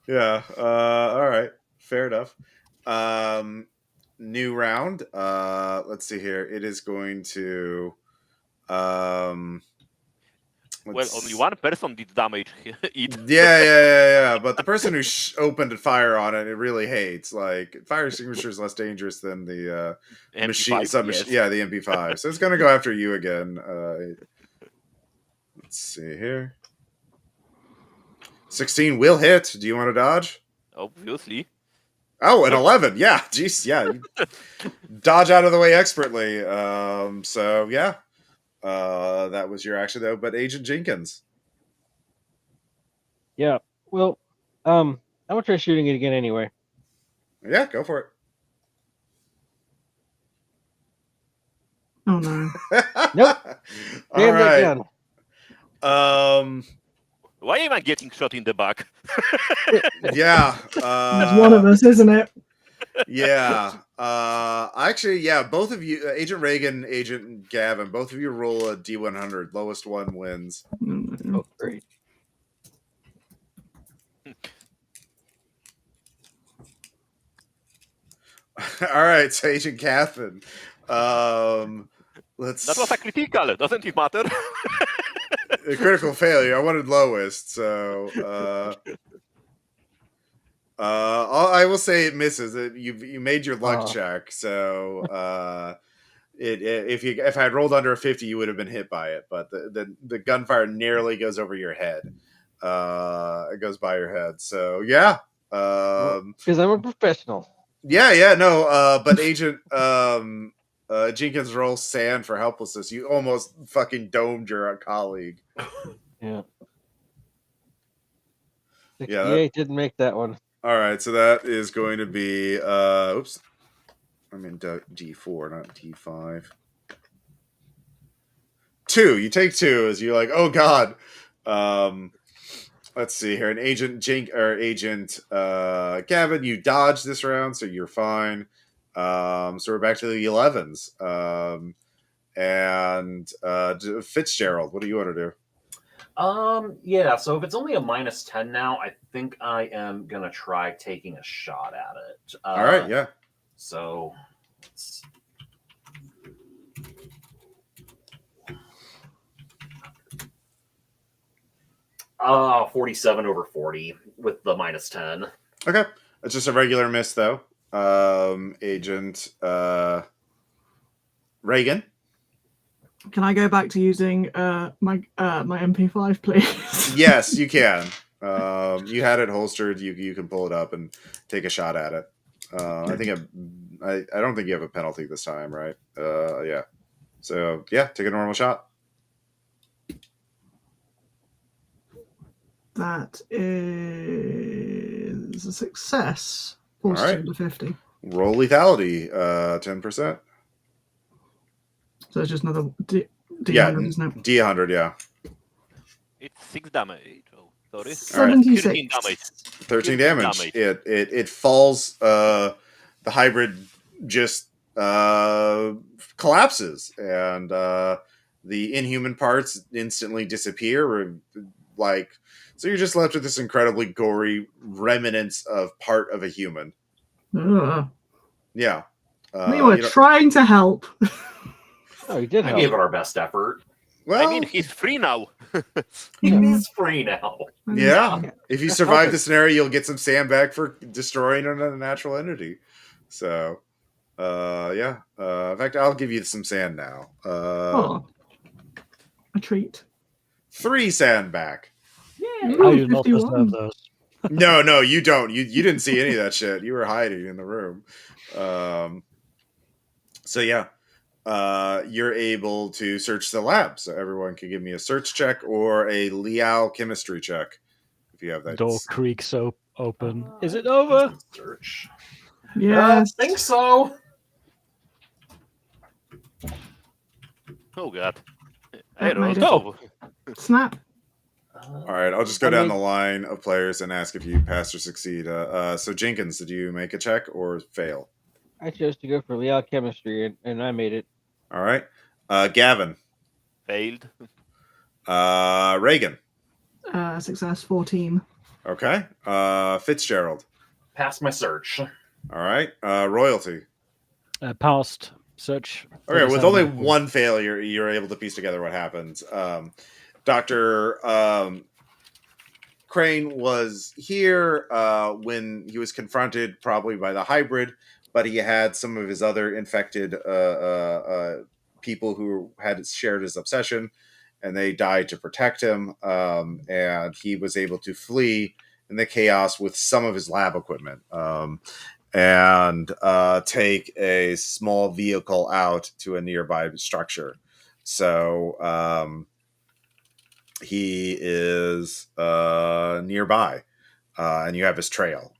Yeah. All right. Fair enough. New round. Let's see here. It is going to. Well, only one person did damage it. Yeah. But the person who opened a fire on it, it really hates. Like fire extinguisher is less dangerous than the machine. MP5, yes. Yeah, the MP5. So it's going to go after you again. Let's see here. 16 will hit. Do you want to dodge? Obviously. Oh, an 11. Yeah. Jeez. Yeah. You dodge out of the way expertly. So yeah. That was your action though. But Agent Jenkins. Yeah. Well, I'm gonna try shooting it again anyway. Yeah, go for it. Oh no. Nope. All Damn that right. gun. Why am I getting shot in the back? Yeah. It's one of us, isn't it? Yeah. Actually, yeah, both of you, Agent Reagan, Agent Gavin, both of you roll a D100. Lowest one wins. Oh, great. All right, so Agent Gavin. Let's. That was a critical, doesn't it matter? A critical failure. I wanted lowest, so. I will say it misses. You made your luck check, so if I had rolled under a 50, you would have been hit by it. But the gunfire nearly goes over your head. It goes by your head. So yeah, Because I'm a professional. yeah, no. But Agent Jenkins rolls sand for helplessness. You almost fucking domed your colleague. Yeah. 68 Yeah, didn't make that one. All right, so that is going to be oops. I'm in D4, not D5. 2. You take 2 as you're like, oh god. Let's see here. An Agent Gavin, you dodged this round, so you're fine. So we're back to the 11s. And Fitzgerald, what do you want to do? Yeah, so if it's only a -10 now, I think I am gonna try taking a shot at it. All right, yeah. So let's 47 over 40 with the -10. Okay. It's just a regular miss though. Agent Reagan. Can I go back to using my MP5, please? Yes, you can. You had it holstered. You can pull it up and take a shot at it. I think I don't think you have a penalty this time, right? Yeah. So yeah, take a normal shot. That is a success. All right. 50. Roll lethality, 10%. So it's just another D100, Yeah, isn't it? D100, yeah. It's 6 damage. Oh, sorry. 76. 13 damage. 13 damage. It falls. The hybrid just collapses, and the inhuman parts instantly disappear. So you're just left with this incredibly gory remnants of part of a human. Ugh. Yeah. We were trying to help. Oh, you did I help. gave it our best effort. Well, I mean, he's free now. He is free now. yeah. If you That's survive perfect. the scenario, you'll get some sand back for destroying a natural entity. So, yeah. In fact, I'll give you some sand now. Oh, a treat. 3 sand back. I Ooh, do not 51. deserve those. No, you don't. You didn't see any of that shit. You were hiding in the room. So yeah, you're able to search the lab. So everyone can give me a search check or a Liao chemistry check if you have that. Door creaks open. Is it over? Search. Yes. I think so. Oh, God. That I made rolled it. 12. Snap. All right, I'll just go down the line of players and ask if you pass or succeed. So Jenkins, did you make a check or fail? I chose to go for Liao chemistry, and I made it. All right, Gavin, Failed. Reagan, Success 14. okay, Fitzgerald, Pass my search. all right, Royalty. Past search. Okay, with 37. only one failure, you're able to piece together what happens. Dr. Crane was here when he was confronted probably by the hybrid, but he had some of his other infected people who had shared his obsession, and they died to protect him, and he was able to flee in the chaos with some of his lab equipment. And take a small vehicle out to a nearby structure. So he is nearby, and you have his trail.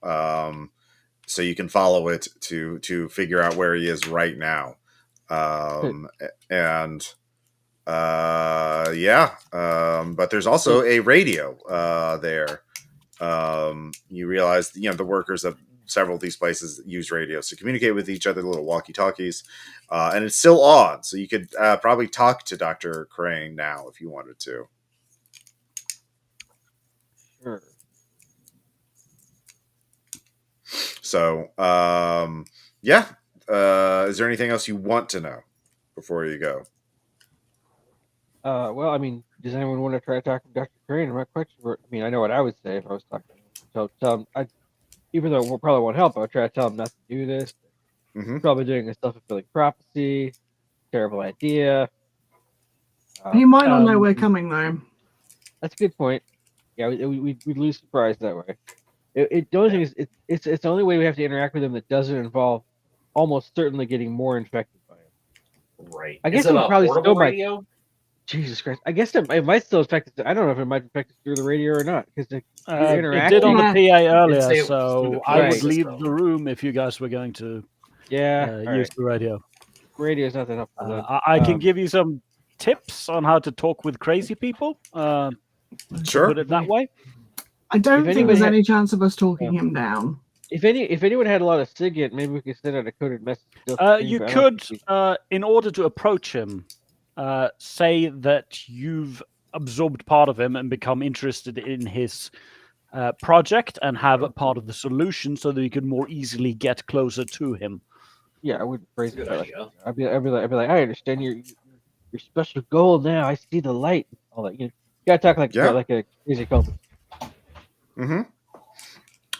So you can follow it to figure out where he is right now. And yeah, but there's also a radio there. You realize, the workers of several of these places use radios to communicate with each other, little walkie-talkies, and it's still on. So you could probably talk to Dr. Crane now if you wanted to. Sure. So, yeah. Is there anything else you want to know before you go? Well, I mean, does anyone want to try talking to Dr. Crane? My question, I know what I would say if I was talking to him. So tell him, even though it probably won't help, I would try to tell him not to do this. Mm-hmm. Probably doing a self-fulfilling prophecy. Terrible idea. He might not know we're coming, though. That's a good point. Yeah, we'd lose surprise that way. The only thing is, it's the only way we have to interact with him that doesn't involve almost certainly getting more infected by him. Right. I guess Is it it would a probably portable still radio? Jesus Christ! I guess it might still affect us. I don't know if it might affect us through the radio or not because It did on the PA say earlier, it was through so the I PA would leave system. the room if you guys were going to use the radio. Radio is not that helpful. then. I can give you some tips on how to talk with crazy people. Sure. Put it that way. I don't If think there's anybody any chance of us talking him down. If anyone had a lot of SIGINT, maybe we could send out a coded message. You could, in order to approach him, say that you've absorbed part of him and become interested in his project and have a part of the solution so that you can more easily get closer to him. Yeah, I wouldn't phrase it Good that way. idea. I'd be like, I understand your special goal now. I see the light. All that. You gotta talk like a crazy cultist. Mm-hmm.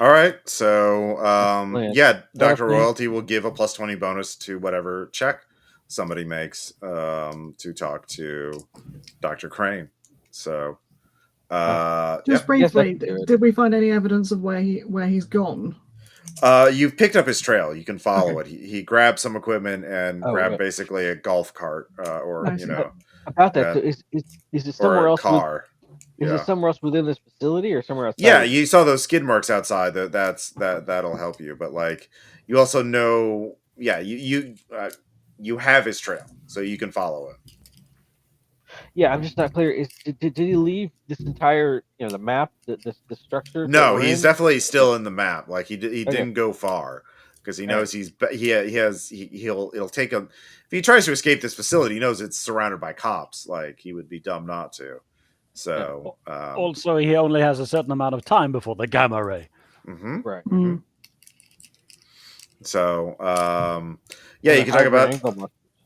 All right. So, Plan. yeah, Dr. Well, Royalty will give a +20 bonus to whatever check somebody makes to talk to Dr. Crane. So, Just yep. Yes, I briefly, can do it. did we find any evidence of where he's gone? You've picked up his trail. You can follow Okay. it. He grabbed some equipment and Oh, grabbed right. basically a golf cart, or I see. About that, so uh, is it or somewhere a else? car. Is it somewhere else within this facility or somewhere outside? Yeah, you saw those skid marks outside. That'll help you. But like, you also know, yeah, you have his trail, so you can follow it. Yeah, I'm just not clear. Did he leave this entire the map, the structure that No, we're he's in? definitely still in the map. Like he Okay. didn't go far because he All knows he'll take him if he tries to escape this facility. He knows it's surrounded by cops. Like he would be dumb not to. So Also, he only has a certain amount of time before the gamma ray. mhm, Right. mhm. So yeah, you can talk about.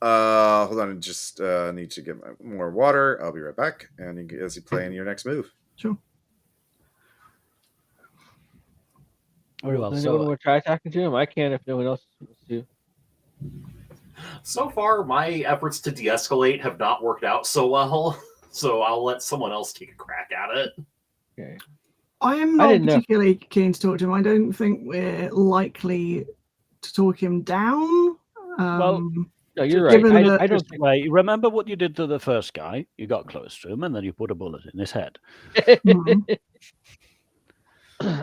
Hold on, I just need to get more water. I'll be right back. And as you play in your next move. Sure. Very well. Does anyone So, want to try talking to him? I can if no one else wants to. So far, my efforts to de-escalate have not worked out so well, so I'll let someone else take a crack at it. Okay. I am I not didn't know. particularly keen to talk to him. I don't think we're likely to talk him down. Well, No, you're Given right. that- I don't just wait. Remember what you did to the first guy? You got close to him, and then you put a bullet in his head. think. Mhm.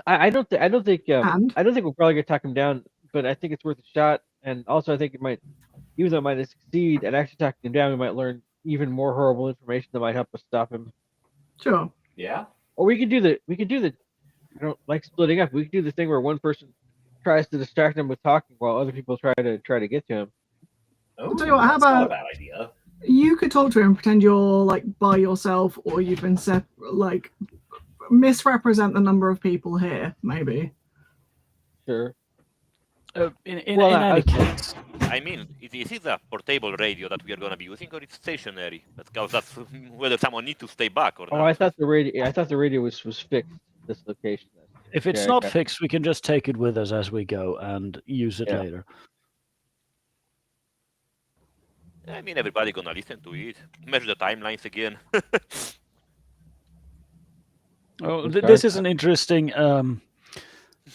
I don't think. And I don't think we're probably gonna talk him down, but I think it's worth a shot. And also, I think it might, even though it might succeed at actually talking him down, we might learn even more horrible information that might help us stop him. sure. Yeah. Or we could do the. I don't like splitting up. We could do the thing where one person tries to distract him with talking while other people try to get to him. Oh, tell you what, how that's not a about- bad idea. You could talk to him, pretend you're like by yourself, or you've been like misrepresent the number of people here, maybe. Sure. In I any was- case, I mean, is it a portable radio that we are going to be using, or it's stationary? That's whether someone needs to stay back or Oh, not. I thought the radio. I thought the radio was fixed at this location. if it's Yeah, not okay. fixed, we can just take it with us as we go and use it Yeah. later. I mean, everybody gonna listen to it. Measure the timelines again. Oh, Okay. this is an interesting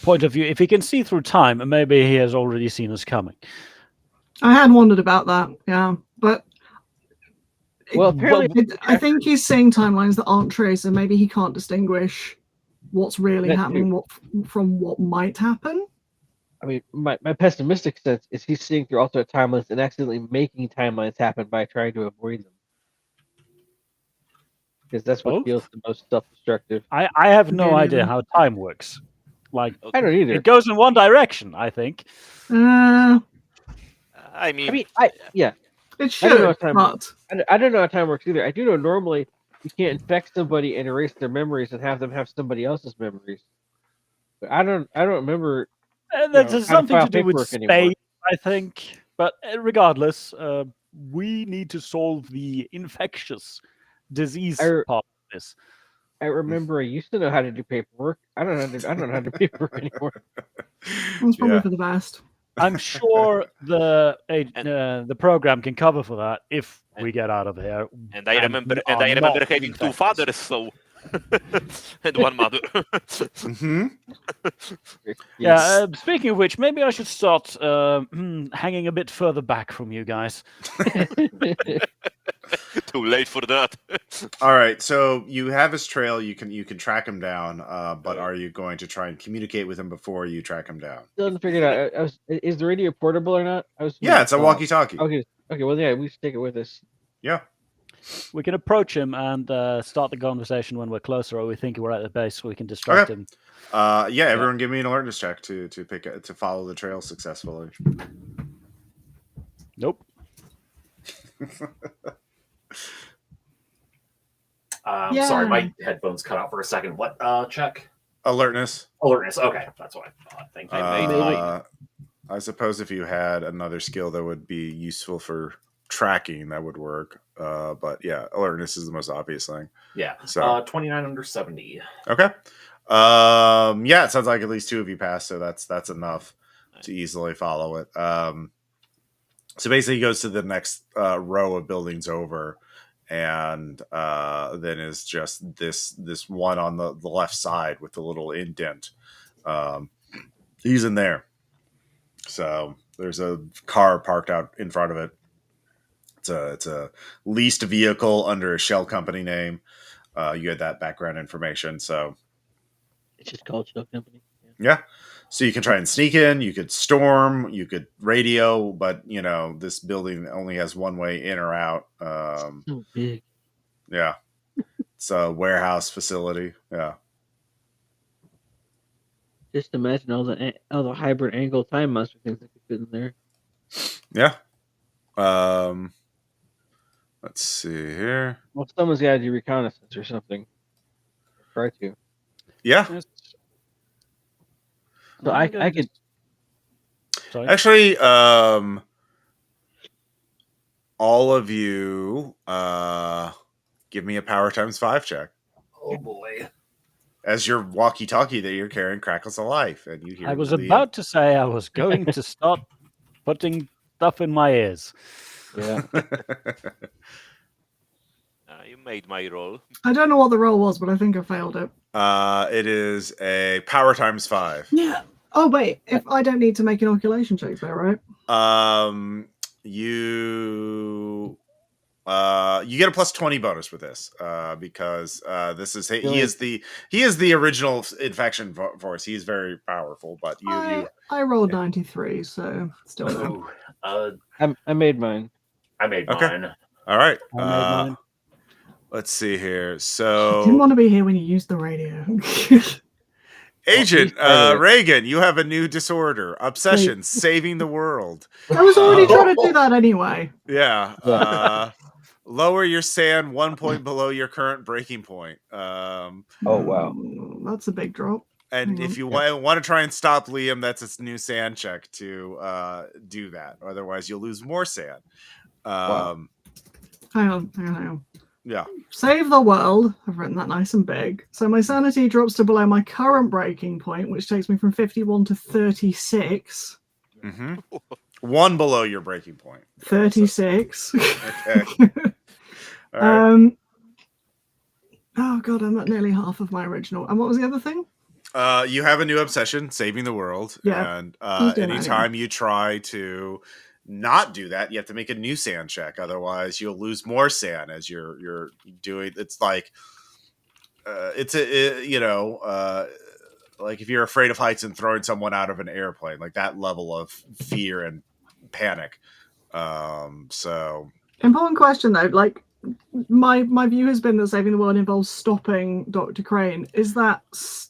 point of view. If he can see through time, maybe he has already seen us coming. I had wondered about that, yeah, but Well, apparently, I think he's seeing timelines that aren't true, so maybe he can't distinguish what's really That's happening from what might happen. I mean, my pessimistic sense is he's seeing through alternate timelines and accidentally making timelines happen by trying to avoid them. Because that's what Both? feels the most self-destructive. I have no Yeah. idea how time works. Like, I don't either. it goes in one direction, I think. Uh, I mean, It it I don't should, know what time- but I don't know how time works either. I do know normally you can't infect somebody and erase their memories and have them have somebody else's memories. But I don't remember. That's how to something file to do with paperwork space, anymore. I think. But regardless, we need to solve the infectious disease I- part of this. I remember I used to know how to do paperwork. I don't know how to do paperwork anymore. it's probably Yeah. for the best. I'm sure the program can cover for that if we get out of here. and I and remember, we and are I remember not having two infected. fathers, so and one mother. Mm-hmm. Yeah. Speaking of which, maybe I should start hanging a bit further back from you guys. Too late for that. All right, so you have his trail. You can track him down, but are you going to try and communicate with him before you track him down? Still haven't figured out. Is the radio portable or not? Yeah, it's a walkie-talkie. Okay. Well, yeah, we should take it with us. Yeah. We can approach him and start the conversation when we're closer, or we think we're at the base, so we can distract Okay. him. Yeah. Everyone, give me an alertness check to follow the trail successfully. Nope. Yeah. Sorry, my headphones cut out for a second. What check? Alertness. Alertness. Okay, that's what I thought. Thank you. I made I suppose if you had another skill that would be useful for tracking, that would work. But yeah, alertness is the most obvious thing. Yeah. So 29 under 70. okay. Yeah, it sounds like at least two of you passed, so that's enough to easily follow it. So basically, he goes to the next row of buildings over, and then is just this one on the left side with the little indent. He's in there. So there's a car parked out in front of it. It's a leased vehicle under a shell company name. You had that background information, so It's just called Shell Company. yeah. So you can try and sneak in. You could storm. You could radio, but this building only has one way in or out. So big. Yeah, it's a warehouse facility. Yeah. Just imagine all the hybrid angle time monster things that could fit in there. Yeah. Let's see here. Well, someone's got to do reconnaissance or something. Try to. Yeah. So I could. Sorry. Actually, all of you, give me a power times 5 check. Oh boy. As your walkie-talkie that you're carrying crackles of life, and you hear. I was about to say I was going to start putting stuff in my ears. Yeah. You made my roll. I don't know what the roll was, but I think I failed it. It is a power times 5. Yeah. Oh wait, if I don't need to make inoculation checks, there, right? You get a plus 20 bonus with this because this is he is the original infection force. He's very powerful, but I rolled 93, so still no. I made mine. I made Okay. mine. All right. I made mine. Let's see here. Didn't So, want to be here when you used the radio. Agent Well, he's Reagan, you have a new disorder: obsession, saving the world. I was already trying to do that anyway. Yeah. Lower your SAN 1 point below your current breaking point. Oh wow. That's a big drop. And if you want to try and stop Liam, that's its new SAN check to do that. Otherwise, you'll lose more SAN. Wow. Hang on. Yeah. Save the world. I've written that nice and big. So my sanity drops to below my current breaking point, which takes me from 51 to 36. Mm-hmm. 1 below your breaking point. 36. Okay. All right. Oh god, I'm at nearly half of my original. And what was the other thing? You have a new obsession, saving the world. Yeah. And He's doing that, anytime you try to not do that, you have to make a new SAN check. Otherwise, you'll lose more SAN as you're doing. It's like like if you're afraid of heights and throwing someone out of an airplane, like that level of fear and panic. So Important question though. Like my view has been that saving the world involves stopping Dr. Crane. Is that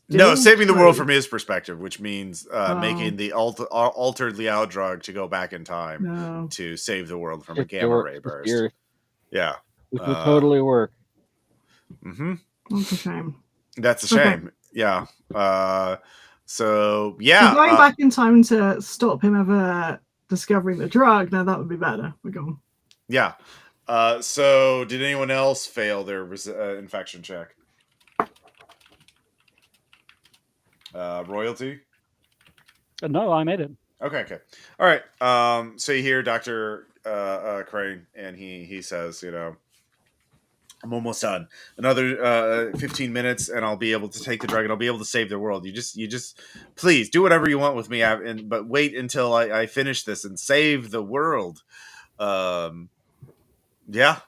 no, saving the world true? from his perspective, which means making the altered Liao drug to go back in time to save the world from a gamma ray burst. Yeah, which would totally work. Mm-hmm. That's a shame. That's a shame. Okay. Yeah. So yeah, going back in time to stop him ever discovering the drug. Now that would be better. We're gone. Yeah. So did anyone else fail their infection check? Royalty? No, I made it. Okay. All right. So you hear Dr. Crane, and he says, I'm almost done. Another 15 minutes, and I'll be able to take the drug, and I'll be able to save the world. You just please do whatever you want with me, but wait until I finish this and save the world. Yeah,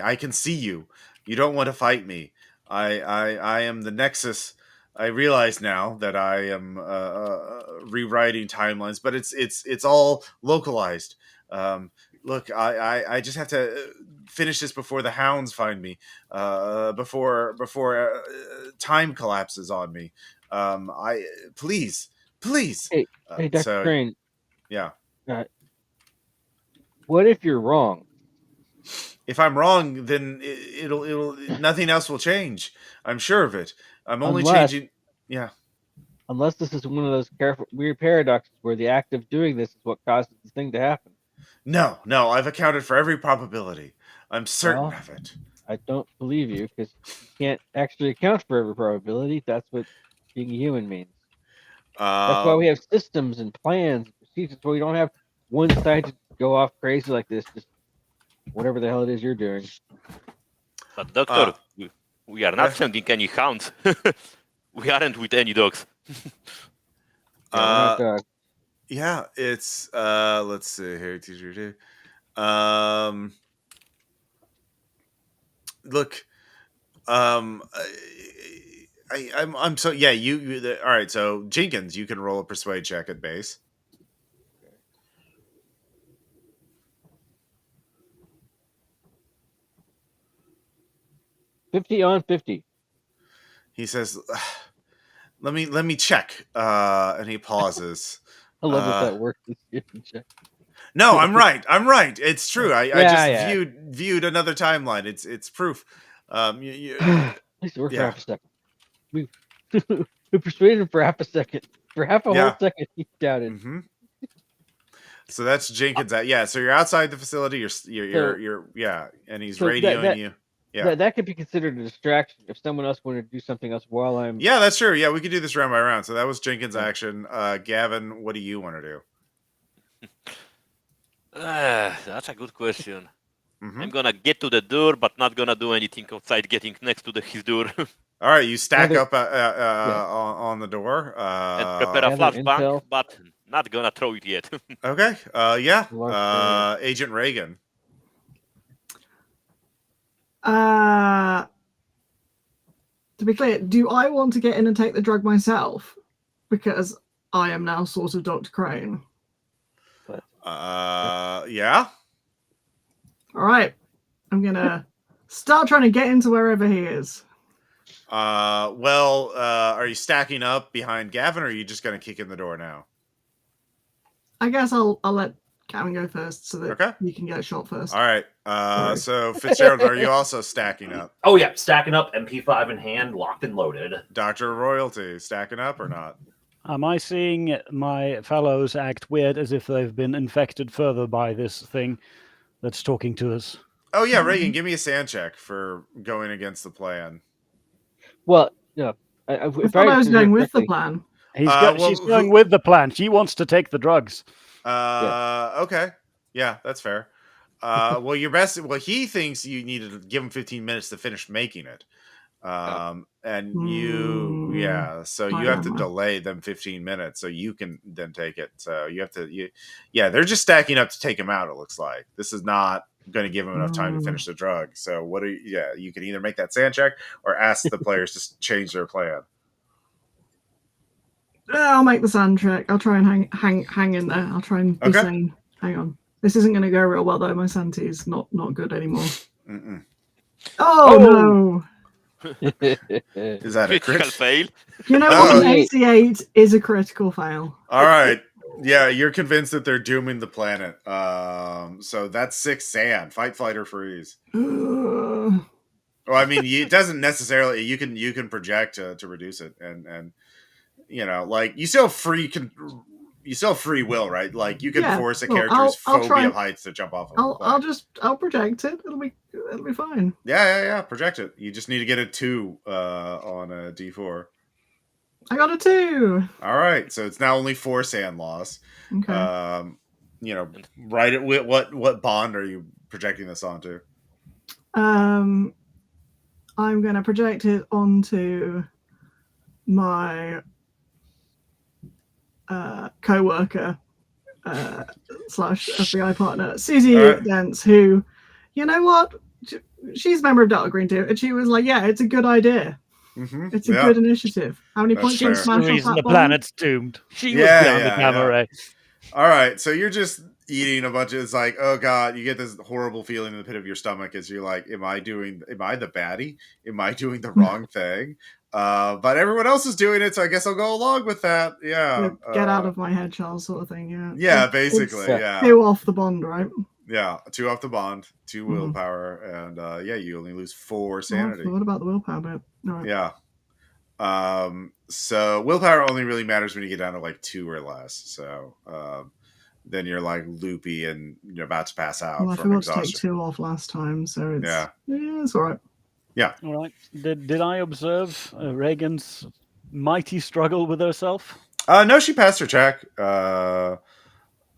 I can see you. You don't want to fight me. I am the Nexus. I realize now that I am rewriting timelines, but it's all localized. Look, I just have to finish this before the hounds find me, before time collapses on me. Please. Hey, Dr. Crane. Yeah. What if you're wrong? If I'm wrong, then it'll nothing else will change. I'm sure of it. I'm only changing. Yeah. Unless this is one of those weird paradoxes where the act of doing this is what causes the thing to happen. No. I've accounted for every probability. I'm certain of it. I don't believe you because you can't actually account for every probability. That's what being human means. That's why we have systems and plans and procedures. So we don't have one side to go off crazy like this, just whatever the hell it is you're doing. But doctor, we are not sending any hounds. We aren't with any dogs. Yeah, we're not dogs. Yeah, it's let's see here. Look, I'm so yeah. All right. So Jenkins, you can roll a persuade check at base. Okay. 50 on 50. He says, let me check, and he pauses. I love that works. No, I'm right. It's true. I just yeah. viewed another timeline. It's proof. At least it worked for half a second. We persuaded him for half a second. For half a whole second, he doubted. Mm-hmm. So that's Jenkins. Yeah. So you're outside the facility. You're and he's radioing you. Yeah, that could be considered a distraction if someone else wanted to do something else while I'm. Yeah, that's true. Yeah, we could do this round by round. So that was Jenkins' action. Gavin, what do you want to do? That's a good question. Mm-hmm. I'm gonna get to the door, but not gonna do anything outside getting next to his door. All right, you stack up on the door and prepare a flashbang, but not gonna throw it yet. Okay. Agent Reagan. To be clear, do I want to get in and take the drug myself? Because I am now sort of Dr. Crane. Yeah. All right. I'm going to start trying to get into wherever he is. Are you stacking up behind Gavin, or are you just going to kick in the door now? I guess I'll let Gavin go first so that you can get a shot first. All right. So Fitzgerald, are you also stacking up? Oh yeah, stacking up, MP5 in hand, locked and loaded. Dr. Royalty, stacking up or not? Am I seeing my fellows act weird as if they've been infected further by this thing that's talking to us? Oh yeah, Reagan, give me a sand check for going against the plan. Well, yeah. If I was going with the plan. She's going with the plan. She wants to take the drugs. Okay. Yeah, that's fair. Well, he thinks you need to give him 15 minutes to finish making it. So you have to delay them 15 minutes so you can then take it. So they're just stacking up to take him out. It looks like this is not going to give him enough time to finish the drug. So you can either make that sand check or ask the players to change their plan. I'll make the sand check. I'll try and hang in there. I'll try and be sane. Hang on. This isn't going to go real well though. My sanity is not good anymore. Mm-mm. Oh no. Is that a critical fail? You know what? An 88 is a critical fail. All right. Yeah, you're convinced that they're dooming the planet. So that's 6 sand. Fight, flight, or freeze. Well, I mean, it doesn't necessarily. You can project to reduce it, and like you still have free will, right? Like you can force a character's phobia of heights to jump off. I'll project it. It'll be fine. Yeah. Project it. You just need to get a 2 on a D4. I got a 2. All right, so it's now only 4 sand loss. Okay. Right at what bond are you projecting this onto? I'm gonna project it onto my co-worker / FBI partner, Susie Dents, who, you know what? She's a member of Delta Green too, and she was like, "Yeah, it's a good idea. Mm-hmm. It's a good initiative. How many points can smash the reason off the that planet's doomed. She was behind the gamma ray. All right, so you're just eating a bunch of. It's like, oh god, you get this horrible feeling in the pit of your stomach as you're like, am I the baddie? Am I doing the wrong thing? But everyone else is doing it, so I guess I'll go along with that. Yeah. Get out of my head, Charles, sort of thing. Yeah. Yeah, basically. Yeah. 2 off the bond, right? Yeah, 2 off the bond, 2 willpower, and you only lose 4 sanity. What about the willpower bit? Right. Yeah. So willpower only really matters when you get down to like 2 or less. So then you're like loopy and you're about to pass out Well, I from forgot to take exhaustion. 2 off last time, so it's Yeah. it's all right. All right. Did I observe Reagan's mighty struggle with herself? No, she passed her check.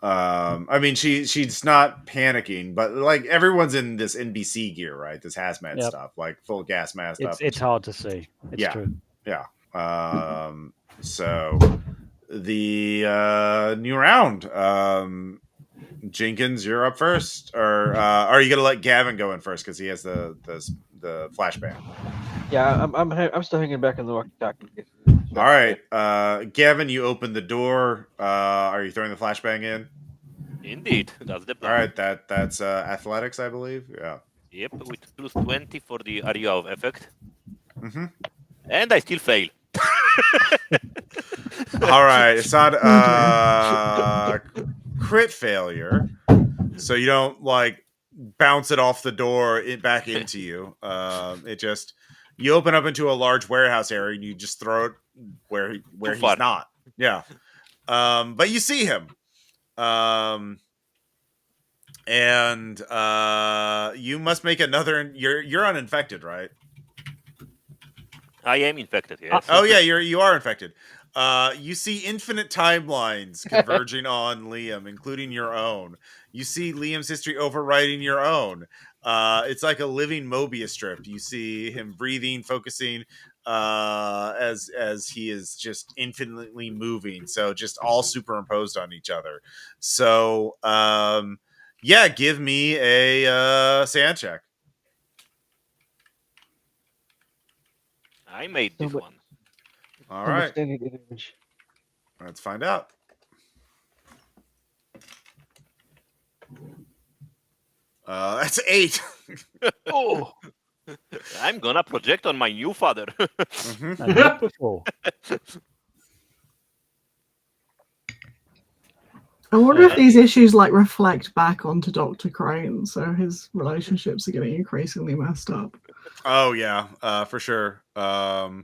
I mean, she's not panicking, but like everyone's in this NBC gear, right? This hazmat Yep. stuff, like full gas mask stuff. It's hard to see. It's Yeah. true. Yeah. So the new round. Jenkins, you're up first, or are you gonna let Gavin go in first because he has the flashbang? Yeah, I'm still hanging back on the walkie-talkie. All right, Gavin, you open the door. Are you throwing the flashbang in? Indeed, that's the All plan. right, that's athletics, I believe. Yeah. Yep, with plus 20 for the area of effect. Mm-hmm. And I still fail. All right, it's not crit failure, so you don't like bounce it off the door back into you. It just you open up into a large warehouse area and you just throw it where he's far. not. Yeah. But you see him. And you must make another. You're uninfected, right? I am infected, yes. Oh yeah, you are infected. You see infinite timelines converging on Liam, including your own. You see Liam's history overriding your own. It's like a living Mobius strip. You see him breathing, focusing, as he is just infinitely moving. So just all superimposed on each other. So yeah, give me a sand check. I made this So- one. All right, Understanding image. let's find out. That's 8. Oh, I'm gonna project on my new father. Mhm. And not before. I wonder if these issues like reflect back onto Dr. Crane, so his relationships are getting increasingly messed up. Oh yeah, for sure. So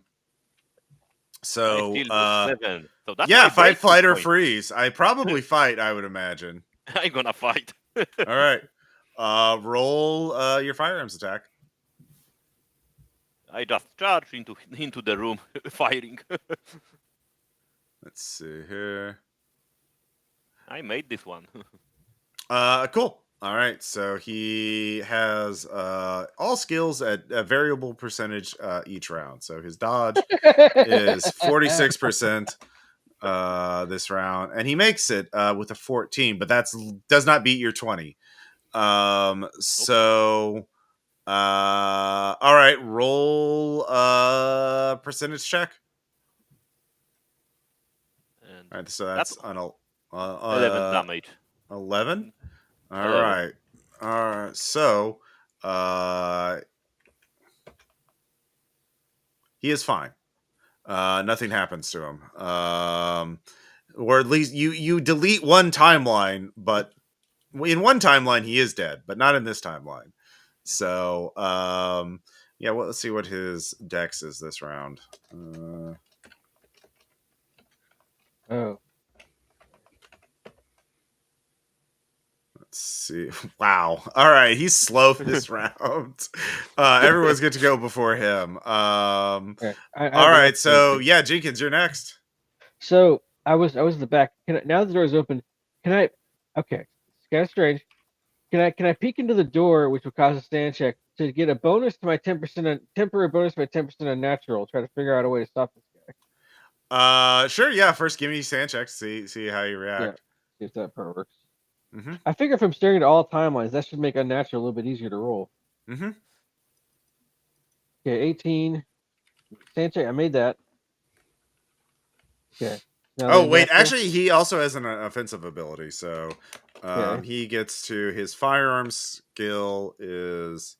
I still got 7. So that's yeah, my fight, breaking flight, or point. freeze. I probably fight. I would imagine. I'm gonna fight. All right, roll your firearms attack. I just charge into the room, firing. Let's see here. I made this one. Cool. All right, so he has all skills at a variable percentage each round. So his dodge is 46% this round, and he makes it with a 14, but does not beat your 20. So all right, roll percentage check. And All right, so that's an 11 damage. 11. All 11. right. So he is fine. Nothing happens to him. Or at least you delete one timeline, but in one timeline he is dead, but not in this timeline. So yeah, well, let's see what his dex is this round. Oh. Let's see. Wow. All right, he's slow this round. Everyone's good to go before him. Okay. All right, so yeah, Jenkins, you're next. So I was in the back. Now the door is open. Can I? Okay, it's kind of strange. Can I peek into the door, which will cause a stand check to get a bonus to my 10% temporary bonus to my 10% on natural? Try to figure out a way to stop this guy. Sure, yeah. First, give me sand checks. See how you Yeah, react. see if that part works. Mm-hmm. I figure if I'm staring at all timelines, that should make unnatural a little bit easier to roll. Mm-hmm. Okay, 18. Sand check. I made that. Okay. Now Oh the wait, natural. actually, he also has an offensive ability, so Okay. he gets to his firearms skill is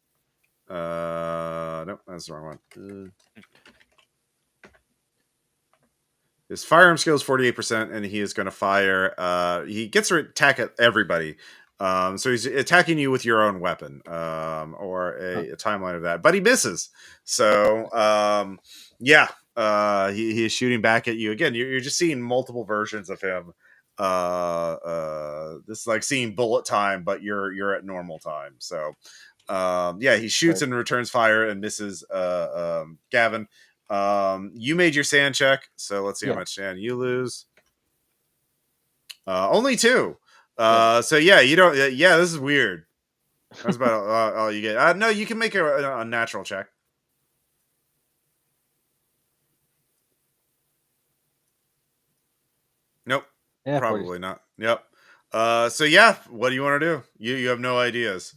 no, that's the wrong one. His firearm skill is 48%, and he is going to fire. He gets to attack at everybody. So he's attacking you with your own weapon, or a timeline of that, but he misses. So yeah, he is shooting back at you again. You're just seeing multiple versions of him this is like seeing bullet time, but you're at normal time. So yeah, he shoots and returns fire and misses Gavin. You made your sand check, so let's see how much sand you lose. Only 2. So yeah, you don't. Yeah, this is weird. That's about all you get. No, you can make a natural check. Nope. Yeah, probably not. Yep. So yeah, what do you want to do? You have no ideas.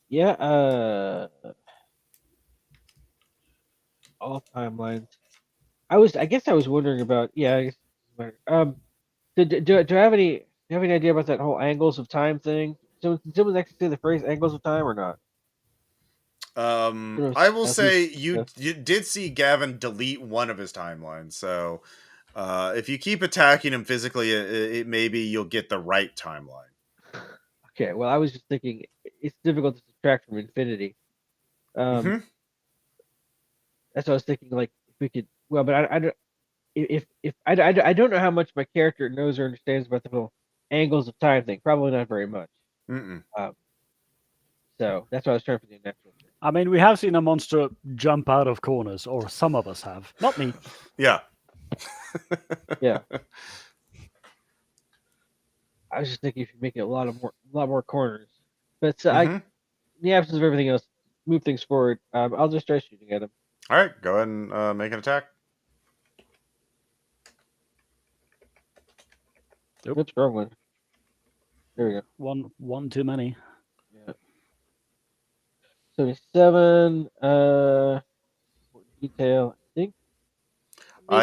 Yeah. All timelines. I guess I was wondering about. Yeah. I guess. Do I have any? Do you have any idea about that whole angles of time thing? Did someone actually say the phrase angles of time or not? I will say you did see Gavin delete one of his timelines, so if you keep attacking him physically, it maybe you'll get the right timeline. Okay, well, I was just thinking it's difficult to subtract from infinity. That's what I was thinking. Like if we could, well, but I don't. If I don't know how much my character knows or understands about the whole angles of time thing. Probably not very much. So that's what I was trying to do next. I mean, we have seen a monster jump out of corners, or some of us have. Not me. Yeah. Yeah. I was just thinking if you make it a lot more corners, but in the absence of everything else, move things forward. I'll just try shooting at him. All right, go ahead and make an attack. Oops, wrong one. There we go. One too many. Yeah. 77. Detail. I think.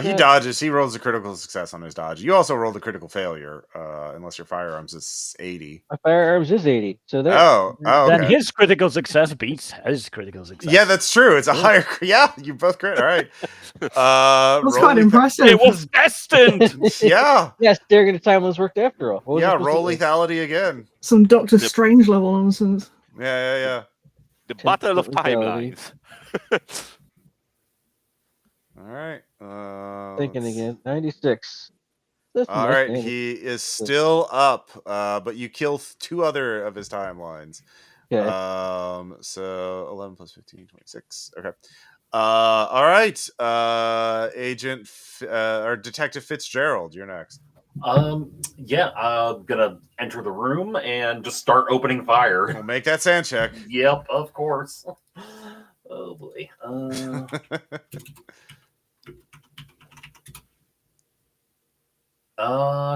He dodges. He rolls a critical success on his dodge. You also rolled a critical failure, unless your firearms is 80. My firearms is 80. So that. Okay. Then his critical success beats his critical success. Yeah, that's true. It's a higher. Yeah, you both crit. All right. That's quite impressive. It was destined. Yeah. Yeah, staring at the timeless worked after all. Yeah, roll lethality again. Some Doctor Strange level nonsense. Yeah. The battle of timelines. All right. Thinking again. 96. All right. He is still up, but you kill 2 other of his timelines. Okay. So 11 plus 15, 26. Okay. All right. Agent or Detective Fitzgerald, you're next. Yeah, I'm gonna enter the room and just start opening fire. We'll make that sand check. Yep, of course. Oh boy.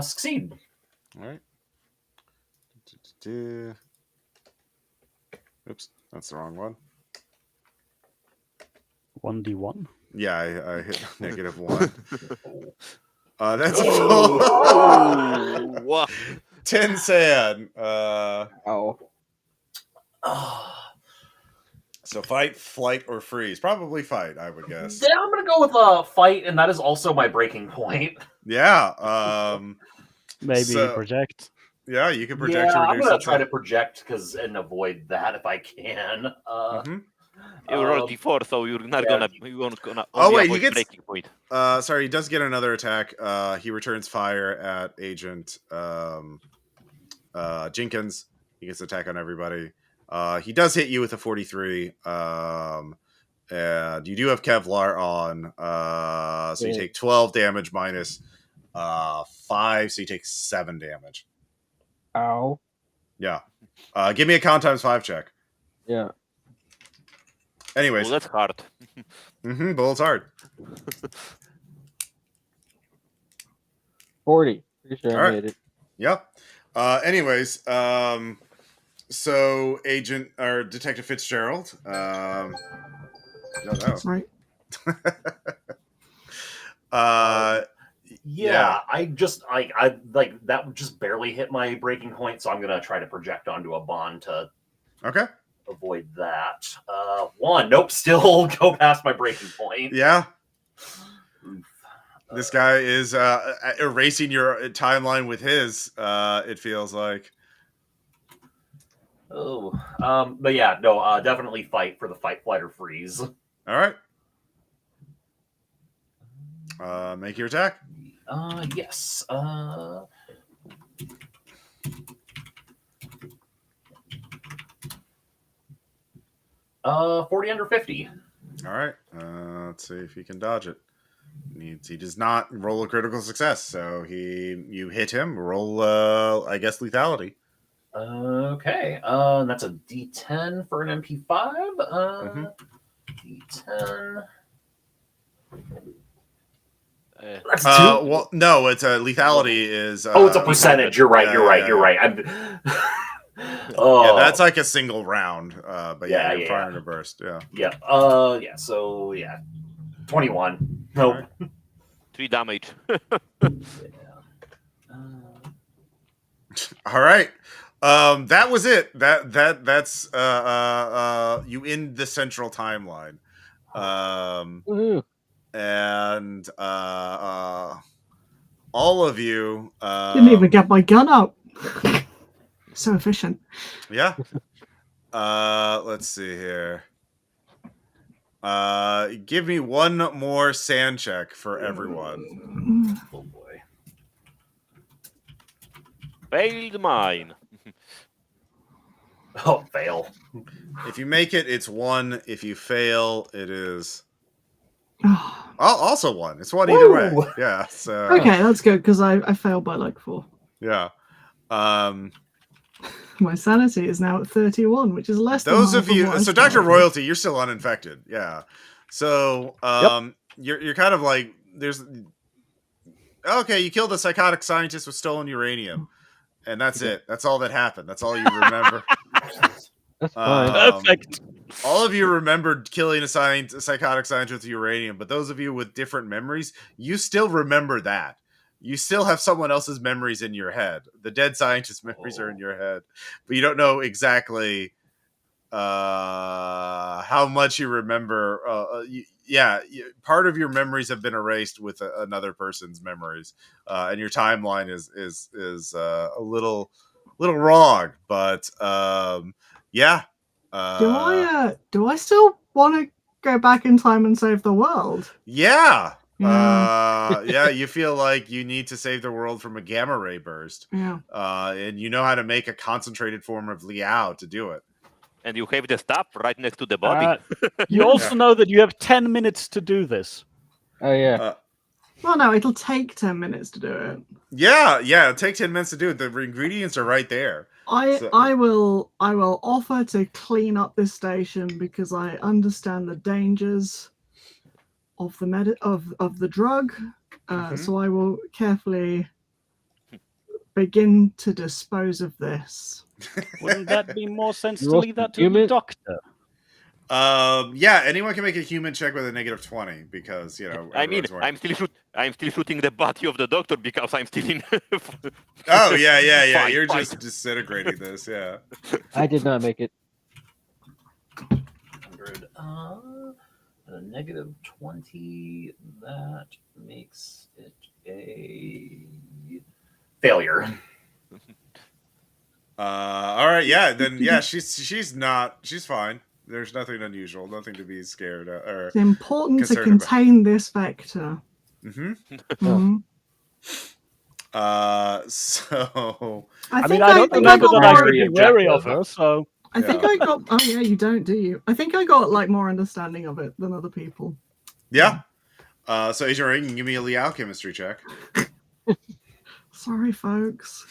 Succeed. All right. Oops, that's the wrong one. 1d1. Yeah, I hit -1. That's Wow. 10 sand. So fight, flight, or freeze. Probably fight, I would guess. Yeah, I'm gonna go with a fight, and that is also my breaking point. Yeah. Maybe project. Yeah, you can project. Yeah, I'm gonna try to project and avoid that if I can. You rolled D4, so you're not gonna. You won't gonna. Oh wait, he gets breaking point. Sorry, he does get another attack. He returns fire at Agent Jenkins. He gets an attack on everybody. He does hit you with a 43. And you do have Kevlar on. So you take 12 damage minus 5, so you take 7 damage. Ow. Yeah. Give me a con times 5 check. Yeah. Anyways. Well, that's hard. Bullet's hard. 40. Pretty sure I made it. Yep. Anyways, so Agent or Detective Fitzgerald. That's right. Yeah, I like that just barely hit my breaking point, so I'm gonna try to project onto a bond to avoid that. 1, nope, still go past my breaking point. Yeah. This guy is erasing your timeline with his, it feels like. Oh, but yeah, no, definitely fight for the fight, flight, or freeze. All right. Make your attack. Yes. 40 under 50. All right. Let's see if he can dodge it. He does not roll a critical success, so you hit him. Roll, I guess, lethality. Okay. That's a D10 for an MP5. D10. That's 2. Well, no, it's a lethality is. It's a percentage. You're right. You're right. Yeah, that's like a single round. But you're firing a burst. Yeah. Yeah. So 21. Nope. Right. 3 damage. All right. That was it. That's you in the central timeline. Woohoo. And all of you Didn't even get my gun out. So efficient. Yeah. Let's see here. Give me one more sand check for everyone. Oh boy. Failed mine. Oh, fail. If you make it, it's 1. If you fail, it is also 1. It's 1 either way. Woo! Yeah. So Okay, that's good because I failed by like 4. yeah. My sanity is now at 31, which is less Those than of you. So Dr. Dr. Royalty, you're still uninfected. Yeah. So you're kind of like there's. Okay, you killed a psychotic scientist with stolen uranium, and that's it. That's all that happened. That's all you remember. That's fine. Perfect. All of you remembered killing a psychotic scientist with uranium, but those of you with different memories, you still remember that. You still have someone else's memories in your head. The dead scientist's memories are in your head, but you don't know exactly how much you remember. Part of your memories have been erased with another person's memories, and your timeline is a little wrong. But yeah. Do I still want to go back in time and save the world? Yeah. Yeah. You feel like you need to save the world from a gamma ray burst. Yeah. And you know how to make a concentrated form of Liao to do it. And you have the staff right next to the body. You also know that you have 10 minutes to do this. Oh yeah. Well, no, it'll take 10 minutes to do it. Yeah, it'll take 10 minutes to do it. The ingredients are right there. I will offer to clean up this station because I understand the dangers of the of the drug. So I will carefully begin to dispose of this. Wouldn't that be more sense You to also leave that to human? the doctor? Yeah, anyone can make a human check with a -20 because I mean, everyone's I'm still shooting the body of the doctor because I'm still in. Oh yeah. Fight, You're fight. just disintegrating this. Yeah. I did not make it. 100. A -20. That makes it a failure. All right. Yeah. Then she's fine. There's nothing unusual. Nothing to be scared of. Or It's important to concerned about. contain this vector. Mm-hmm. Mhm. So I mean, I don't remember that I should be wary of her, so... I think I got... Oh, yeah, you don't, do you? I think I got, like, more understanding of it than other people. yeah. So Agent Ray, can give me a Liao chemistry check. Sorry, folks.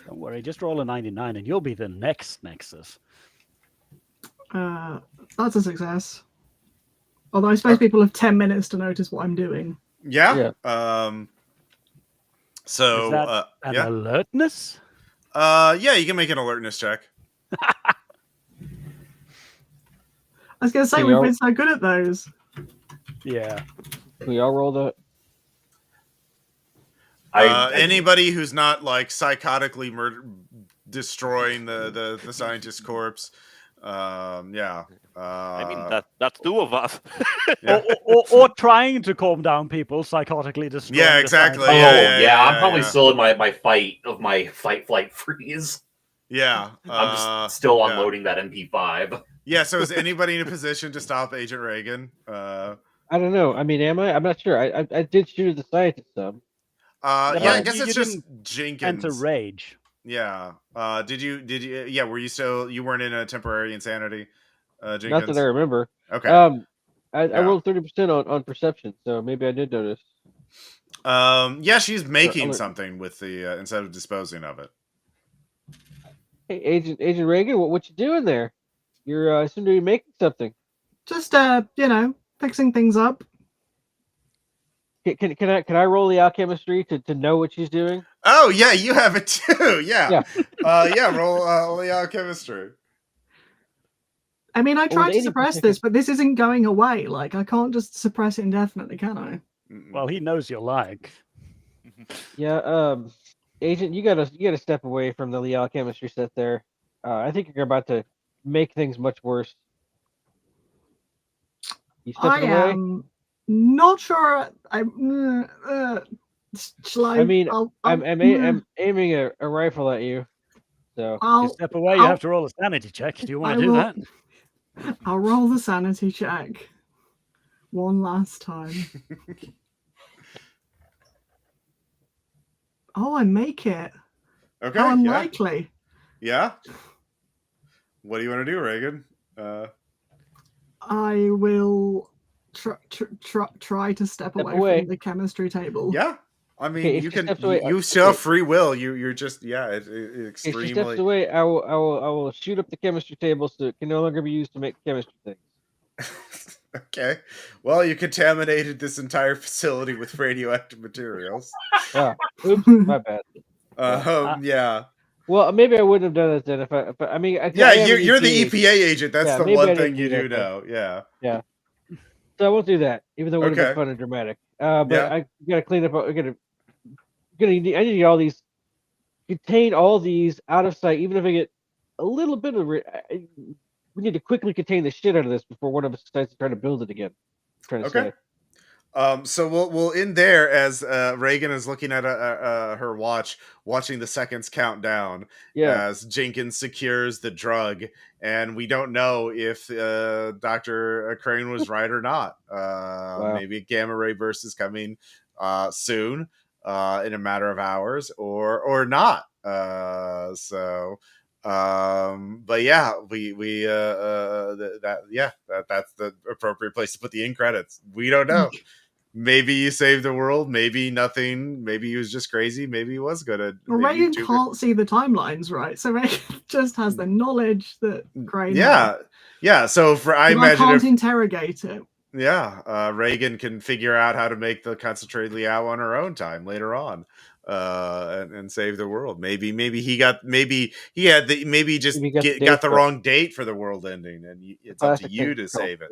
Don't worry, just roll a 99 and you'll be the next Nexus. That's a success. Although I suppose people have 10 minutes to notice what I'm doing. Yeah. So Is that an alertness? Yeah, you can make an alertness check. I was going to say, we've been so good at those. Yeah. Can we all roll the... Anybody who's not like psychotically destroying the scientist's corpse. I mean, that's 2 of us. Yeah. or trying to calm down people, psychotically destroying. Yeah, exactly. Oh, Yeah, I'm probably still in my fight, flight, freeze. Yeah. I'm just still unloading that MP5. Yeah, so is anybody in a position to stop Agent Reagan? I don't know. I mean, am I? I'm not sure. I did shoot at the scientist some. Yeah, but I guess you it's just didn't Jenkins. enter rage. Yeah. Did you? Yeah. Were you still? You weren't in a temporary insanity, Not Jenkins? that I remember. Okay. I Yeah. rolled 30% on perception, so maybe I did notice. Yeah, she's making alert. something with the instead of disposing of it. Hey, Agent Reagan, what you doing there? You're seem to be making something. Just fixing things up. Can I roll the alchemistry to know what she's doing? Oh yeah, you have it too. Yeah. Yeah. Yeah. Roll the alchemistry. I mean, I Well, tried with to 80%, suppress this, but this isn't going away. Like, I can't just suppress it indefinitely, can I? Well, he knows you're lying. Yeah. Agent, you gotta step away from the alchemistry set there. I think you're about to make things much worse. You I stepping away? am not sure. Shall I? I mean, I'll, I'm aiming a rifle at you. So You I'll, step away, you have to roll a sanity check. Do you want I to do will- that? I'll roll the sanity check one last time. Oh, I make it. Okay. How Yeah. unlikely. Yeah. What do you want to do, Reagan? I will try to step away away. from the chemistry table. Yeah. I mean, Okay, if you she can. steps away, You still have okay. free will. You're just if she extremely. steps away, I will shoot up the chemistry table so it can no longer be used to make chemistry things. Okay. Well, you contaminated this entire facility with radioactive materials. Oops, my bad. Yeah. Well, maybe I wouldn't have done it then if I mean, Yeah, I am an you're the EPA. EPA agent. That's Yeah, the maybe I one didn't thing you do do that, know. Yeah. So I won't do that, even though it would have Okay. been fun and dramatic. But Yeah. I gotta clean up. I need to get all these, contain all these out of sight. Even if I get a little bit of it, we need to quickly contain the shit out of this before one of us decides to try to build it again. I'm trying to Okay. say. So we'll end there as Reagan is looking at her watch, watching the seconds count down Yeah. as Jenkins secures the drug, and we don't know if Dr. Crane was right or not. Wow. Maybe a gamma ray burst is coming soon, in a matter of hours, or not. But yeah, that's the appropriate place to put the end credits. We don't know. Maybe you saved the world, maybe nothing, maybe he was just crazy, maybe he was gonna. Well, Reagan can't see the timelines, right? So Reagan just has the knowledge that Crane had. Yeah. So I imagine I can't interrogate it. Yeah, Reagan can figure out how to make the concentrated Liao on her own time later on, and save the world. Maybe he got maybe the wrong date for the world ending, and it's up to you to save it.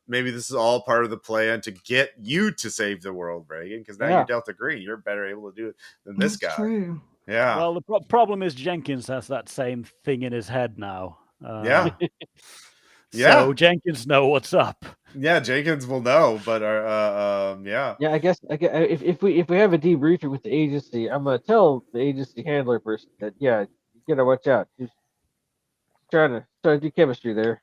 Maybe this is all part of the plan to get you to save the world, Reagan, because now you're Delta Green. You're better able to do it than this guy. True. Yeah. Well, the problem is Jenkins has that same thing in his head now. Yeah. So Jenkins know what's up. Yeah, Jenkins will know, but yeah. Yeah, I guess if we have a debriefer with the agency, I'm gonna tell the agency handler person that you gotta watch out. She's trying to do chemistry there.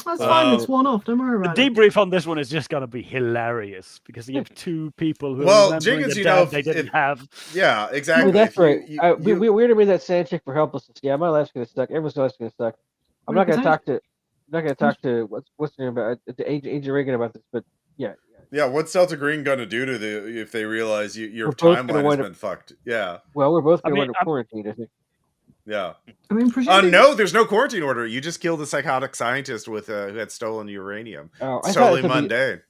That's fine. It's one off. Don't worry about it. The it. debrief on this one is just gonna be hilarious because you have two people who Jenkins, they didn't have. Yeah, exactly. Oh, that's right. We were gonna be that sand chick for helplessness. Yeah, my life's gonna suck. Everyone's life's gonna suck. I'm not gonna talk to what's the name about the Agent Reagan about this, but yeah. Yeah, what's Delta Green gonna do to if they realize your timeline has been fucked? Yeah. Well, we're both gonna wind up quarantined, I think. Yeah. I mean, presumably... no, there's no quarantine order. You just killed a psychotic scientist with who had stolen uranium. Oh, it's totally mundane.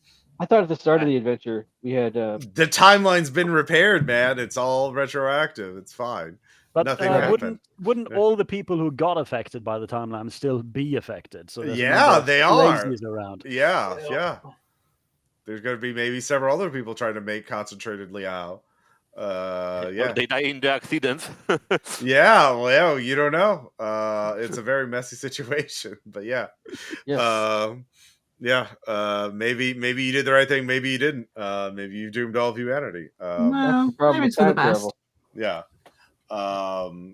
I thought at the start of the adventure we had the timeline's been repaired, man. It's all retroactive. It's fine. But nothing happened. Wouldn't all the people who got affected by the timeline still be affected? So they are around. Yeah. There's going to be maybe several other people trying to make concentrated Liao. Or they die in the accidents. Yeah, well, you don't know. It's a very messy situation, but yeah. Maybe you did the right thing. Maybe you didn't. Maybe you doomed all of humanity. No, maybe it's for the best. Yeah.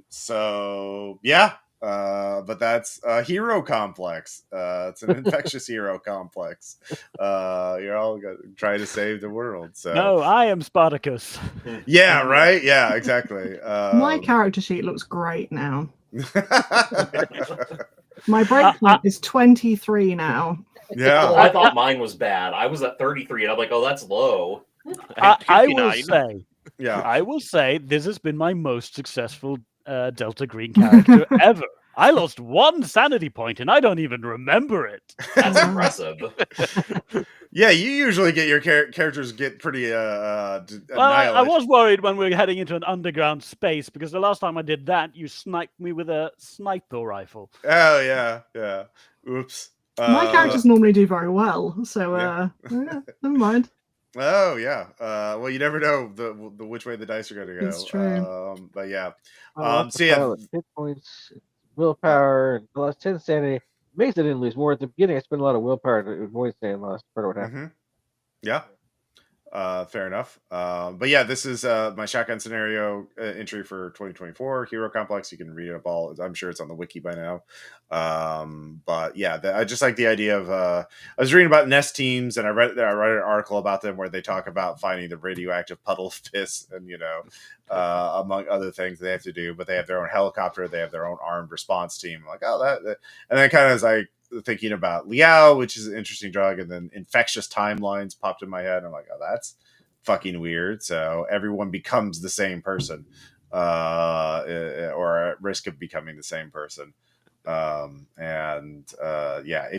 So yeah. But that's a hero complex. It's an infectious hero complex. You're all trying to save the world. So No, I am Spartacus. yeah, right. Yeah, exactly. My character sheet looks great now. My breakpoint is 23 now. Oh, yeah. I thought mine was bad. I was at 33, and I'm like, oh, that's low. I will Yeah. I will say this has been my most successful Delta Green character ever. I lost 1 sanity point, and I don't even remember it. That's Wow. impressive. Yeah, you usually get your characters get pretty Well, I annihilated. was worried when we were heading into an underground space because the last time I did that, you sniped me with a sniper rifle. Oh yeah. Oops. My characters normally do very well, so yeah. never mind. Oh yeah. Well, you never know the which way the dice are going to go. It's true. But yeah. I lost So a yeah. pile of hit points, willpower, and I lost 10 sanity. Amazed I didn't lose more at the beginning. I spent a lot of willpower to avoid saying lost. Part of what happened. Yeah. Fair enough. But yeah, this is my shotgun scenario entry for 2024 Hero Complex. You can read it up all. I'm sure it's on the wiki by now. But yeah, I just like the idea of. I was reading about nest teams, and I read an article about them where they talk about finding the radioactive puddle of piss, and among other things they have to do. But they have their own helicopter. They have their own armed response team. I'm like, oh, that and then kind of as I thinking about Liao, which is an interesting drug, and then infectious timelines popped in my head. I'm like, oh, that's fucking weird. So everyone becomes the same person, or at risk of becoming the same person. If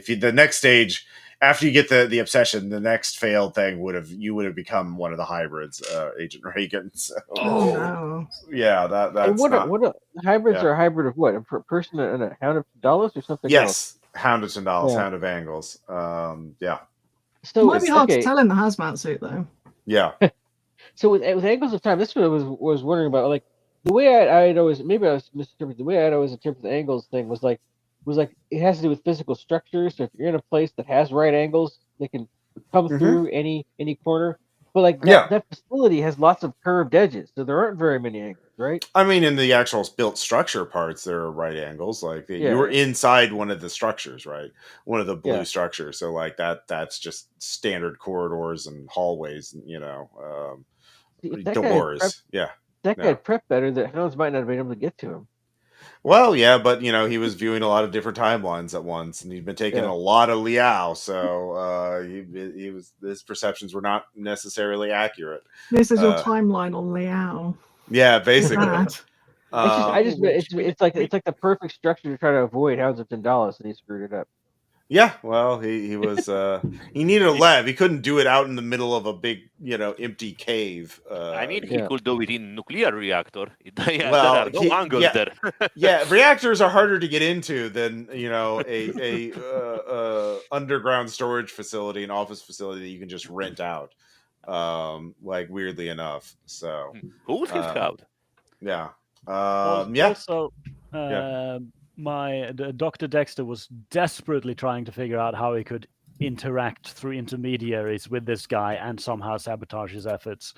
the next stage after you get the obsession, the next failed thing would have become one of the hybrids, Agent Reagan. So, no. Yeah, that's what hybrids are a hybrid of what? A person and a hound of Dallas or something else? Yes, Hound of Sandalis, Hound of Angles. Yeah. So it might be hard to tell in the hazmat suit though. Yeah. So with Angles of Time, this is what I was wondering about. Like the way I'd always, maybe I was misinterpreted. The way I'd always interpret the angles thing was like it has to do with physical structure. So if you're in a place that has right angles, they can come through any corner. But like that facility has lots of curved edges, so there aren't very many angles, right? I mean, in the actual built structure parts, there are right angles. Like you were inside one of the structures, right? One of the blue structures. So like that's just standard corridors and hallways, and doors. That guy prepped better. The hounds might not have been able to get to him. Well, yeah, but he was viewing a lot of different timelines at once, and he'd been taking a lot of Liao, so his perceptions were not necessarily accurate. This is your timeline on Liao. Yeah, basically. It's like the perfect structure to try to avoid Hounds of Sandalis, and he screwed it up. Yeah, well, he was he needed a lab. He couldn't do it out in the middle of a big, empty cave. He could do it in nuclear reactor. There well, are no angles there. Yeah, reactors are harder to get into than a underground storage facility, an office facility that you can just rent out. Weirdly enough, so who would have crowd? Yeah. Also, Dr. Dexter was desperately trying to figure out how he could interact through intermediaries with this guy and somehow sabotage his efforts.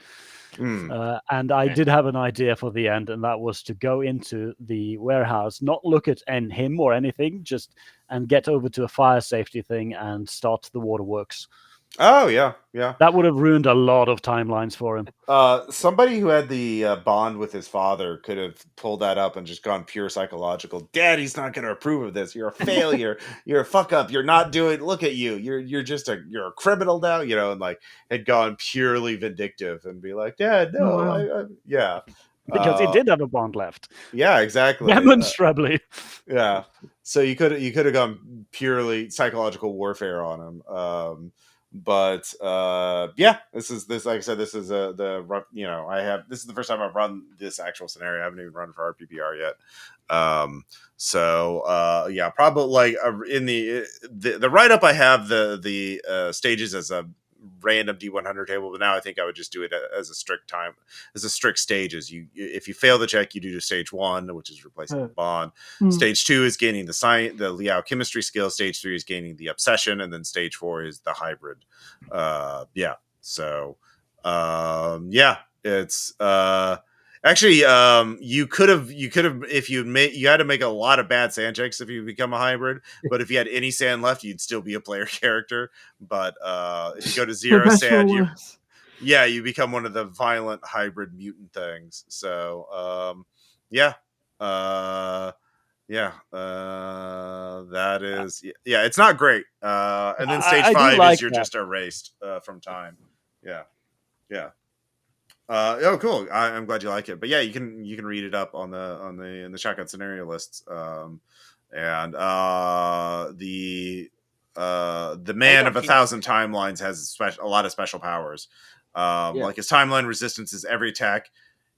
And I did have an idea for the end, and that was to go into the warehouse, not look at him or anything, and get over to a fire safety thing and start the waterworks. Oh, yeah. That would have ruined a lot of timelines for him. Somebody who had the bond with his father could have pulled that up and just gone pure psychological. Daddy's not going to approve of this. You're a failure. You're a fuck up. You're not doing. Look at you. You're just you're a criminal now. And had gone purely vindictive and be like, Dad, no, yeah. Because he did have a bond left. Yeah, exactly. Demonstrably. Yeah. So you could have gone purely psychological warfare on him. This is like I said, this is this is the first time I've run this actual scenario. I haven't even run for RPPR yet. Probably in the write up I have the stages as a random D100 table, but now I think I would just do it as a strict stages. If you fail the check, you do to stage 1, which is replacing the bond. Stage 2 is gaining the Liao chemistry skill. Stage 3 is gaining the obsession, and then stage 4 is the hybrid. It's Actually, you could have if you had to make a lot of bad sand checks if you become a hybrid. But if you had any sand left, you'd still be a player character. But if you go to For 0 better or sand, worse. you become one of the violent hybrid mutant things. So yeah, that is it's not great. And then stage I do 5 is like you're that. just erased from time. Yeah. Oh, cool. I'm glad you like it. But yeah, you can read it up in the shotgun scenario lists. And the man of 1,000 timelines has a lot of special powers. Like his timeline resistance is every attack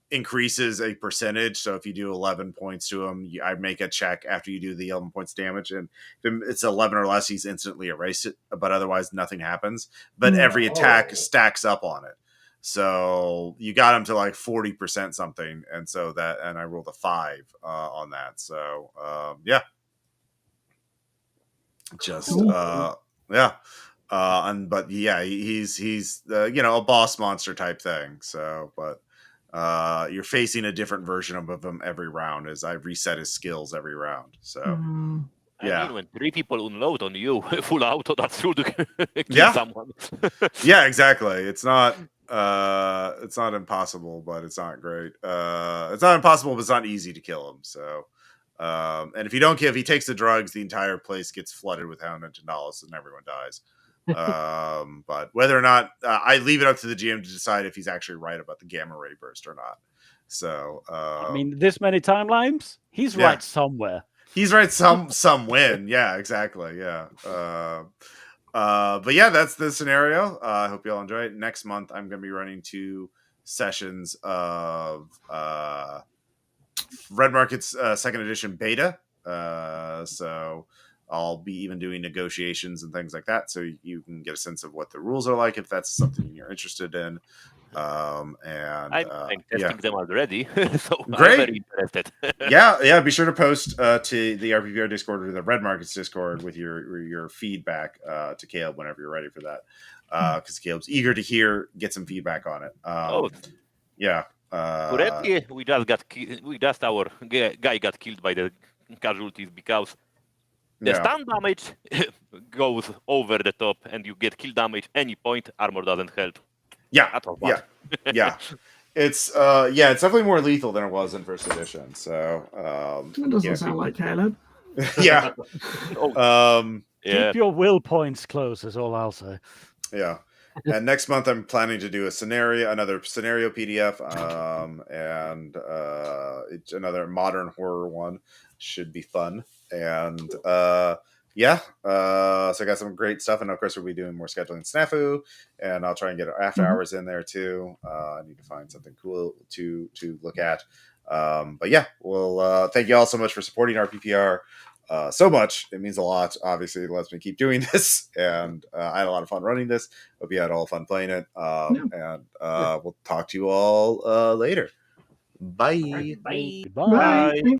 increases a percentage. So if you do 11 points to him, I make a check after you do the 11 points damage, and if it's 11 or less, he's instantly erased it. But otherwise, nothing happens. But every attack stacks up on it. So you got him to like 40% something, and I rolled a 5 on that. So he's a boss monster type thing. So, but you're facing a different version of him every round as I reset his skills every round. So I mean, when 3 people unload on you full auto, that should kill someone. Yeah, exactly. It's not impossible, but it's not great. It's not impossible, but it's not easy to kill him. So and if he takes the drugs, the entire place gets flooded with Hound and Tendalis and everyone dies. But whether or not I leave it up to the GM to decide if he's actually right about the gamma ray burst or not. So I mean, this many timelines, he's right somewhere. He's right some win. Yeah, exactly. Yeah. But yeah, that's the scenario. I hope you all enjoy it. Next month, I'm going to be running 2 sessions of Red Market's 2nd edition beta. So I'll be even doing negotiations and things like that, so you can get a sense of what the rules are like if that's something you're interested in. And I'm testing them already, so great. I'm very interested. yeah. Be sure to post to the RPPR Discord or the Red Markets Discord with your feedback to Caleb whenever you're ready for that, because Caleb's eager to get some feedback on it. Yeah. Currently, our guy got killed by the casualties because the stun damage goes over the top, and you get kill damage any point. Armor doesn't help. Yeah. It's it's definitely more lethal than it was in 1st edition. So it doesn't sound like Caleb. Yeah. Keep your will points close is all I'll say. Yeah. And next month I'm planning to do another scenario PDF, and another modern horror one. Should be fun. And so I got some great stuff, and of course we'll be doing more scheduling snafu, and I'll try and get after hours in there too. I need to find something cool to look at. But yeah, well, thank you all so much for supporting RPPR so much. It means a lot. Obviously, it lets me keep doing this, and I had a lot of fun running this. Hope you had all fun playing it. And we'll talk to you all later. Bye. Bye. Goodbye. Bye.